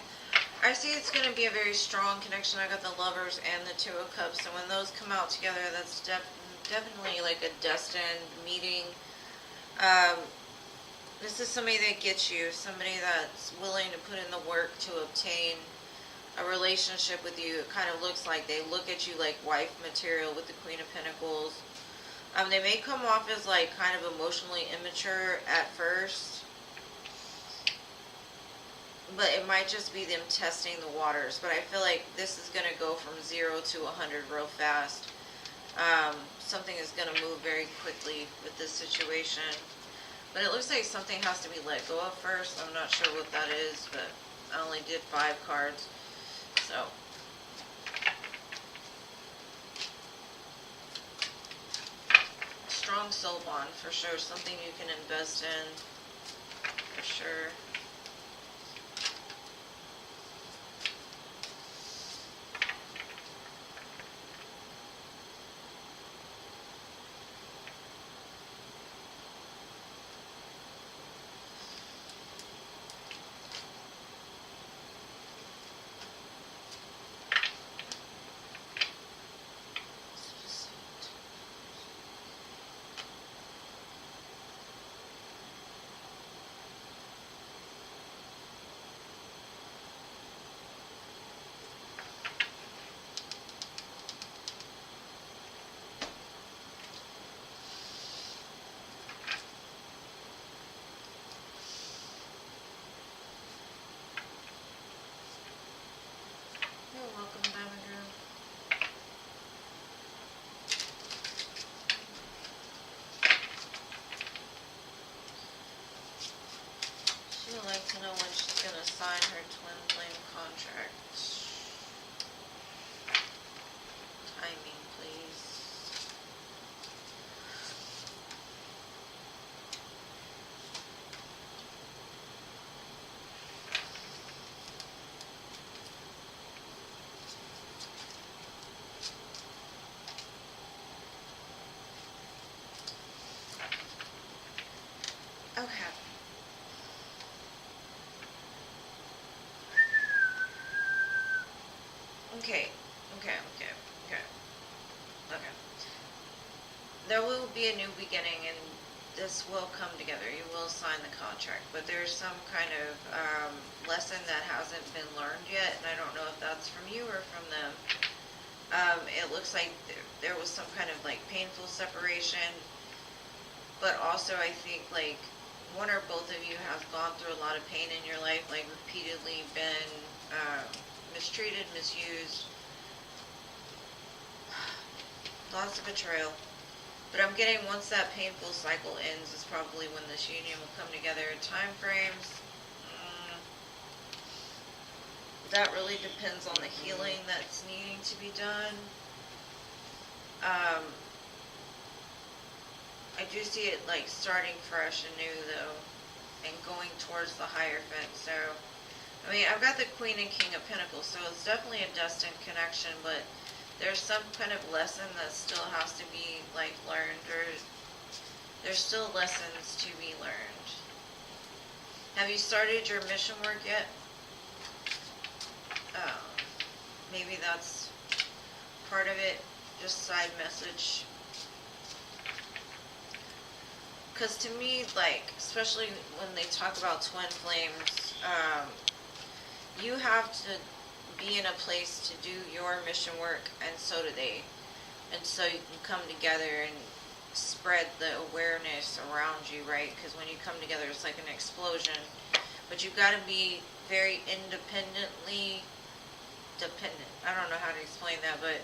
I see it's going to be a very strong connection. I got the Lovers and the 2 of Cups. So when those come out together, that's definitely like a destined meeting. This is somebody that gets you. Somebody that's willing to put in the work to obtain a relationship with you. It kind of looks like they look at you like wife material with the Queen of Pentacles. They may come off as like kind of emotionally immature at first, but it might just be them testing the waters. But I feel like this is going to go from 0 to 100 real fast. Something is going to move very quickly with this situation. But it looks like something has to be let go of first. I'm not sure what that is, but I only did 5 cards. So. Strong soul bond, for sure. Something you can invest in, for sure. You're welcome, Diamond Girl. She would like to know when she's going to sign her Twinflame contract. Timing, please. Okay. Okay. There will be a new beginning, and this will come together. You will sign the contract, but there's some kind of lesson that hasn't been learned yet, and I don't know if that's from you or from them. It looks like there was some kind of like painful separation, but also I think like one or both of you have gone through a lot of pain in your life, like repeatedly been mistreated, misused, lots of betrayal. But I'm getting once that painful cycle ends is probably when this union will come together. Time frames, that really depends on the healing that's needing to be done. I do see it like starting fresh and new though, and going towards the Hierophant. So, I mean, I've got the Queen and King of Pentacles, so it's definitely a destined connection, but there's some kind of lesson that still has to be like learned, or there's still lessons to be learned. Have you started your mission work yet? Maybe that's part of it. Just side message. Because to me, like, especially when they talk about twin flames, you have to be in a place to do your mission work, and so do they. And so you can come together and spread the awareness around you, right? Because when you come together, it's like an explosion. But you've got to be very independently dependent. I don't know how to explain that, but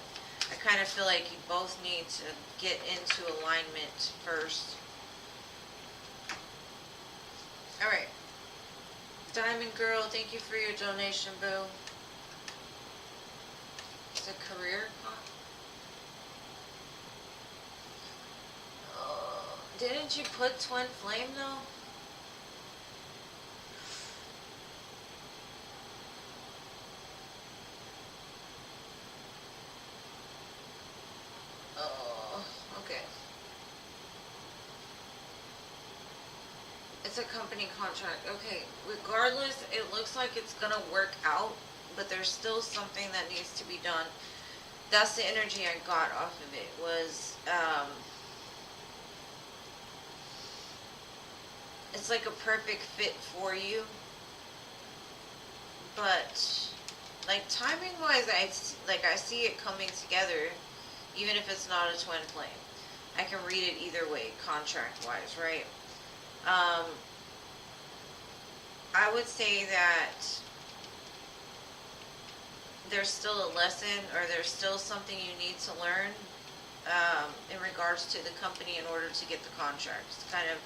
I kind of feel like you both need to get into alignment first. Alright. Diamond Girl, thank you for your donation, boo. It's a career. Didn't you put Twin Flame though? Oh, okay. It's a company contract. Okay, regardless, it looks like it's gonna work out, but there's still something that needs to be done. That's the energy I got off of it, was, it's like a perfect fit for you, but, like, timing-wise, I see it coming together, even if it's not a twin flame. I can read it either way, contract-wise, right? I would say that there's still a lesson, or there's still something you need to learn, in regards to the company in order to get the contract. It's kind of,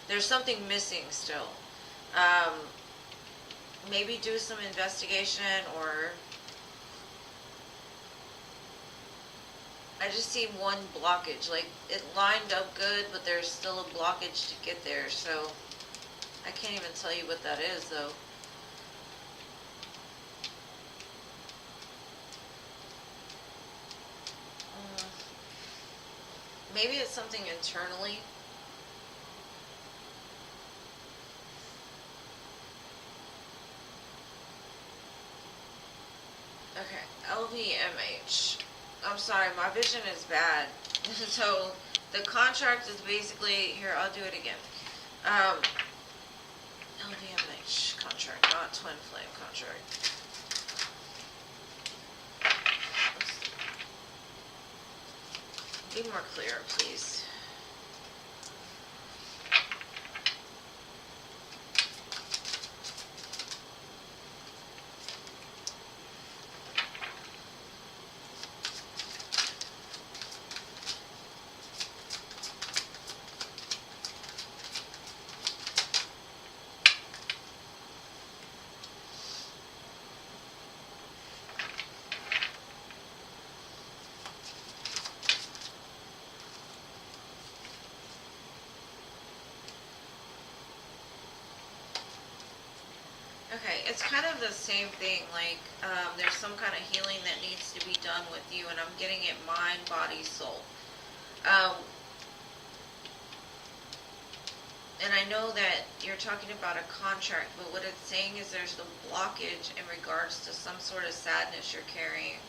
there's something missing still. Maybe do some investigation, or I just see one blockage. Like, it lined up good, but there's still a blockage to get there, so I can't even tell you what that is, though. Maybe it's something internally. Okay, LVMH. I'm sorry, my vision is bad. So the contract is basically, here, I'll do it again. LVMH contract, not Twinflame contract. Be more clear, please. Okay, it's kind of the same thing, like, there's some kind of healing that needs to be done with you, and I'm getting it mind, body, soul. And I know that you're talking about a contract, but what it's saying is there's a blockage in regards to some sort of sadness you're carrying.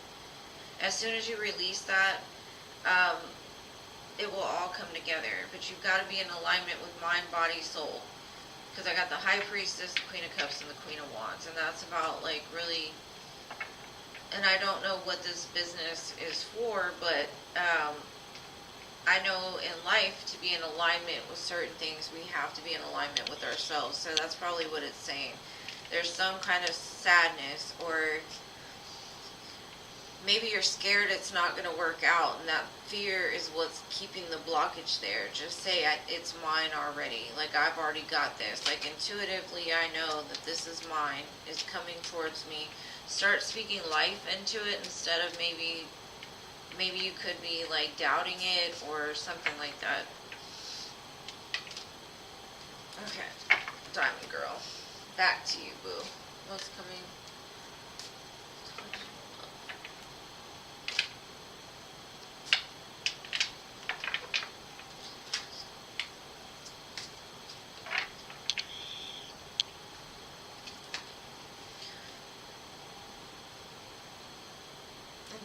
As soon as you release that, it will all come together, but you've got to be in alignment with mind, body, soul. Because I got the High Priestess, the Queen of Cups, and the Queen of Wands, and that's about, like, really, and I don't know what this business is for, but I know in life, to be in alignment with certain things, we have to be in alignment with ourselves, so that's probably what it's saying. There's some kind of sadness, or maybe you're scared it's not going to work out, and that fear is what's keeping the blockage there. Just say, it's mine already. Like, I've already got this. Like, intuitively, I know that this is mine. It's coming towards me. Start speaking life into it instead of maybe you could be, like, doubting it or something like that. Okay. Diamond Girl. Back to you, boo. What's coming?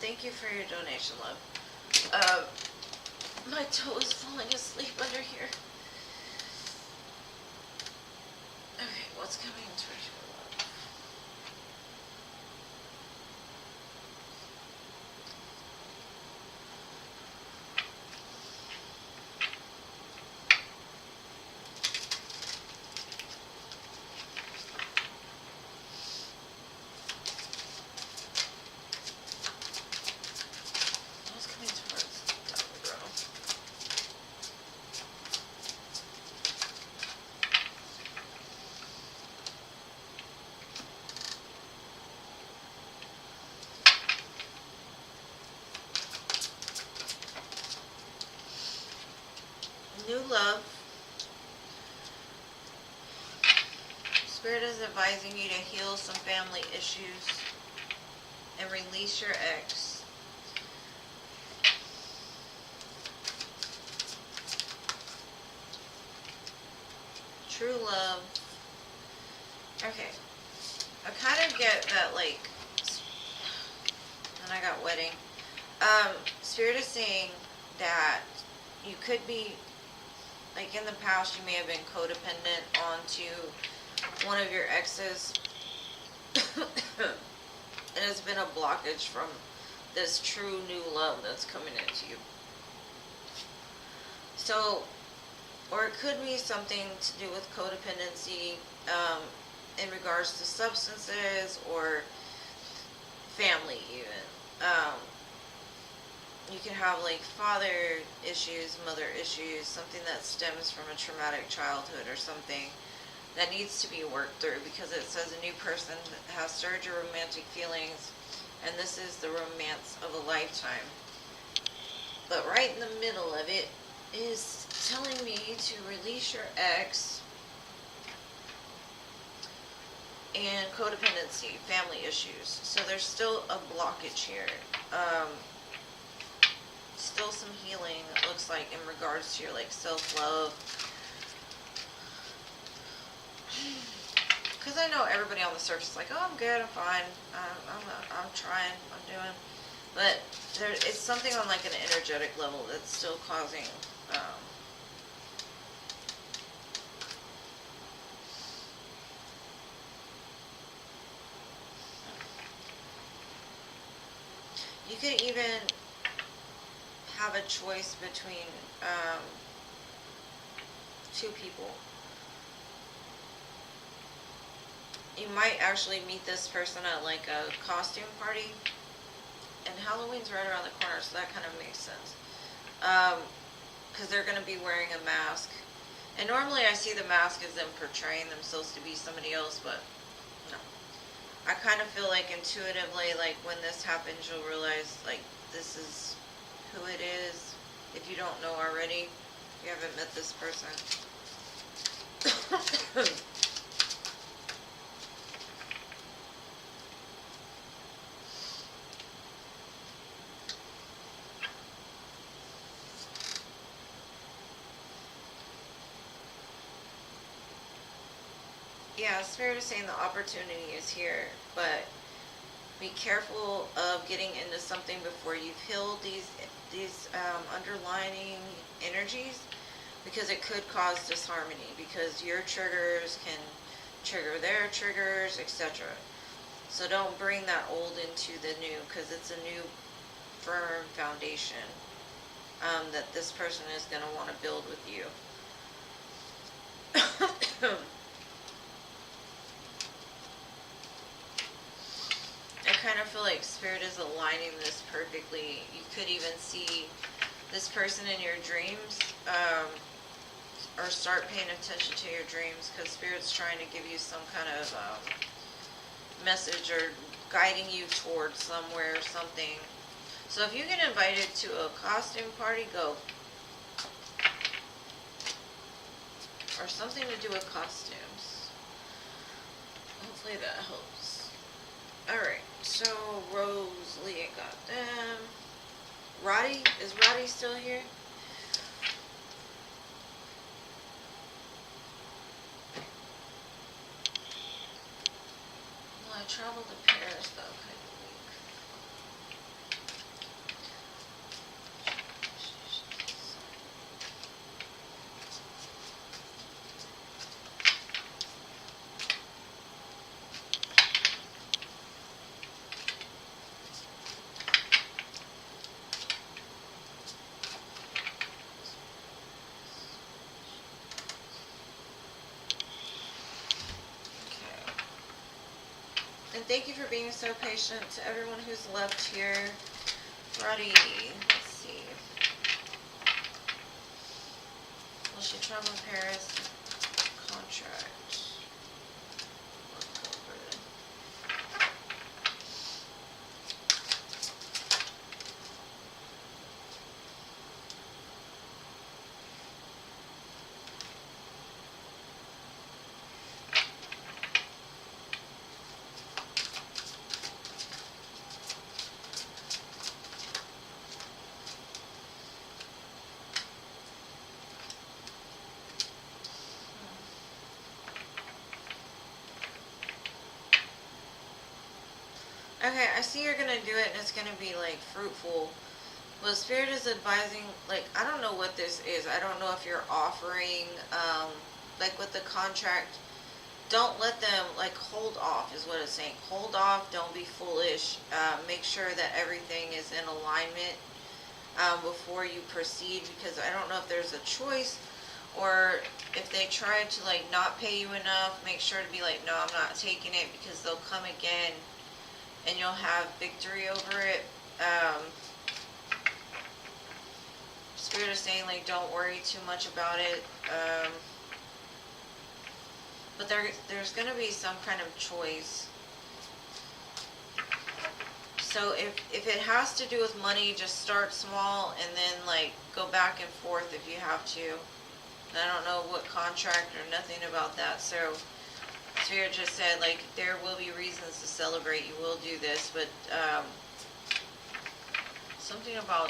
Thank you for your donation, love. My toe is falling asleep under here. Okay, what's coming towards your love? What's coming towards Diamond Girl? New love. Spirit is advising you to heal some family issues and release your ex. True love. Okay. I kind of get that, like, and I got wedding. Spirit is saying that you could be, like, in the past you may have been codependent onto one of your exes. And it's been a blockage from this true new love that's coming into you. So, or it could be something to do with codependency, in regards to substances or family even. you can have like father issues, mother issues, something that stems from a traumatic childhood or something that needs to be worked through, because it says a new person has stirred your romantic feelings, and this is the romance of a lifetime. But right in the middle of it is telling me to release your ex and codependency, family issues. So there's still a blockage here. Still some healing, it looks like, in regards to your like self-love. Because I know everybody on the surface is like, oh, I'm good, I'm fine, I'm trying, I'm doing. But it's something on like an energetic level that's still causing you could even have a choice between two people. You might actually meet this person at like a costume party, and Halloween's right around the corner, so that kind of makes sense. Because they're going to be wearing a mask. And normally I see the mask as them portraying themselves to be somebody else, but no. I kind of feel like intuitively, like when this happens, you'll realize like this is who it is. If you don't know already, if you haven't met this person. Yeah, Spirit is saying the opportunity is here, but be careful of getting into something before you've healed these underlying energies, because it could cause disharmony, because your triggers can trigger their triggers, etc. So don't bring that old into the new, because it's a new firm foundation that this person is going to want to build with you. I kind of feel like Spirit is aligning this perfectly. You could even see this person in your dreams, or start paying attention to your dreams, because Spirit's trying to give you some kind of message or guiding you towards somewhere or something. So if you get invited to a costume party, go. Or something to do with costumes. Hopefully that helps. Alright, so Rose, Leah got them. Roddy? Is Roddy still here? Well, I traveled to Paris though, kind of week. And thank you for being so patient to everyone who's left here. Roddy, let's see. Will she travel to Paris? Contract. Okay, I see you're gonna do it and it's gonna be like fruitful. But Spirit is advising, like, I don't know what this is. I don't know if you're offering, like with the contract, don't let them, like, hold off is what it's saying. Hold off, don't be foolish. Make sure that everything is in alignment before you proceed, because I don't know if there's a choice, or if they try to, like, not pay you enough, make sure to be like, no, I'm not taking it, because they'll come again and you'll have victory over it. Spirit is saying, like, don't worry too much about it. But there's going to be some kind of choice. So if it has to do with money, just start small and then, like, go back and forth if you have to. I don't know what contract or nothing about that. So Spirit just said, like, there will be reasons to celebrate. You will do this, but something about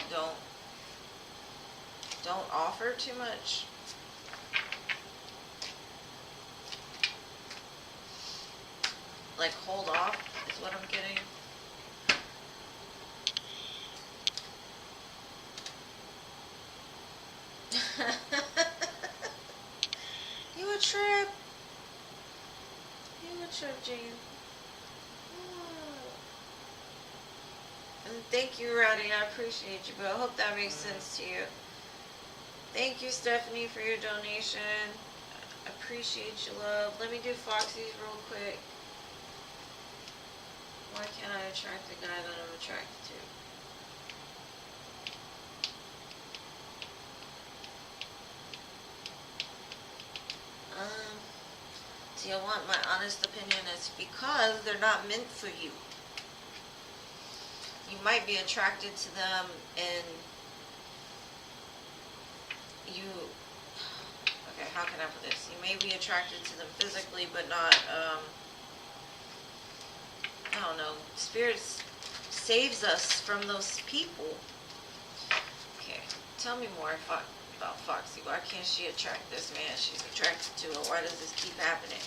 don't offer too much. Like, hold off is what I'm getting. You a trip. You a trip, Jane. And thank you, Rowdy. I appreciate you, but I hope that makes sense to you. Thank you, Stephanie, for your donation. I appreciate you, love. Let me do Foxy's real quick. Why can't I attract the guy that I'm attracted to? Do you want my honest opinion? It's because they're not meant for you. You might be attracted to them and you, okay, how can I put this? You may be attracted to them physically, but not, I don't know. Spirit saves us from those people. Okay, tell me more about Foxy. Why can't she attract this man she's attracted to? Or why does this keep happening?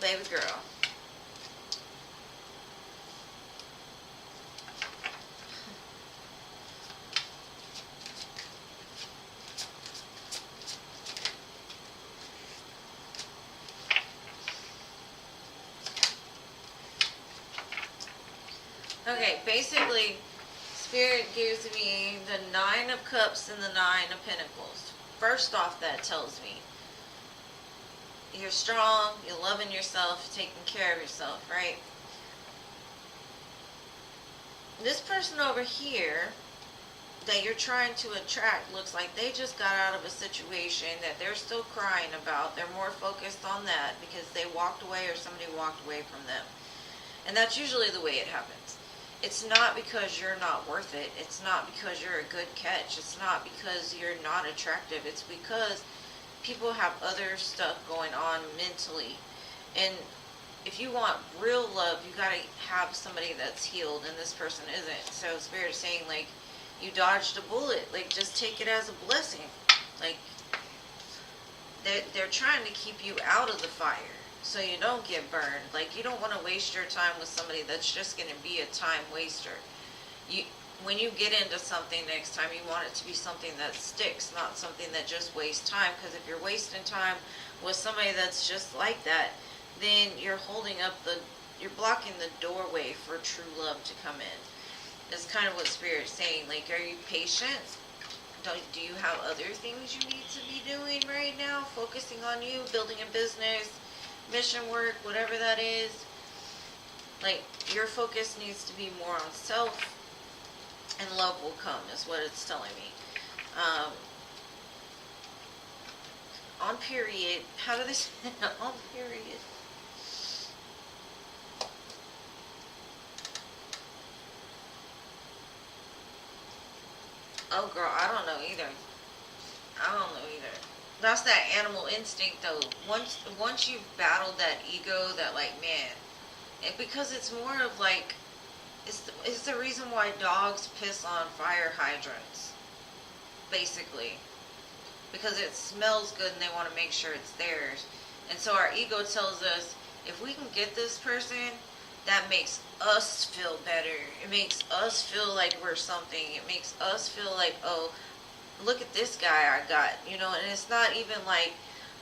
Baby girl. Okay, basically, Spirit gives me the 9 of Cups and the 9 of Pentacles. First off, that tells me you're strong, you're loving yourself, you're taking care of yourself, right? This person over here that you're trying to attract looks like they just got out of a situation that they're still crying about. They're more focused on that because they walked away or somebody walked away from them. And that's usually the way it happens. It's not because you're not worth it. It's not because you're a good catch. It's not because you're not attractive. It's because people have other stuff going on mentally. And if you want real love, you gotta have somebody that's healed, and this person isn't. So Spirit is saying, like, you dodged a bullet. Like, just take it as a blessing. Like, they're trying to keep you out of the fire so you don't get burned. Like, you don't want to waste your time with somebody that's just going to be a time waster. When you get into something next time, you want it to be something that sticks, not something that just wastes time. Because if you're wasting time with somebody that's just like that, then you're you're blocking the doorway for true love to come in. That's kind of what Spirit's saying. Like, are you patient? Do you have other things you need to be doing right now? Focusing on you, building a business, mission work, whatever that is. Like, your focus needs to be more on self, and love will come, is what it's telling me. On period. How do they say it? On period. Oh, girl, I don't know either. That's that animal instinct, though. Once you've battled that ego, that, like, man, because it's more of like, it's the reason why dogs piss on fire hydrants, basically, because it smells good and they want to make sure it's theirs. And so our ego tells us, if we can get this person, that makes us feel better. It makes us feel like we're something. It makes us feel like, oh, look at this guy I got, you know. And it's not even like,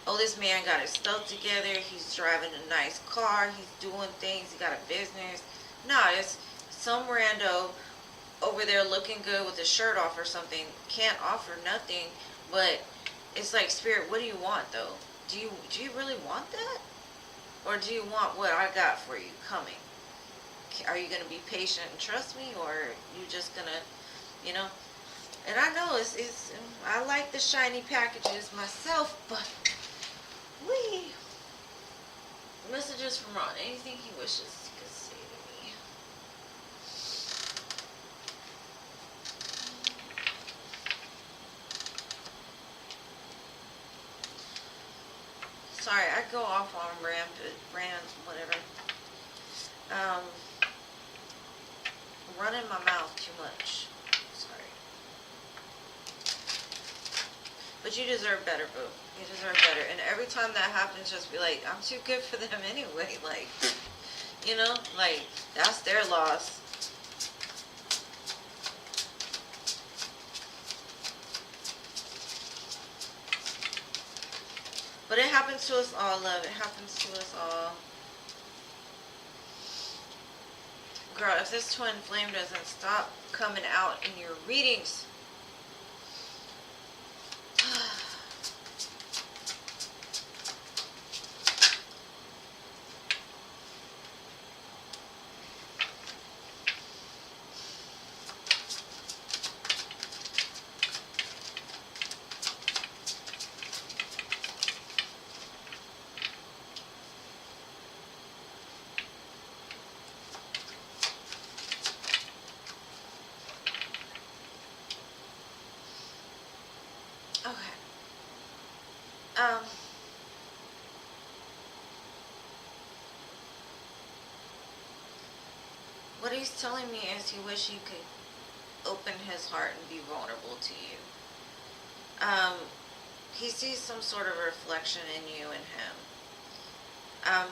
oh, this man got his stuff together, he's driving a nice car, he's doing things, he got a business. No, it's some rando over there looking good with his shirt off or something, can't offer nothing. But it's like, Spirit, what do you want, though? Do you really want that? Or do you want what I got for you coming? Are you going to be patient and trust me, or are you just going to, you know? And I know I like the shiny packages myself, but messages from Ron. Anything he wishes he could say to me. Sorry, I go off on rant, whatever. Running my mouth too much. Sorry. But you deserve better, boo. You deserve better. And every time that happens, just be like, I'm too good for them anyway. Like, you know, like, that's their loss. But it happens to us all, love. It happens to us all. Girl, if this twin flame doesn't stop coming out in your readings. Okay. What he's telling me is he wish he could open his heart and be vulnerable to you. He sees some sort of reflection in you and him.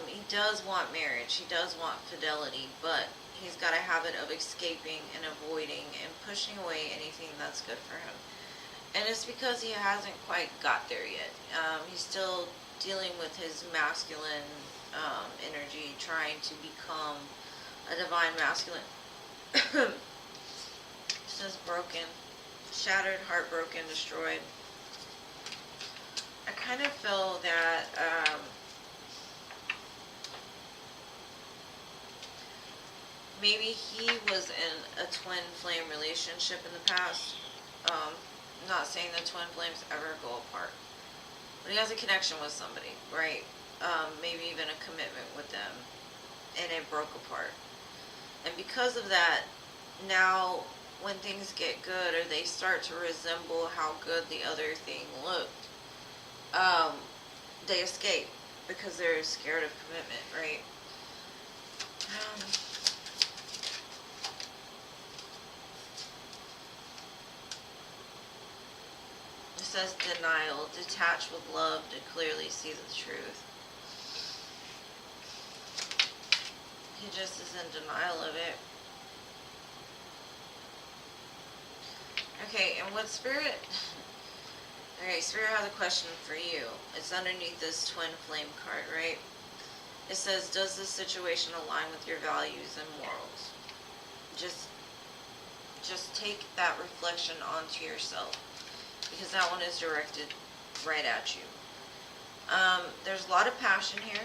He does want marriage. He does want fidelity, but he's got a habit of escaping and avoiding and pushing away anything that's good for him. And it's because he hasn't quite got there yet. He's still dealing with his masculine energy, trying to become a divine masculine. It says broken, shattered, heartbroken, destroyed. I kind of feel that maybe he was in a twin flame relationship in the past. Not saying that twin flames ever go apart, but he has a connection with somebody, right? Maybe even a commitment with them, and it broke apart. And because of that, now when things get good or they start to resemble how good the other thing looked, they escape because they're scared of commitment, right? It says denial, detach with love to clearly see the truth. He just is in denial of it. Okay, and what Spirit... Okay, Spirit has a question for you. It's underneath this twin flame card, right? It says, does this situation align with your values and morals? Just take that reflection onto yourself, because that one is directed right at you. There's a lot of passion here.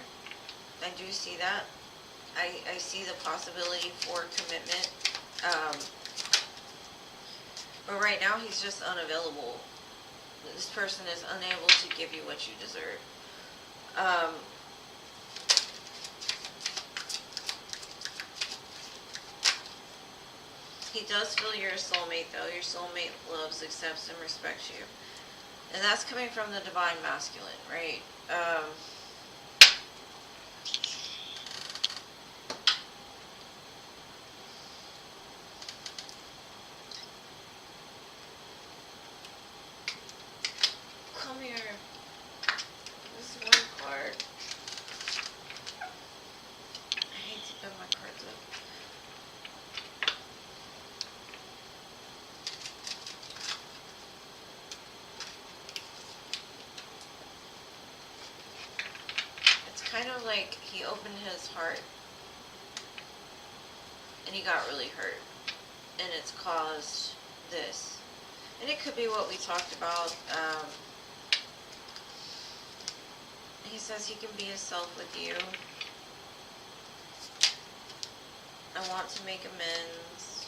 I do see that. I see the possibility for commitment. But right now, he's just unavailable. This person is unable to give you what you deserve. He does feel you're a soulmate, though. Your soulmate loves, accepts, and respects you. And that's coming from the divine masculine, right? Come here. This one card. I hate to bend my cards up. Kind of like he opened his heart and he got really hurt, and it's caused this. And it could be what we talked about. He says he can be himself with you. I want to make amends.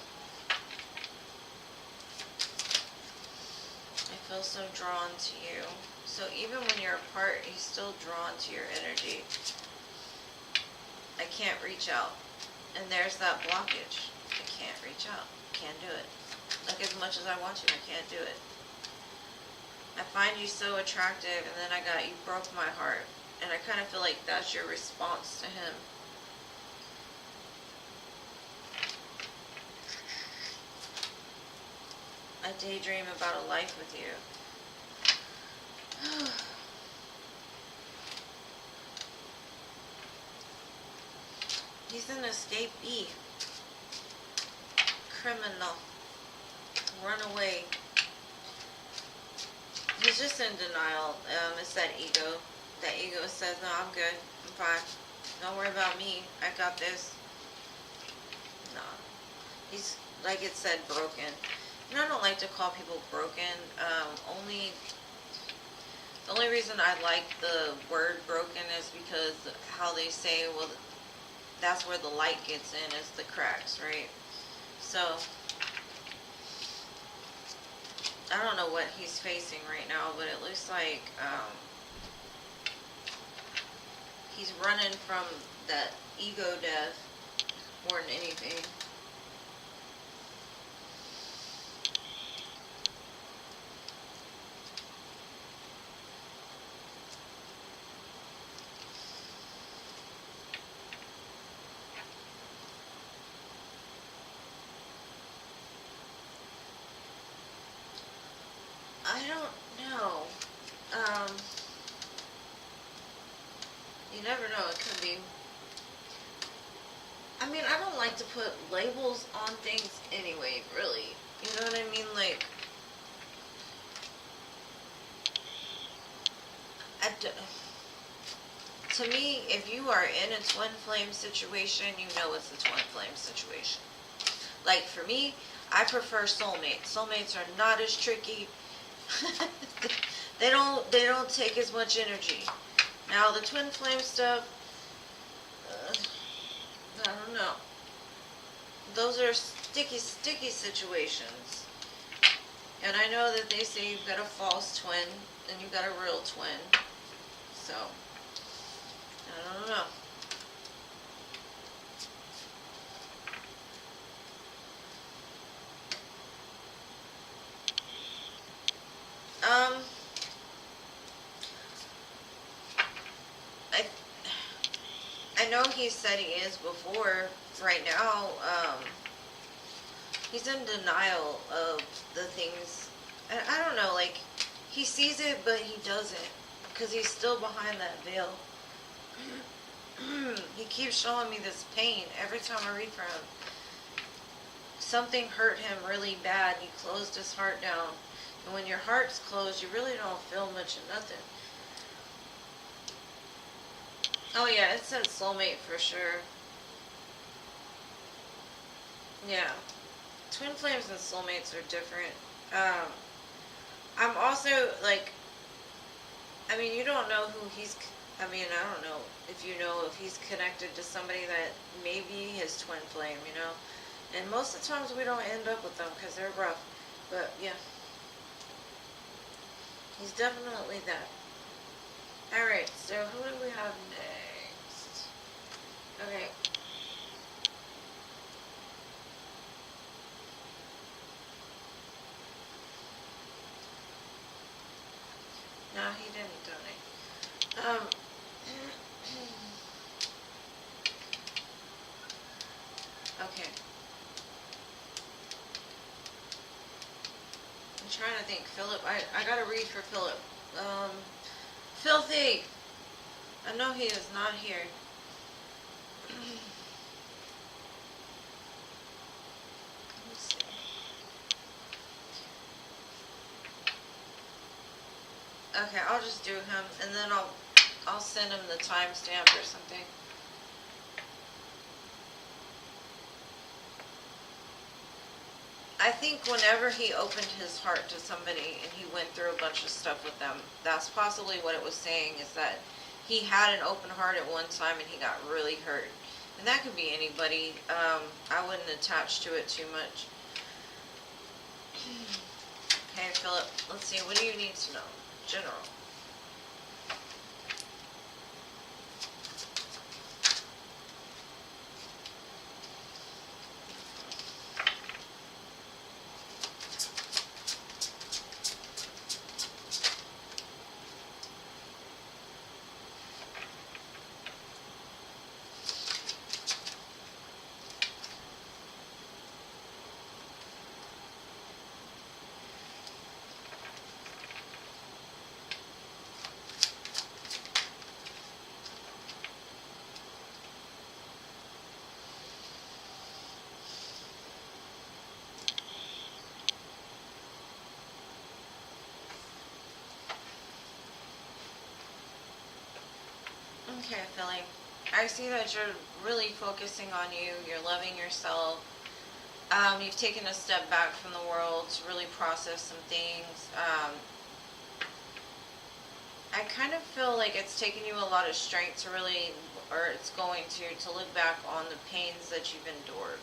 I feel so drawn to you. So even when you're apart, he's still drawn to your energy. I can't reach out. And there's that blockage. I can't reach out. Can't do it. Like as much as I want to, I can't do it. I find you so attractive, and then you broke my heart. And I kind of feel like that's your response to him. I daydream about a life with you. He's an escapee. Criminal. Runaway. He's just in denial. It's that ego. That ego says, no, I'm good. I'm fine. Don't worry about me. I got this. No. He's, like it said, broken. And I don't like to call people broken. The only reason I like the word broken is because how they say, well, that's where the light gets in, is the cracks, right? So, I don't know what he's facing right now, but it looks like he's running from that ego death more than anything. I don't know. You never know, it could be. I mean, I don't like to put labels on things anyway, really. You know what I mean? Like, to me, if you are in a twin flame situation, you know it's a twin flame situation. Like, for me, I prefer soulmates. Soulmates are not as tricky. They don't take as much energy. Now the twin flame stuff, I don't know. Those are sticky situations. And I know that they say you've got a false twin and you've got a real twin. So, I don't know. I know he said he is before. Right now, he's in denial of the things. I don't know, like, he sees it, but he doesn't, because he's still behind that veil. He keeps showing me this pain every time I read for him. Something hurt him really bad. He closed his heart down. And when your heart's closed, you really don't feel much of nothing. Oh yeah, it says soulmate for sure. Yeah. Twin flames and soulmates are different. I'm also, like, I mean, you don't know who I don't know if you know if he's connected to somebody that may be his twin flame, you know? And most of the times we don't end up with them because they're rough. But, yeah. He's definitely that. Alright, so who do we have next? Okay. No, he didn't donate. Okay. I'm trying to think. Philip, I gotta read for Philip. Filthy! I know he is not here. Let's see. Okay, I'll just do him, and then I'll send him the timestamp or something. I think whenever he opened his heart to somebody and he went through a bunch of stuff with them, that's possibly what it was saying, is that he had an open heart at one time and he got really hurt. And that could be anybody. I wouldn't attach to it too much. Okay, Philip, let's see, what do you need to know? General. Okay, Philly. I see that you're really focusing on you. You're loving yourself. You've taken a step back from the world to really process some things. I kind of feel like it's taken you a lot of strength to really, or it's going to look back on the pains that you've endured.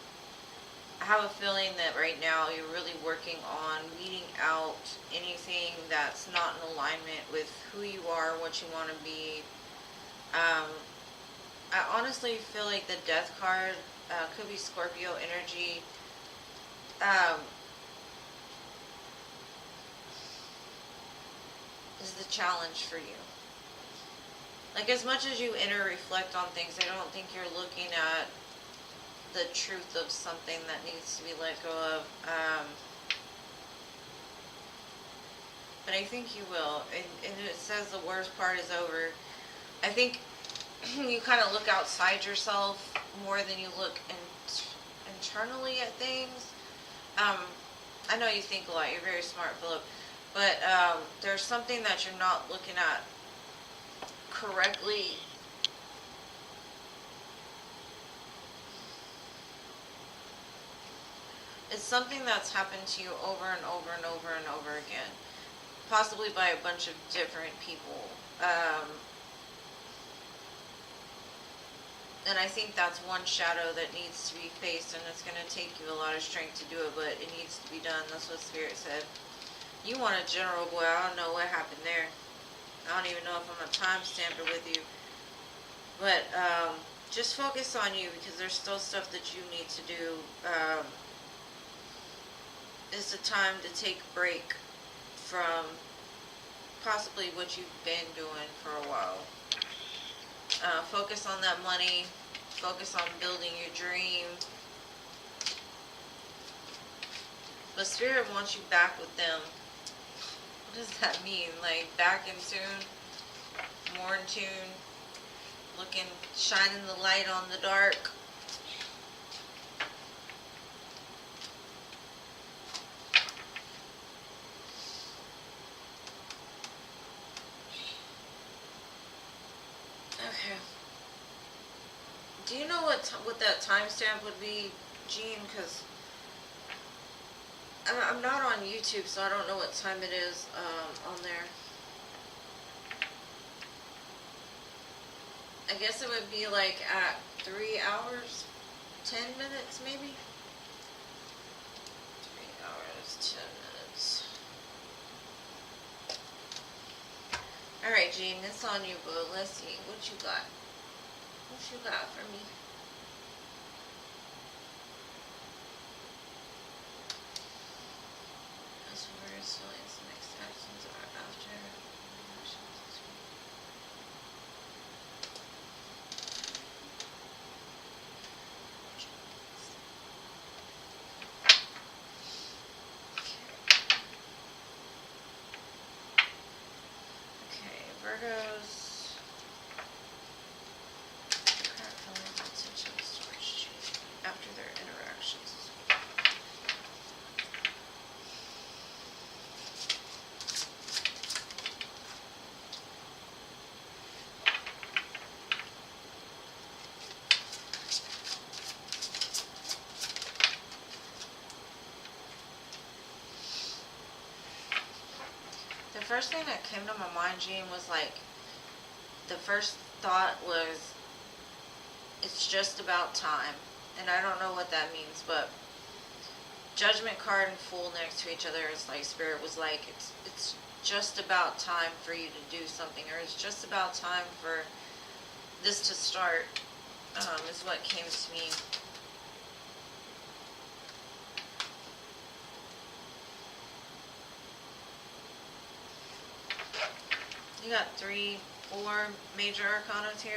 I have a feeling that right now you're really working on weeding out anything that's not in alignment with who you are, what you want to be. I honestly feel like the death card could be Scorpio energy. Is the challenge for you. Like, as much as you inner reflect on things, I don't think you're looking at the truth of something that needs to be let go of. But I think you will. And it says the worst part is over. I think you kind of look outside yourself more than you look internally at things. I know you think a lot. You're very smart, Philip. But there's something that you're not looking at correctly. It's something that's happened to you over and over and over and over again. Possibly by a bunch of different people. And I think that's one shadow that needs to be faced, and it's going to take you a lot of strength to do it, but it needs to be done. That's what Spirit said. You want a general, boy. I don't know what happened there. I don't even know if I'm going to timestamp it with you. But just focus on you, because there's still stuff that you need to do. It's the time to take a break from possibly what you've been doing for a while. Focus on that money. Focus on building your dream. But Spirit wants you back with them. What does that mean? Like, back in tune? More in tune? Looking, shining the light on the dark? Okay. Do you know what that timestamp would be, Jean? Because I'm not on YouTube, so I don't know what time it is on there. I guess it would be like at 3 hours, 10 minutes maybe? 3 hours, 10 minutes. Alright, Jean, it's on you, boo. Let's see. What you got? What you got for me? As for resilience, the next actions are after. Okay, Virgos. After their interactions. The first thing that came to my mind, Jean, was like, the first thought was, It's just about time. And I don't know what that means, but Judgment card and Fool next to each other is like Spirit was like, it's just about time for you to do something, or it's just about time for this to start, is what came to me. You got 3, 4 major arcanas here.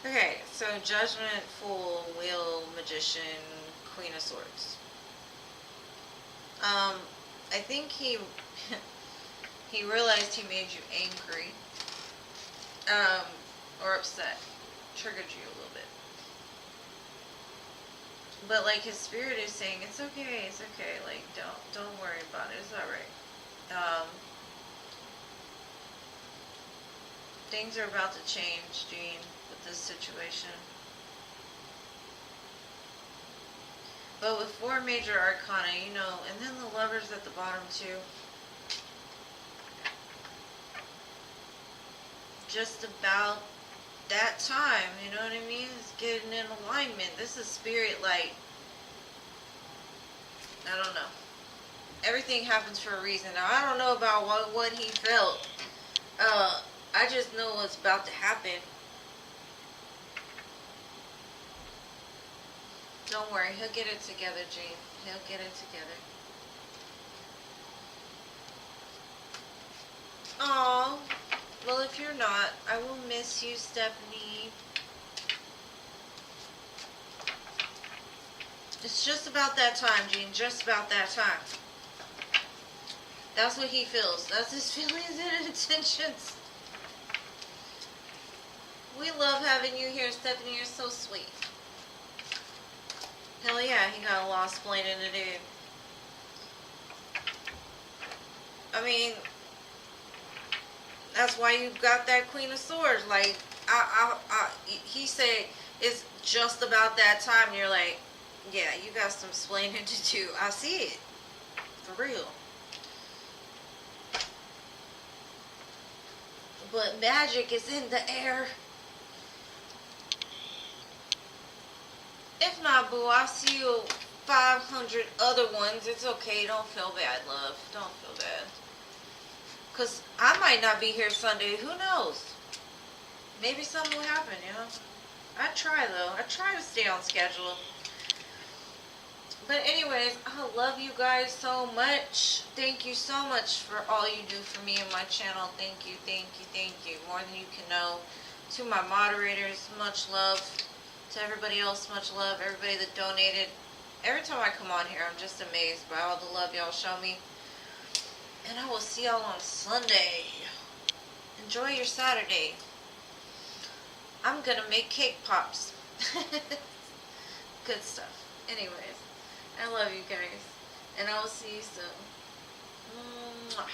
Okay, so Judgment, Fool, Wheel, Magician, Queen of Swords. I think he he realized he made you angry, or upset, triggered you a little bit. But like his spirit is saying, it's okay, like don't worry about it, it's alright. Things are about to change, Gene, with this situation. But with 4 major arcana, you know, and then the Lovers at the bottom too. Just about that time, you know what I mean? It's getting in alignment. This is Spirit, like, I don't know. Everything happens for a reason. Now, I don't know about what he felt. I just know what's about to happen. Don't worry, he'll get it together, Gene. He'll get it together. Aww. Well, if you're not, I will miss you, Stephanie. It's just about that time, Gene. Just about that time. That's what he feels. That's his feelings and intentions. We love having you here, Stephanie. You're so sweet. Hell yeah, he got a lot explaining to do. I mean, that's why you got that Queen of Swords. Like, he said it's just about that time. And you're like, yeah, you got some explaining to do. I see it. For real. But magic is in the air. If not, boo, I'll see you 500 other ones. It's okay. Don't feel bad, love. Don't feel bad. Because I might not be here Sunday. Who knows? Maybe something will happen, you know? I try, though. I try to stay on schedule. But anyways, I love you guys so much. Thank you so much for all you do for me and my channel. Thank you, thank you, thank you. More than you can know. To my moderators, much love. To everybody else, much love. Everybody that donated. Every time I come on here, I'm just amazed by all the love y'all show me. And I will see y'all on Sunday. Enjoy your Saturday. I'm gonna make cake pops. Good stuff. Anyways, I love you guys. And I will see you soon. Mwah.